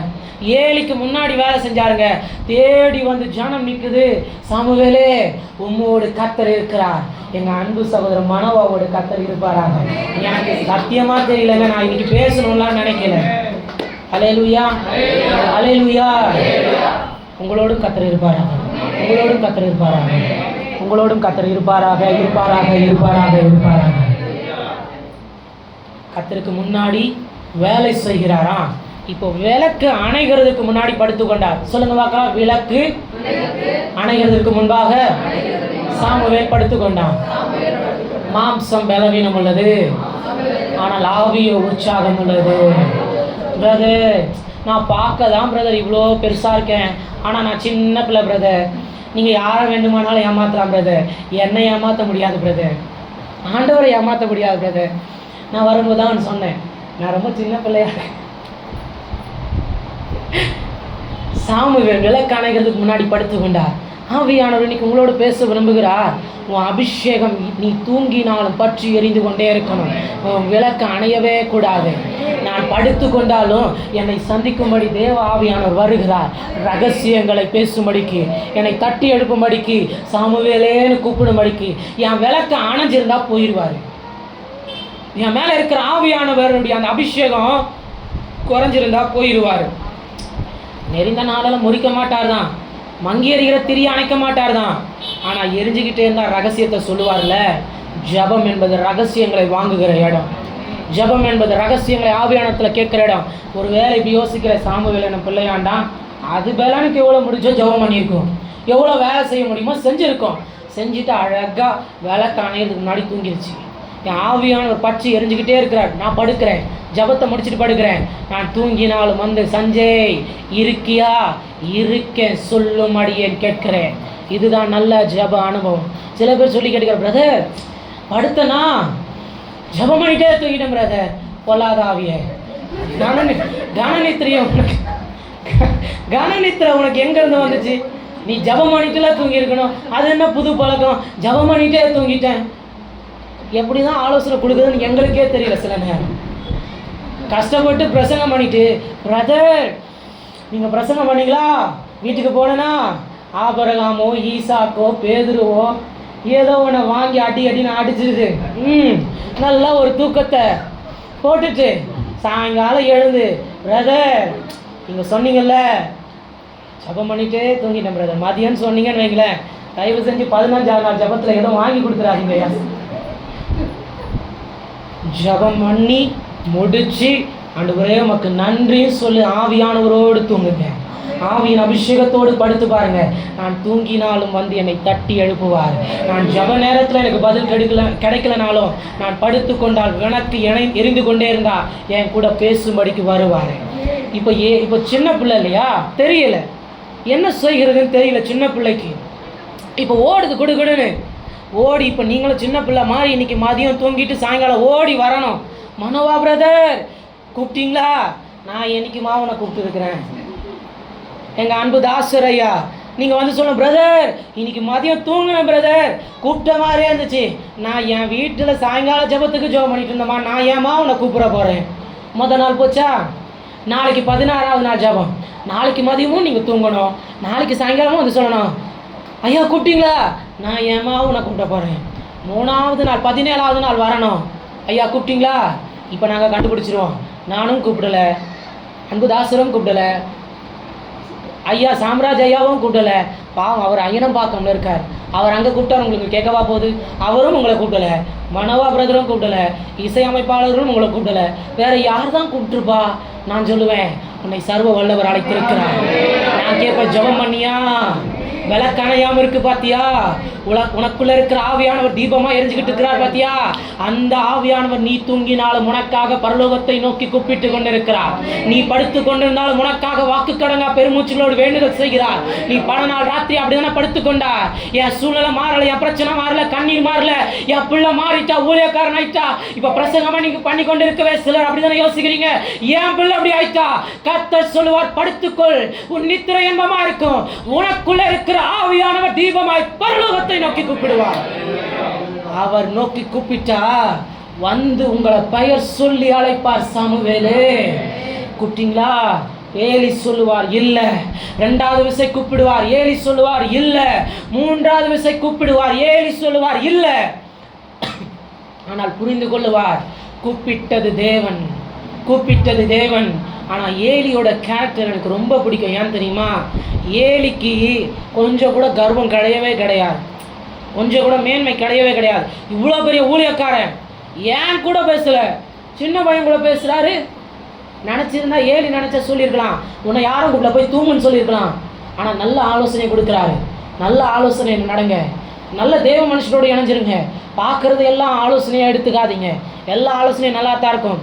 ஏலிக்கு முன்னாடி வேலை செஞ்சாருங்க. தேடி வந்து ஜனம் நிற்குது. சாமுவேலே, உம்மோடு கத்தர் இருக்கிறார். எங்கள் அன்பு சகோதரர் மனோவாவோடு கத்தர் இருப்பாராங்க. எனக்கு சத்தியமாக தெரியலங்க, நான் இன்னைக்கு பேசணும்லாம் நினைக்கல. அல்லேலூயா, அல்லேலூயா. உங்களோடும் கத்தர் இருப்பாராங்க. உங்களோடும் கத்தர் இருப்பாராங்க. உங்களோடும் கத்தர் இருப்பாராக, இருப்பாராக, இருப்பாராக, இருப்பாராக. கத்தருக்கு முன்னாடி வேலை செய்கிறாரா? இப்போ விளக்கு அணைகிறதுக்கு முன்னாடி படுத்துக்கொண்டார். சொல்லுங்க பார்க்கலாம். விளக்கு அணைகிறதுக்கு முன்பாக சாமுவேல் படுத்துக்கொண்டான். மாம்சம் பலவீனம் உள்ளது, ஆனால் ஆவிய உற்சாகம் உள்ளது. பிரதர், நான் பார்க்க தான் பிரதர் இவ்வளோ பெருசாக இருக்கேன், ஆனால் நான் சின்ன பிள்ளை பிரதர். நீங்கள் யாரை வேண்டுமானாலும் ஏமாற்றலாம் பிரதர், என்னை ஏமாற்ற முடியாது பிரதர், ஆண்டவரை ஏமாற்ற முடியாது பிரதர். நான் வரும்போது தான் சொன்னேன், நான் ரொம்ப சின்ன பிள்ளையா. சாமுவேல் விளக்கு அணைகிறதுக்கு முன்னாடி படுத்துக்கொண்டார். ஆவியானவர் இன்னைக்கு உங்களோடு பேச விரும்புகிறார். உன் அபிஷேகம் நீ தூங்கினாலும் பற்றி எரிந்து கொண்டே இருக்கணும். உன் விளக்கு அணையவே கூடாது. நான் படுத்து கொண்டாலும் என்னை சந்திக்கும்படி தேவ ஆவியானவர் வருகிறார். ரகசியங்களை பேசும்படிக்கு, என்னை தட்டி எழுப்பும்படிக்கு, சாமுவேலேன்னு கூப்பிடும்படிக்கு. என் விளக்கு அணைஞ்சிருந்தா போயிடுவார். என் மேலே இருக்கிற ஆவியானவருடைய அந்த அபிஷேகம் குறைஞ்சிருந்தா போயிடுவார். நெறிந்த நாளெல்லாம் முறிக்க மாட்டார் தான், மங்கி எறிகிற திரிய அணைக்க மாட்டார் தான். ஆனால் எரிஞ்சுக்கிட்டே இருந்தால் ரகசியத்தை சொல்லுவார்ல. ஜபம் என்பது ரகசியங்களை வாங்குகிற இடம். ஜபம் என்பது ரகசியங்களை ஆவியானத்தில் கேட்குற இடம். ஒரு வேலை இப்படி யோசிக்கிற சாமுவேல் என்ன பிள்ளையாண்டான், அது பலனுக்கு எவ்வளோ முடிஞ்சோ ஜபம் பண்ணியிருக்கோம், எவ்வளோ வேலை செய்ய முடியுமோ செஞ்சுருக்கோம். செஞ்சுட்டு அழகாக விளக்கு அணையிறதுக்கு முன்னாடி தூங்கிடுச்சு. என் ஆவியானவர் பற்றி எரிஞ்சுக்கிட்டே இருக்கிறார். நான் படுக்கிறேன், ஜபத்தை முடிச்சுட்டு படுக்கிறேன். நான் தூங்கினாலும் வந்து சஞ்சய் இருக்கியா? இருக்கேன், சொல்லும் அடியேன் கேட்கிறேன். இதுதான் நல்ல ஜப அனுபவம். சில பேர் சொல்லி கேட்கிற, பிரதர் படுத்தனா ஜபம் பண்ணிட்டே தூங்கிட்டேன் பிரதர். பொல்லாத ஆவிய கனநித்திரியம் உனக்கு, கனநித்திர உனக்கு எங்கேருந்து வந்துச்சு? நீ ஜபம் பண்ணிட்டுலாம் தூங்கி இருக்கணும். அது என்ன புது பழக்கம்? ஜபம் பண்ணிட்டே தூங்கிட்டேன். எப்படி தான் ஆலோசனை கொடுக்குறதுன்னு எங்களுக்கே தெரியல. சில நேரம் கஷ்டப்பட்டு பிரசங்கம் பண்ணிட்டு, பிரதர் நீங்கள் பிரசங்கம் பண்ணீங்களா? வீட்டுக்கு போனேன்னா ஆபரகாமோ ஈசாக்கோ பேதுருவோ ஏதோ ஒன்று வாங்கி அடின்னு அடிச்சிருது. நல்லா ஒரு தூக்கத்தை போட்டுட்டு சாயங்காலம் எழுந்து, பிரதர் நீங்கள் சொன்னீங்கல்ல ஜபம் பண்ணிட்டே தூங்கிட்டேன் பிரதர். மதியம்னு சொன்னீங்கன்னு வைங்களேன், தயவு செஞ்சு 15ஆம் நாள் ஜபத்தில் ஏதோ வாங்கி கொடுத்துறாதீங்க. ஜபம் பண்ணி முடிச்சு ஆண்டவரே உமக்கு நன்றின்னு சொல்லி ஆவியானவரோடு தூங்குங்க. ஆவியின் அபிஷேகத்தோடு படுத்து பாருங்க. நான் தூங்கினாலும் வந்து என்னை தட்டி எழுப்புவார். நான் ஜப நேரத்தில் எனக்கு பதில் கிடைக்கலனாலும் நான் படுத்து கொண்டால் எனக்கு எரிந்து கொண்டே இருந்தா என் கூட பேசும்படிக்கு வருவார். இப்போ சின்ன பிள்ளை இல்லையா, தெரியல என்ன செய்கிறதுன்னு தெரியல சின்ன பிள்ளைக்கு. இப்போ ஓடுது கொடுன்னு ஓடி. இப்போ நீங்களும் சின்ன பிள்ளை மாதிரி இன்னைக்கு மதியம் தூங்கிட்டு சாயங்காலம் ஓடி வரணும். மனோவா பிரதர் கூப்பிட்டீங்களா? நான் என்னைக்குமா உன்னை கூப்பிட்டுருக்கிறேன். எங்கள் அன்பு தாசர் ஐயா நீங்கள் வந்து சொல்லணும், பிரதர் இன்னைக்கு மதியம் தூங்கினேன் பிரதர், கூப்பிட்ட மாதிரியே இருந்துச்சு. நான் என் வீட்டில் சாயங்கால ஜபத்துக்கு ஜெபம் பண்ணிட்டு இருந்தேம்மா, நான் ஏமா உன்னை கூப்பிட போகிறேன். மொதல் நாள் போச்சா, நாளைக்கு 16ஆவது நாள் ஜபம். நாளைக்கு மதியமும் நீங்கள் தூங்கணும், நாளைக்கு சாயங்காலமும் வந்து சொல்லணும், ஐயா கூப்பிட்டீங்களா? நான் ஏமா உன்னை கூப்பிட போகிறேன். 3ஆவது நாள் 17ஆவது நாள் வரணும், ஐயா கூப்பிட்டீங்களா? இப்போ நாங்கள் கண்டுபிடிச்சிருவோம். நானும் கூப்பிடலை, அன்புதாசரும் கூப்பிடலை, ஐயா சாம்ராஜ் ஐயாவும் கூப்பிடலை. பாவம் அவர் ஐயனம் பார்க்கணும்னு இருக்கார். அவர் அங்கே கூப்பிட்டார், உங்களுக்கு கேட்கவா போகுது? அவரும் உங்களை கூப்பிடலை. மனோவா பிரதரும் கூப்பிடலை. இசையமைப்பாளரும் உங்களை கூப்பிடலை. வேறு யார் தான் கூப்பிட்டுருப்பா? நான் சொல்லுவேன், உன்னை சர்வ வல்லவர் அழைத்திருக்கிறார். நான் கேட்பேன், ஜெபம் பண்ணியா? விளக்கணையாமல் இருக்கு பார்த்தியா? உனக்குள்ள இருக்கிற ஆவியானவர் தீபமா எரிஞ்சுக்கிட்டு இருக்கிறார் பாத்தியா? அந்த ஆவியானவர் நீ தூங்கினாலும் உனக்காக பரலோகத்தை நோக்கி கூப்பிட்டு கொண்டிருக்கிறார். நீ படுத்து கொண்டிருந்தாலும் உனக்காக வாக்கு கடங்கா பெருமூச்சுகளோடு வேண்டுதல் செய்கிறார். நீ பல நாள் ராத்திரி அப்படிதானே படுத்துக்கொண்டா? என் சூழ்நிலை மாறல, என் பிரச்சனை மாறல, கண்ணீர் மாறல, என் பிள்ளை மாறிட்டா, ஊழியக்காரன் ஆயிட்டா, இப்ப பிரசங்கமா நீங்க பண்ணி கொண்டிருக்கவே சிலர் அப்படிதானே யோசிக்கிறீங்க. என் பிள்ளை அப்படி ஆயிட்டா, கர்த்தர் சொல்லுவார், படுத்துக்கொள், உன் நித்திரை இன்பமா இருக்கும். உனக்குள்ள இருக்கிற ஆவியானவர் தீபமாய் பரலோகத்தை நோக்கி கூப்பிடுவார். அவர் நோக்கி கூப்பிட்டா வந்து உங்களை பெயர் சொல்லி அழைப்பார். சாமுவேலே கூப்பிட்டீங்களா? ஏலி சொல்லுவார் இல்ல. இரண்டாவது விசை கூப்பிடுவார், ஏலி சொல்லுவார் இல்ல. மூன்றாவது விசை கூப்பிடுவார், ஏலி சொல்லுவார் இல்ல. ஆனால் புரிந்து கொள்ளுவார், கூப்பிட்டது தேவன், கூப்பிட்டது தேவன். ஆனால் ஏலியோட கேரக்டர் எனக்கு ரொம்ப பிடிக்கும். ஏன் தெரியுமா? ஏலிக்கு கொஞ்சம் கூட கர்வம் கிடையவே கிடையாது, கொஞ்சம் கூட மேன்மை கிடையவே கிடையாது. இவ்வளோ பெரிய ஊழியக்காரன் ஏன் கூட பேசல, சின்ன பையன் கூட பேசுறாரு. நினச்சிருந்தா ஏலி நினச்சா சொல்லியிருக்கலாம், உன்னை யாரும் கூட போய் தூங்குன்னு சொல்லியிருக்கலாம். ஆனால் நல்ல ஆலோசனை கொடுக்குறாரு. நல்ல ஆலோசனை நடங்க, நல்ல தேவ மனுஷனோடு இணைஞ்சிருங்க. பார்க்குறது எல்லாம் ஆலோசனையாக எடுத்துக்காதீங்க. எல்லா ஆலோசனையும் நல்லா தான் இருக்கும்,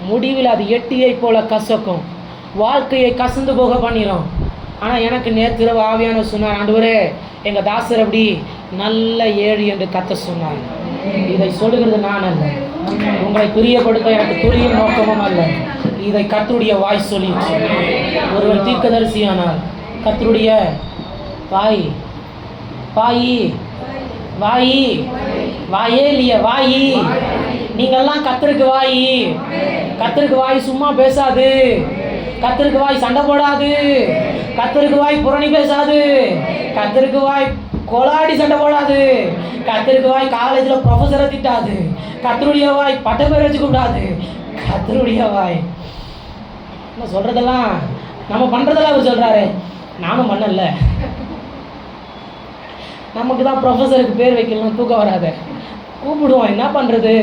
முடிவில் அது எட்டியை போல கசக்கும், வாழ்க்கையை கசந்து போக பண்ணிடும். ஆனால் எனக்கு நேற்று ஆவியானவர் சொன்னார், ஆண்டவரே எங்கள் தாசர் அப்படி நல்ல ஏழு என்று கத்த சொன்னார். இதை சொல்லுகிறது நான் அல்ல, உங்களை பிரியப்படுத்த எனக்கு துளியும் நோக்கமும் அல்ல. இதை கர்த்தருடைய வாய் சொல்லிடுச்சு. ஒருவர் தீர்க்கதரிசியானார், கர்த்தருடைய வாய் வாயி வாயி வாயே இல்லையா வாயி. நீங்கள்லாம் கர்த்தருக்கு வாயி. கர்த்தருக்கு வாய் சும்மா பேசாது, கர்த்தருக்கு வாய் சண்டை போடாது, கர்த்தருக்கு வாய் புரணி பேசாது, கர்த்தருக்கு வாய் கொலாடி சண்டை போடாது, கர்த்தருக்கு வாய் காலேஜில் ப்ரொஃபஸரை திட்டாது, கர்த்தருடைய வாய் பட்ட பேர் வச்சு கூடாது. கர்த்தருடைய வாய் என்ன சொல்றதெல்லாம் நம்ம பண்றதெல்லாம் அவர் சொல்றாரு, நானும் பண்ணல. நமக்கு தான் ப்ரொஃபஸருக்கு பேர் வைக்கலாம், தூக்கம் வராத, கூப்பிடுவோம், என்ன பண்ணுறது.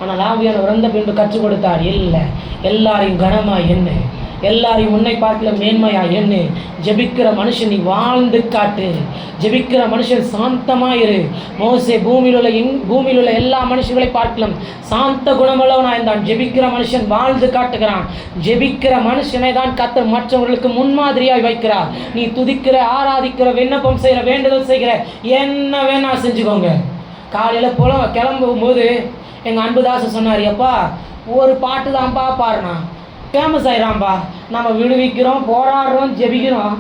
ஆனால் ஆவியானவர் வந்த பின்பு கற்றுக் கொடுத்தார், இல்லை எல்லாரையும் கனமா என்ன, எல்லாரையும் உன்னை பார்க்கல மேன்மையா என்ன. ஜெபிக்கிற மனுஷன் நீ வாழ்ந்து காட்டு, ஜெபிக்கிற மனுஷன் சாந்தமாயிரு. மோசே பூமியில் உள்ள எல்லா மனுஷர்களை பார்க்கலாம் சாந்த குணமுள்ளவனாக இருந்தான். ஜெபிக்கிற மனுஷன் வாழ்ந்து காட்டுகிறான். ஜெபிக்கிற மனுஷனை தான் கர்த்தர் மற்றவர்களுக்கு முன்மாதிரியாய் வைக்கிறார். நீ துதிக்கிற, ஆராதிக்கிற, விண்ணப்பம் செய்கிற, வேண்டுதல் செய்கிற, என்ன வேணா செஞ்சுக்கோங்க. காலையில் போல கிளம்பும் போது எங்கள் அன்புதாசன் சொன்னார், எப்பா ஒரு பாட்டு தான்ப்பா பாருண்ணா ஃபேமஸ் ஆயிடாம்பா, நம்ம விடுவிக்கிறோம், போராடுறோம், ஜெபிக்கிறோம்,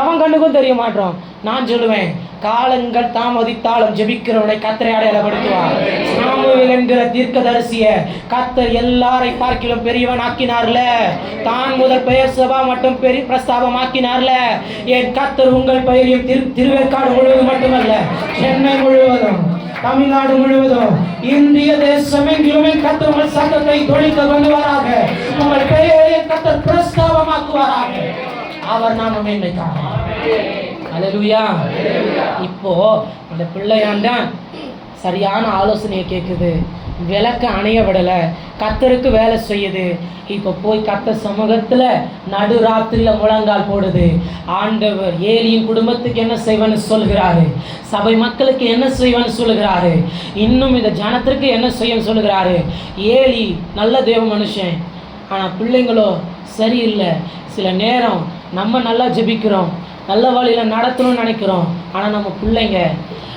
எவன் கண்ணுக்கும் தெரிய மாட்டோம். நான் சொல்லுவேன், காலங்கள் தாமதித்தாலும் ஜெபிக்கிறவனை கர்த்தரை அடையாளப்படுத்துவார். சாமுவேல் என்கிற தீர்க்கதரிசிய கர்த்தர் எல்லாரை பார்க்கிலும் பெரியவன் ஆக்கினார்ல, தான் முதல் பெயர் சபா மட்டும் பெரிய பிரஸ்தாபம் ஆக்கினார்ல. என் கர்த்தர் உங்கள் பெயரையும் திருவேற்காடு முழுவதும் மட்டுமல்ல, சென்னை முழுவதும், தமிழ்நாடு முழுவதும், இந்திய தேசம் எங்கிலுமே கர்த்தர் உங்கள் சத்தத்தை தொழிக்க கொண்டுவாராக. உங்கள் பெயரை கர்த்தர் பிரஸ்தாபமாக்குவாராக. அவர் நாம மேன்மைக்காக. அல்லேலூயா. இப்போ அந்த பிள்ளையாண்டான் சரியான ஆலோசனையை கேட்குது, விளக்க அணைய விடலை, கர்த்தருக்கு வேலை செய்யுது. இப்போ போய் கர்த்தர் சமூகத்தில் நடுராத்திரியில் முழங்கால் போடுது. ஆண்டவர் ஏலியின் குடும்பத்துக்கு என்ன செய்வேன்னு சொல்கிறாரு, சபை மக்களுக்கு என்ன செய்வேன்னு சொல்லுகிறாரு, இன்னும் இந்த ஜனத்திற்கு என்ன செய்யன்னு சொல்லுகிறாரு. ஏலி நல்ல தேவ மனுஷன், ஆனால் பிள்ளைங்களோ சரியில்லை. சில நேரம் நம்ம நல்லா ஜெபிக்கிறோம், நல்ல வழியில் நடத்தணும்னு நினைக்கிறோம், ஆனால் நம்ம பிள்ளைங்க,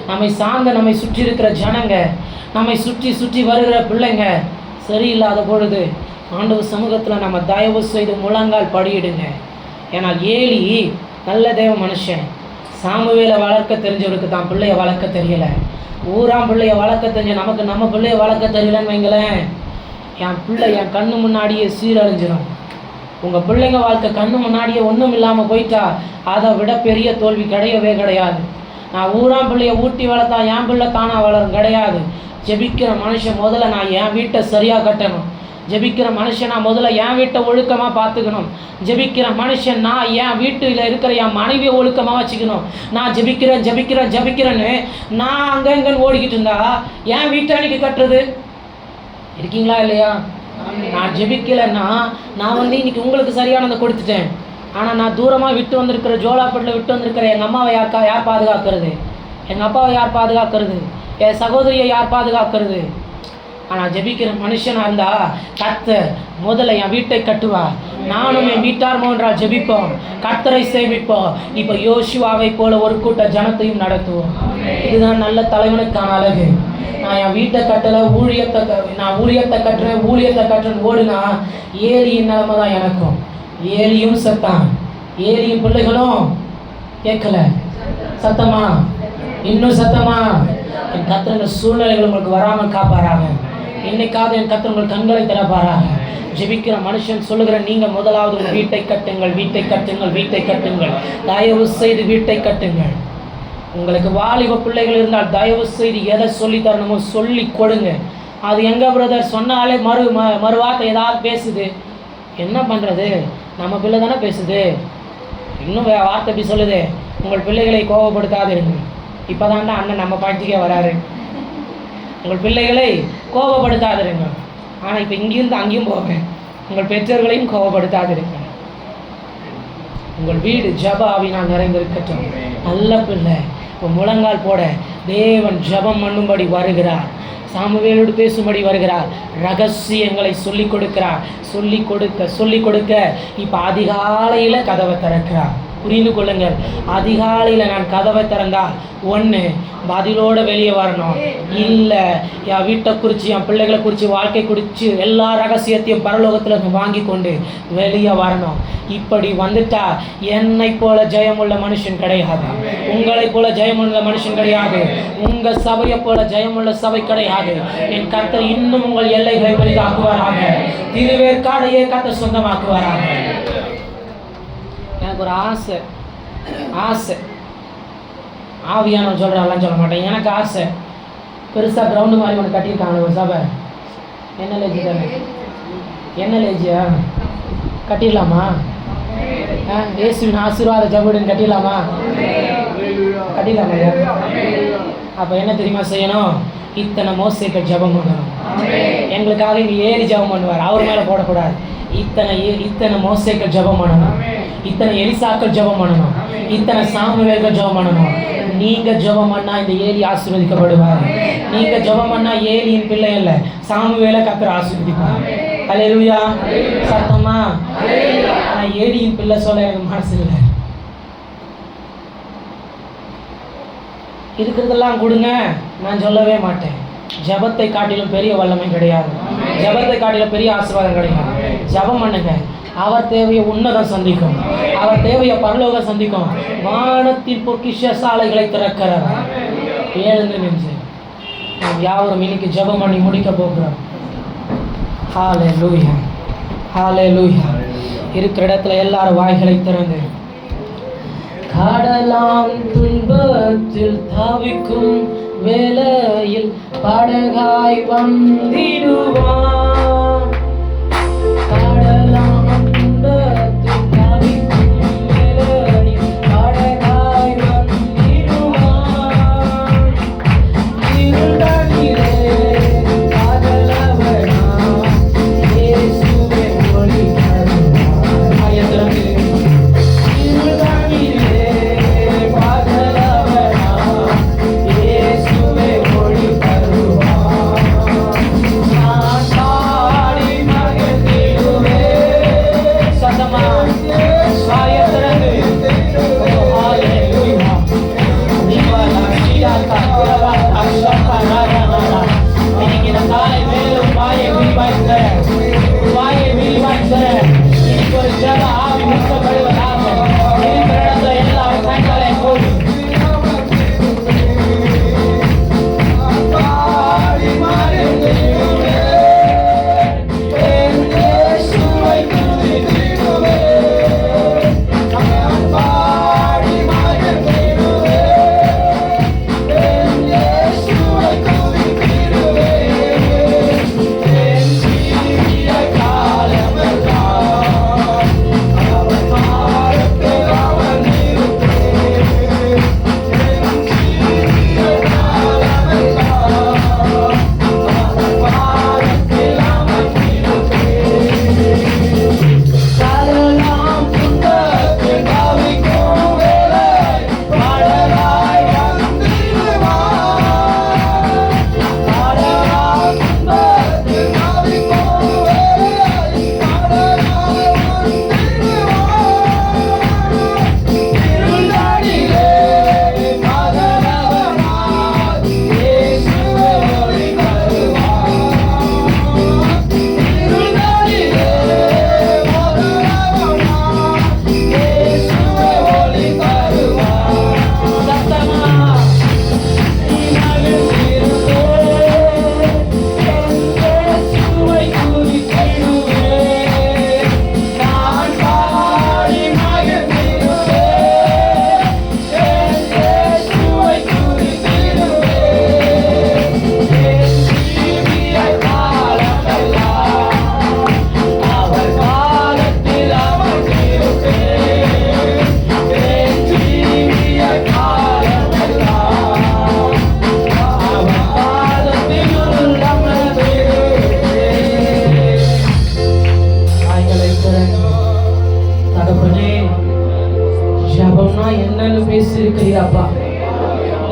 நம்மை சார்ந்த நம்மை சுற்றி இருக்கிற ஜனங்க, நம்மை சுற்றி சுற்றி வருகிற பிள்ளைங்க சரியில்லாத பொழுது ஆண்டவர் சமூகத்தில் நம்ம தயவு செய்து முழங்கால் படியிடுங்க. ஏன்னா ஏலி நல்ல தேவ மனுஷன், சாமுவேலை வளர்க்க தெரிஞ்சவருக்கு தான் பிள்ளைய வளர்க்க தெரியலை. ஊராம் பிள்ளைய வளர்க்க தெரிஞ்ச நமக்கு நம்ம பிள்ளைய வளர்க்க தெரியலன்னு வைங்களேன், என் பிள்ளை என் கண்ணு முன்னாடியே சீரழிஞ்சிடும். உங்கள் பிள்ளைங்க வாழ்க்கை கண்ணு முன்னாடியே ஒன்றும் இல்லாமல் போயிட்டா அதை விட பெரிய தோல்வி கிடையவே கிடையாது. நான் ஊராம் பிள்ளைய ஊட்டி வளர்த்தா என் பிள்ளை தானாக வளரும் கிடையாது. ஜெபிக்கிற மனுஷன் முதல்ல நான் என் வீட்டை சரியாக கட்டணும். ஜெபிக்கிற மனுஷன் நான் முதல்ல என் வீட்டை ஒழுக்கமாக பார்த்துக்கணும். ஜெபிக்கிற மனுஷன் நான் என் வீட்டில் இருக்கிற என் மனைவியை ஒழுக்கமாக வச்சுக்கணும். நான் ஜெபிக்கிறேன்னு நான் அங்கே இங்கேன்னு ஓடிக்கிட்டு இருந்தா என் வீட்டை அன்றைக்கி கட்டுறது இருக்கீங்களா இல்லையா? நான் ஜெபிக்கலைன்னா நான் இன்னைக்கு உங்களுக்கு சரியானதை கொடுத்துட்டேன். ஆனால் நான் தூரமாக விட்டு வந்திருக்கிற, ஜோலாப்பட்டில் விட்டு வந்திருக்கிற எங்கள் அம்மாவை யார் பாதுகாக்கிறது? எங்கள் அப்பாவை யார் பாதுகாக்கிறது? என் சகோதரியை யார் பாதுகாக்கிறது? ஆனால் ஜெபிக்கிற மனுஷனாக இருந்தால் கர்த்தர் முதல்ல என் வீட்டை கட்டுவார், நானும் என் வீட்டார் என்றால் ஜெபிப்போம், கர்த்தரை சேமிப்போம். இப்போ யோசுவாவை போல ஒரு கூட்ட ஜனத்தையும் நடத்துவோம். இதுதான் நல்ல தலைவனுக்கான அழகு. நான் என் வீட்டை கட்டலை, ஊழியத்தை கட்டுறேன் ஓடுனா ஏலியின் நிலைமை தான் எனக்கும். ஏலியும் செத்தான், ஏலியும் பிள்ளைகளும் கேட்கல. சத்தமா? இன்னும் சத்தமா? என் கர்த்தர் சூழ்நிலைகள் உங்களுக்கு வராமல் காப்பாராங்க. இன்னைக்காவது என் கர்த்தர் உங்கள் கண்களை திறப்பாராங்க. ஜெபிக்கிற மனுஷன் சொல்லுகிற நீங்கள் முதலாவது உங்கள் வீட்டை கட்டுங்கள், வீட்டை கட்டுங்கள், வீட்டை கட்டுங்கள். தயவு செய்து வீட்டை கட்டுங்கள். உங்களுக்கு வாலிப பிள்ளைகள் இருந்தால் தயவு செய்து எதை சொல்லி தரணுமோ சொல்லி கொடுங்க. அது எங்கே பிரதர் சொன்னாலே மறுவார்த்தை ஏதாவது பேசுது, என்ன பண்ணுறது? நம்ம பிள்ளை தானே பேசுது, இன்னும் வார்த்தை எப்படி சொல்லுது? உங்கள் பிள்ளைகளை கோபப்படுத்தாதிருங்க. இப்போ தாண்டா அண்ணன் நம்ம பாட்டிக்கே வராரு. உங்கள் பிள்ளைகளை கோபப்படுத்தாதிருங்க. ஆனால் இப்போ இங்கேருந்து அங்கேயும் போவேன், உங்கள் பெற்றோர்களையும் கோபப்படுத்தாதிருங்க. உங்கள் வீடு ஜப ஆவினால் நிறைந்திருக்கட்டும். நல்ல பிள்ளை இப்போ முழங்கால் போட தேவன் ஜபம் பண்ணும்படி வருகிறார், சாமுவேலோடு பேசும்படி வருகிறார், ரகசியங்களை சொல்லிக் கொடுக்கிறார். சொல்லிக் கொடுக்க இப்போ அதிகாலையில் கதவை திறக்கிறார். புரிந்து கொள்ளுங்கள், அதிகாலையில் நான் கதவை திறந்தால் ஒன்று பதிலோடு வெளியே வரணும், இல்லை என் வீட்டை குறித்து என் பிள்ளைகளை குறித்து வாழ்க்கை குறித்து எல்லா ரகசியத்தையும் பரலோகத்தில் வாங்கி கொண்டு வெளியே வரணும். இப்படி வந்துட்டா என்னை போல ஜெயமுள்ள மனுஷன் கிடையாது, உங்களை போல ஜெயமுள்ள மனுஷன் கிடையாது, உங்கள் சபையை போல ஜெயமுள்ள சபை கிடையாது. என் கர்த்தர் இன்னும் உங்கள் எல்லைகளை வெளியாக்குவாராக, திருவேற்காடையே கர்த்தர் சொந்தமாக்குவாராக. எனக்கு ஒரு ஆசை ஆவியானவன் சொல்கிறான்லாம் சொல்ல மாட்டேன், எனக்கு ஆசை. பெருசாக கிரவுண்டு மாதிரி ஒன்று கட்டியிருக்காங்க ஒரு சபை. என்ன லேஜி தானே? என்ன லேஜியா? கட்டிடலாமா? இயேசுவின் ஆசீர்வாத ஜபடுன்னு கட்டிடலாமா? கட்டிடலாமா? அப்போ என்ன தெரியுமா செய்யணும்? இத்தனை மோசேக்கள் ஜபம் பண்ணணும். எங்களுக்காக இங்கே ஏறி ஜபம் பண்ணுவார், அவர் மேலே போடக்கூடாது. இத்தனை மோசேக்கள் ஜபம் பண்ணணும், இத்தனை எலிசாக்கள் ஜபம் பண்ணணும், இத்தனை சாமுவேல்கள் ஜபம் பண்ணணும். நீங்கள் ஜபம் பண்ணால் இந்த ஏலி ஆசீர்வதிக்கப்படுவார். நீங்கள் ஜபம் பண்ணால் ஏலியின் பிள்ளை இல்லை, சாமுவேலை கர்த்தர் ஆசீர்வதிப்பார். அல்லேலூயா. சத்தமா? ஆனால் ஏலியின் பிள்ளை சொல்ல எனக்கு மனசு இல்லை. இருக்கிறதெல்லாம் கொடுங்க நான் சொல்லவே மாட்டேன். ஜபத்தை காட்டிலும் பெரிய வல்லமை கிடையாது, ஜபத்தை காட்டிலும் பெரிய ஆசீர்வாதம் கிடையாது. ஜபம் பண்ணுங்க, அவர் தேவையை உன்னதம் சந்திக்கும், அவர் தேவையை பரலோகம் சந்திக்கும். வானத்தின் பொக்கிஷ சாலைகளை திறக்கிறார். எழுந்து நின்று நாம் யாவரும் இன்னைக்கு ஜபம் பண்ணி முடிக்க போகிறோம். ஹல்லேலூயா, ஹல்லேலூயா. இருக்கிற இடத்துல எல்லாரும் வாய்களை திறந்து, கடலாம் துன்பத்தில் தவிக்கும் வேளையில் படகாய் வந்திடுவான். கடலாம் துன்பத்தில் தவிக்கும் வேளையில் படகாய் வந்திடுவான். இருளடிலே பகலவனாம் இயேசுவே ஒளி தருவார். ஆயத்திரமே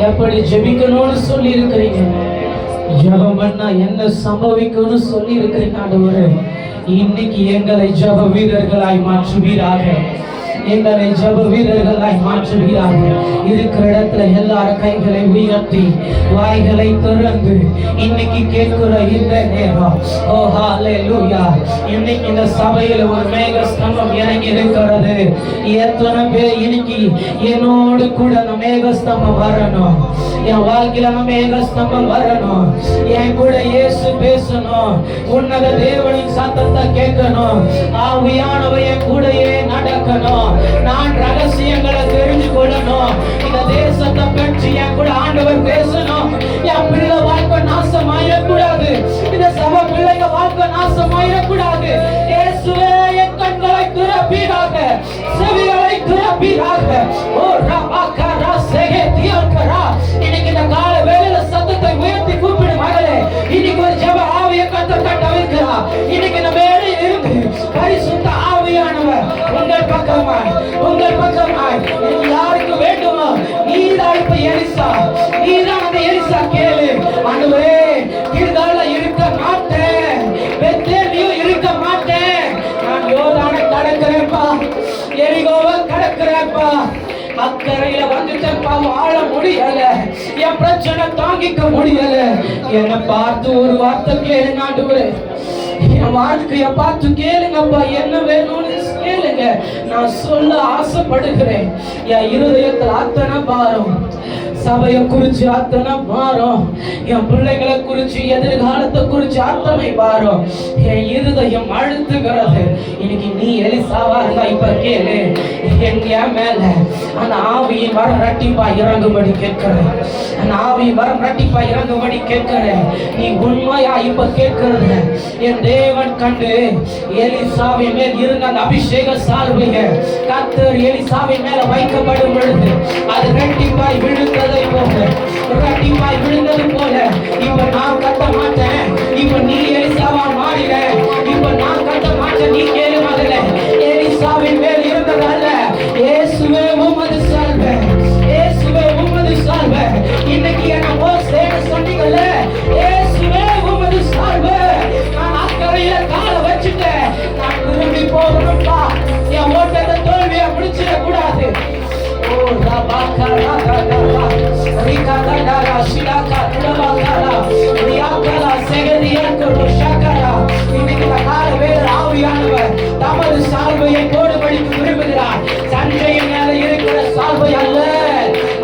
எப்படி ஜெபிக்கணும்னு சொல்லி இருக்கிறீங்க. ஜெபம் பண்ணா என்ன சம்பவிக்கும்னு சொல்லி இருக்கிறீங்க. ஆண்டவரே, இன்னைக்கு எங்களை ஜெப வீரர்களாய் மாற்றுவீராக. எங்களை ஜெப வீரர்களாய் மாற்றுவீராக. இருக்கிற இடத்துல எல்லாரும் கைகளை உயர்த்தி வாய்களை திறந்து இன்னைக்கு கேட்கிற இந்த நேரம், ஓ ஹalleluya, இன்னைக்கு இந்த சபையில ஒரு மேக ஸ்தம்பம் இறங்கி இருக்கிறது. எத்தனை பேர் இன்னைக்கு என்னோடு கூட அந்த மேக ஸ்தம்பம் வரணும், என் வாழ்க்கையில அந்த மேக ஸ்தம்பம் வரணும், என் கூட இயேசு பேசணும், உன்னத தேவனின் சத்தத்தை கேட்கணும், ஆவியானவர் என் கூடயே நடக்கணும், நான் ரகசியங்களை தெரிஞ்சு கொள்ளணும், இந்த தேசத்தை பற்றி என் கூட ஆண்டவர் பேசணும், என் பிள்ளை வாழ்க்கை நாசமாயிடக்கூடாது, இந்த சபை பிள்ளைங்க வாழ்க்கை நாசமாயிடக்கூடாது. இயேசுவே, என் கண்களை திறப்பீராக, செவிகளை திறப்பீராக. ஓ ரபாகரா செகதியல்கரா, இன்னைக்கு இந்த கால வேளையில சத்தத்தை உயர்த்தி கூப்பிடு மகளே. இன்னைக்கு ஒரு ஜெப ஆவியை கத்த வைக்கிறா. இன்னைக்கு இந்த வேளையில் இருந்து பரிசுத்த ஆவியானவர் உங்கள் பக்கமாய் யாருக்கு வேண்டுமோ, நீதான் இப்ப எலிசா, நீதான் அந்த எலிசா. கேளு, ஆண்டவரே, கிர்கால இருக்க மாட்டேன், பெத்தேலியும் இருக்க மாட்டேன், நான் யோர்தானை கடக்கிறேன்ப்பா, எரிகோவை கடக்கிறேன்ப்பா, அக்கறையில வந்துட்டப்பா, வாழ முடியல, என் பிரச்சனை தாங்கிக்க முடியல, என்னை பார்த்து ஒரு வார்த்தை கேளுங்க ஆண்டவரே, என் வாழ்க்கைய பார்த்து கேளுங்கப்பா, என்ன வேணும்னு கேளுங்க, நான் சொல்ல ஆசைப்படுகிறேன். என் இருதயத்தில் அத்தனை பாரம், சபையை குறிச்சு அத்தனை பாரம், என் பிள்ளைகளை குறிச்சு எதிர்காலத்தை குறிச்சு அத்தனை பாரம், என் இருதயம் அழுத்துகிறது. இன்னைக்கு நீ எலிசாவா இருந்தா இப்ப கேளு, என் மேல அந்த ஆவியின் வரம் இரட்டிப்பா இறங்கும்படி கேட்கிறேன், அந்த ஆவியின் வரம் இரட்டிப்பா இறங்கும்படி கேட்கிறேன். நீ உண்மையா இப்ப கேட்கிறது, என் தேவன் கண்டு எலிசாவின் மேல் இருந்த அந்த அபிஷேக சால்வையை கர்த்தர் எலிசாவின் மேல வைக்கப்படும் பொழுது அது இரட்டிப்பாய் விழுந்ததை போல, இரட்டிப்பாய் விழுந்தது போல இப்ப நான் கட்ட மாட்டேன், இப்ப நீ எலிசாவா மாறிட, இப்ப நான் கட்ட மாட்டேன். நீ கேளு மகளே, எலிசாவின் மேல் இருந்ததல்ல, இயேசுவே உமது சால்வை, இயேசுவே உமது சால்வை. இன்னைக்கு என்ன மோசேன்னு சொன்னீங்கல்ல, இயேசுவே உமது சால்வை. நான் அக்கறையில கால வச்சுட்டேன், நான் திரும்பி போகணும்பா, என் ஓட்டத்தை தோல்வியை முடிச்சிட கூடாது. ஓ ரபாகரா கரா ரிகாடா ஷிலாகா துலபாகரா ரியாகலா செகதியக்கு ருஷகரா. இன்னைக்கு கால வேற ஆவியானவர் தமது சால்வையை போடும்படிக்கு விரும்புகிறார். சஞ்சையின் மேல இருக்கிற சால்வை அல்ல,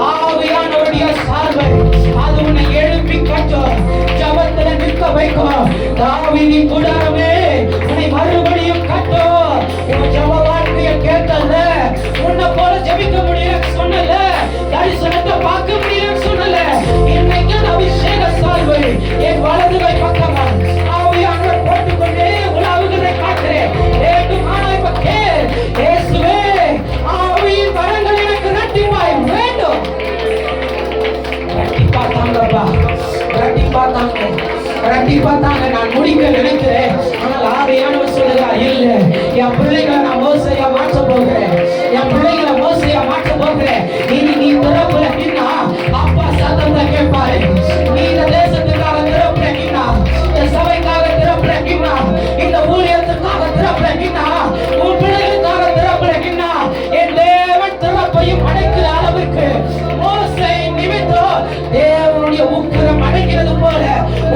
ஆவியானவருடைய சால்வை. அது உன்னை எழுப்பி கட்டும், ஜபத்துல நிற்க வைக்கும். தாவீதின் கூடாரமே, உன்னை மறுபடியும் கட்டும். உன் ஜப வாழ்க்கையை கேட்கல, உன்னை போல ஜபிக்க முடியல சொன்னல, தரிசனத்தை பார்க்க முடியல சொன்னல, இன்னைக்கு அபிஷேக சால்வை என் வலதுகை பக்கமா ஆவியானவர் போட்டுக்கொண்டே உலாவுகிறதை பார்க்கிறேன். இப்ப கேள், இயேசுவே, ஆவியின் வரங்கள் எனக்கு இரட்டிப்பாய் வேண்டும். இரட்டிப்பா தாங்கப்பா, இரட்டிப்பா தாங்க, இரட்டிப்பா தாங்க. நான் முடிக்க நினைக்கிறேன், ஆனால் ஆவியானவர் சொல்லுகிறார், இல்ல, என் பிள்ளைகளை நான் மோசையா மாற்ற போகிறேன், என் பிள்ளைகளை மோசையா மாற்ற போகிறேன். நீ திறப்புல நின்னா அப்பா சத்தத்தை கேட்பாரு. நீ இந்த தேசத்துக்காக திறப்புல நின்னா, இந்த சபைக்காக திறப்புல நின்னா, இந்த ஊழியத்துக்காக திறப்புல நின்னா, உன் பிள்ளைகளுக்காக திறப்புல நின்னா, என் தேவன் திறப்பையும் அடைக்கிற அளவுக்கு மோசை நிமித்தம் தேவனுடைய உக்கிரம் அடைக்கிறது போல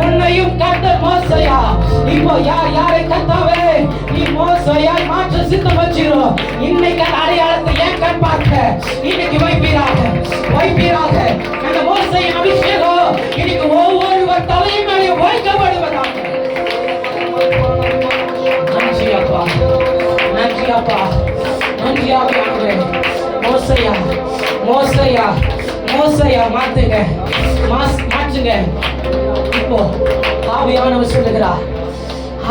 உன்னையும் கர்த்தர் மோசையா இப்போ யாரை கர்த்தாவே நீ மோசையாய் மாற்ற சித்தம் வச்சிரும். இன்னைக்கு அடையாளத்தை ஏன் கண் பார்க்க இன்னைக்கு வைப்பீராக, வைப்பீராக. அந்த மோசையின் அபிஷேகம் இன்னைக்கு ஒவ்வொருவர் தலையின் மேலே வைக்கப்படுவதாக. நன்றி அப்பா, நன்றி அப்பா, நன்றி ஆவியானவரே. மோசையா, மோசையா, மோசையா மாத்துங்க, மாற்றுங்க. இப்போ ஆவியானவர் சொல்லுகிறார்,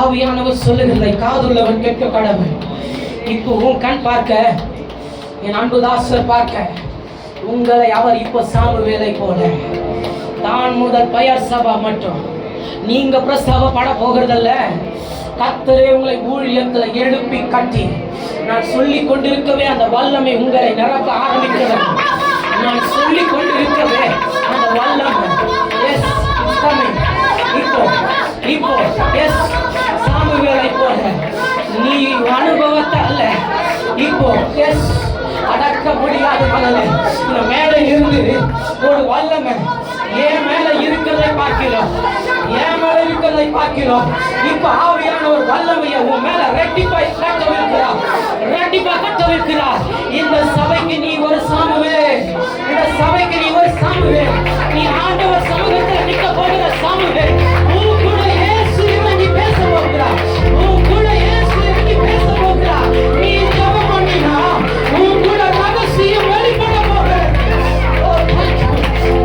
ஆவியானவர் சொல்லுகிறதை காதுள்ளவன் கேட்க கடமை. இப்போ உன் கண் பார்க்க, என் அன்புதாசர் பார்க்க, உங்களை அவர் இப்போ சாமுவேலை போல தான் முதல் பெயர் சபா மட்டும் நீங்க பிரஸ்தாபப்பட போகிறதல்ல. கர்த்தரே உங்களை ஊழியத்துல எழுப்பி கட்டி நான் சொல்லி கொண்டிருக்கவே அந்த வல்லமை உங்களை நிரப்ப ஆரம்பிக்கிறது. நான் சொல்லிக் கொண்டு இருக்கவே அந்த வல்லமை எஸ் கமிங். இப்போ இப்போ எஸ் சாமுவேலை போல நீ அனுபவத்தை அல்ல, இப்போ எஸ் அடக்க முடியாத மகளே இந்த மேலே இருந்து ஒரு வல்லமை என் மேல இருக்கிறதை பார்க்கிறோம், என் மேல இருக்கிறதை பார்க்கிறோம். இப்ப ஆவியான ஒரு வல்லமையை உன் மேல ரெட்டிப்பாய் கட்டவிருக்கிறார், ரெட்டிப்பாய் கட்டவிருக்கிறார். இந்த சபைக்கு நீ ஒரு சாமுவே, இந்த சபைக்கு நீ ஒரு சாமுவே, நீ ஆண்டவர் சமூகத்தில் நிற்க போகிற சாமுவே. உன் கூட இயேசு இறங்கி பேச போகிறார், உன் கூட இயேசு இறங்கி பேச போகிறார். நீ ஜெபம் பண்ணினா உன் கூட ரகசியம் வெளிப்பட போகிறது.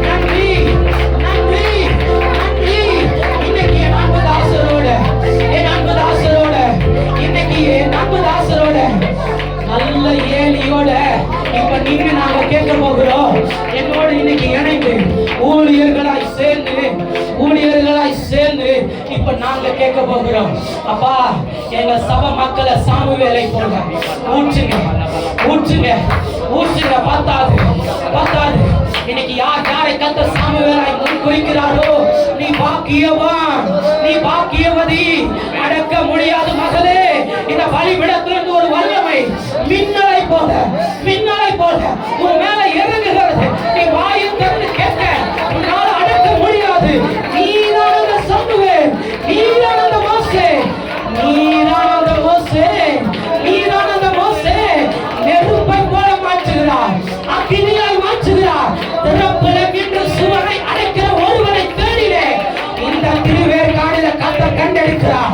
நன்றி நன்றி நன்றி. இன்னைக்கு என் அன்பு தாசரோட, என் அன்பு தாசரோட, இன்னைக்கு என் அன்பு தாசரோட நல்ல ஏலியோட இப்ப நீங்க நாங்க கேட்க போகிறோம். என்னோட இன்னைக்கு இணைந்து ஊழியர்களாய் சேர்ந்து இப்ப நாங்க கேட்க போகிறோம். அப்பா எங்க சபை மக்களை சாமுவேலை போல ஊற்றுங்க ஊற்றுங்க ஊற்றுங்க. பத்தாது இன்னைக்கு யாரை கத்த சாமுவேலாய் முன் குறிக்கிறாரோ நீ பாக்கியவான், நீ பாக்கியவதி. அடக்க முடியாத மகளே இந்த பலிபீடத்திலிருந்து ஒரு வல்லமை மின்னலை போல உன் மேல இறங்குகிறது. நீ வாயில் திறந்து கேட்க உன்னால அடக்க முடியாது. நீதான் அந்த சாமுவேல், நீதான் அந்த மோசே, நீதான் அந்த மோசே, நீதான் அந்த மோசே. நெருப்பை போல மாற்றுகிறார், அக்கினியாய் மாற்றுகிறார். திறப்புலம் என்று சுவரை அடைக்கிற ஒருவரை தேடினேன். இந்த திருவேற்காடில கத்த கண்டெடுக்கிறார்.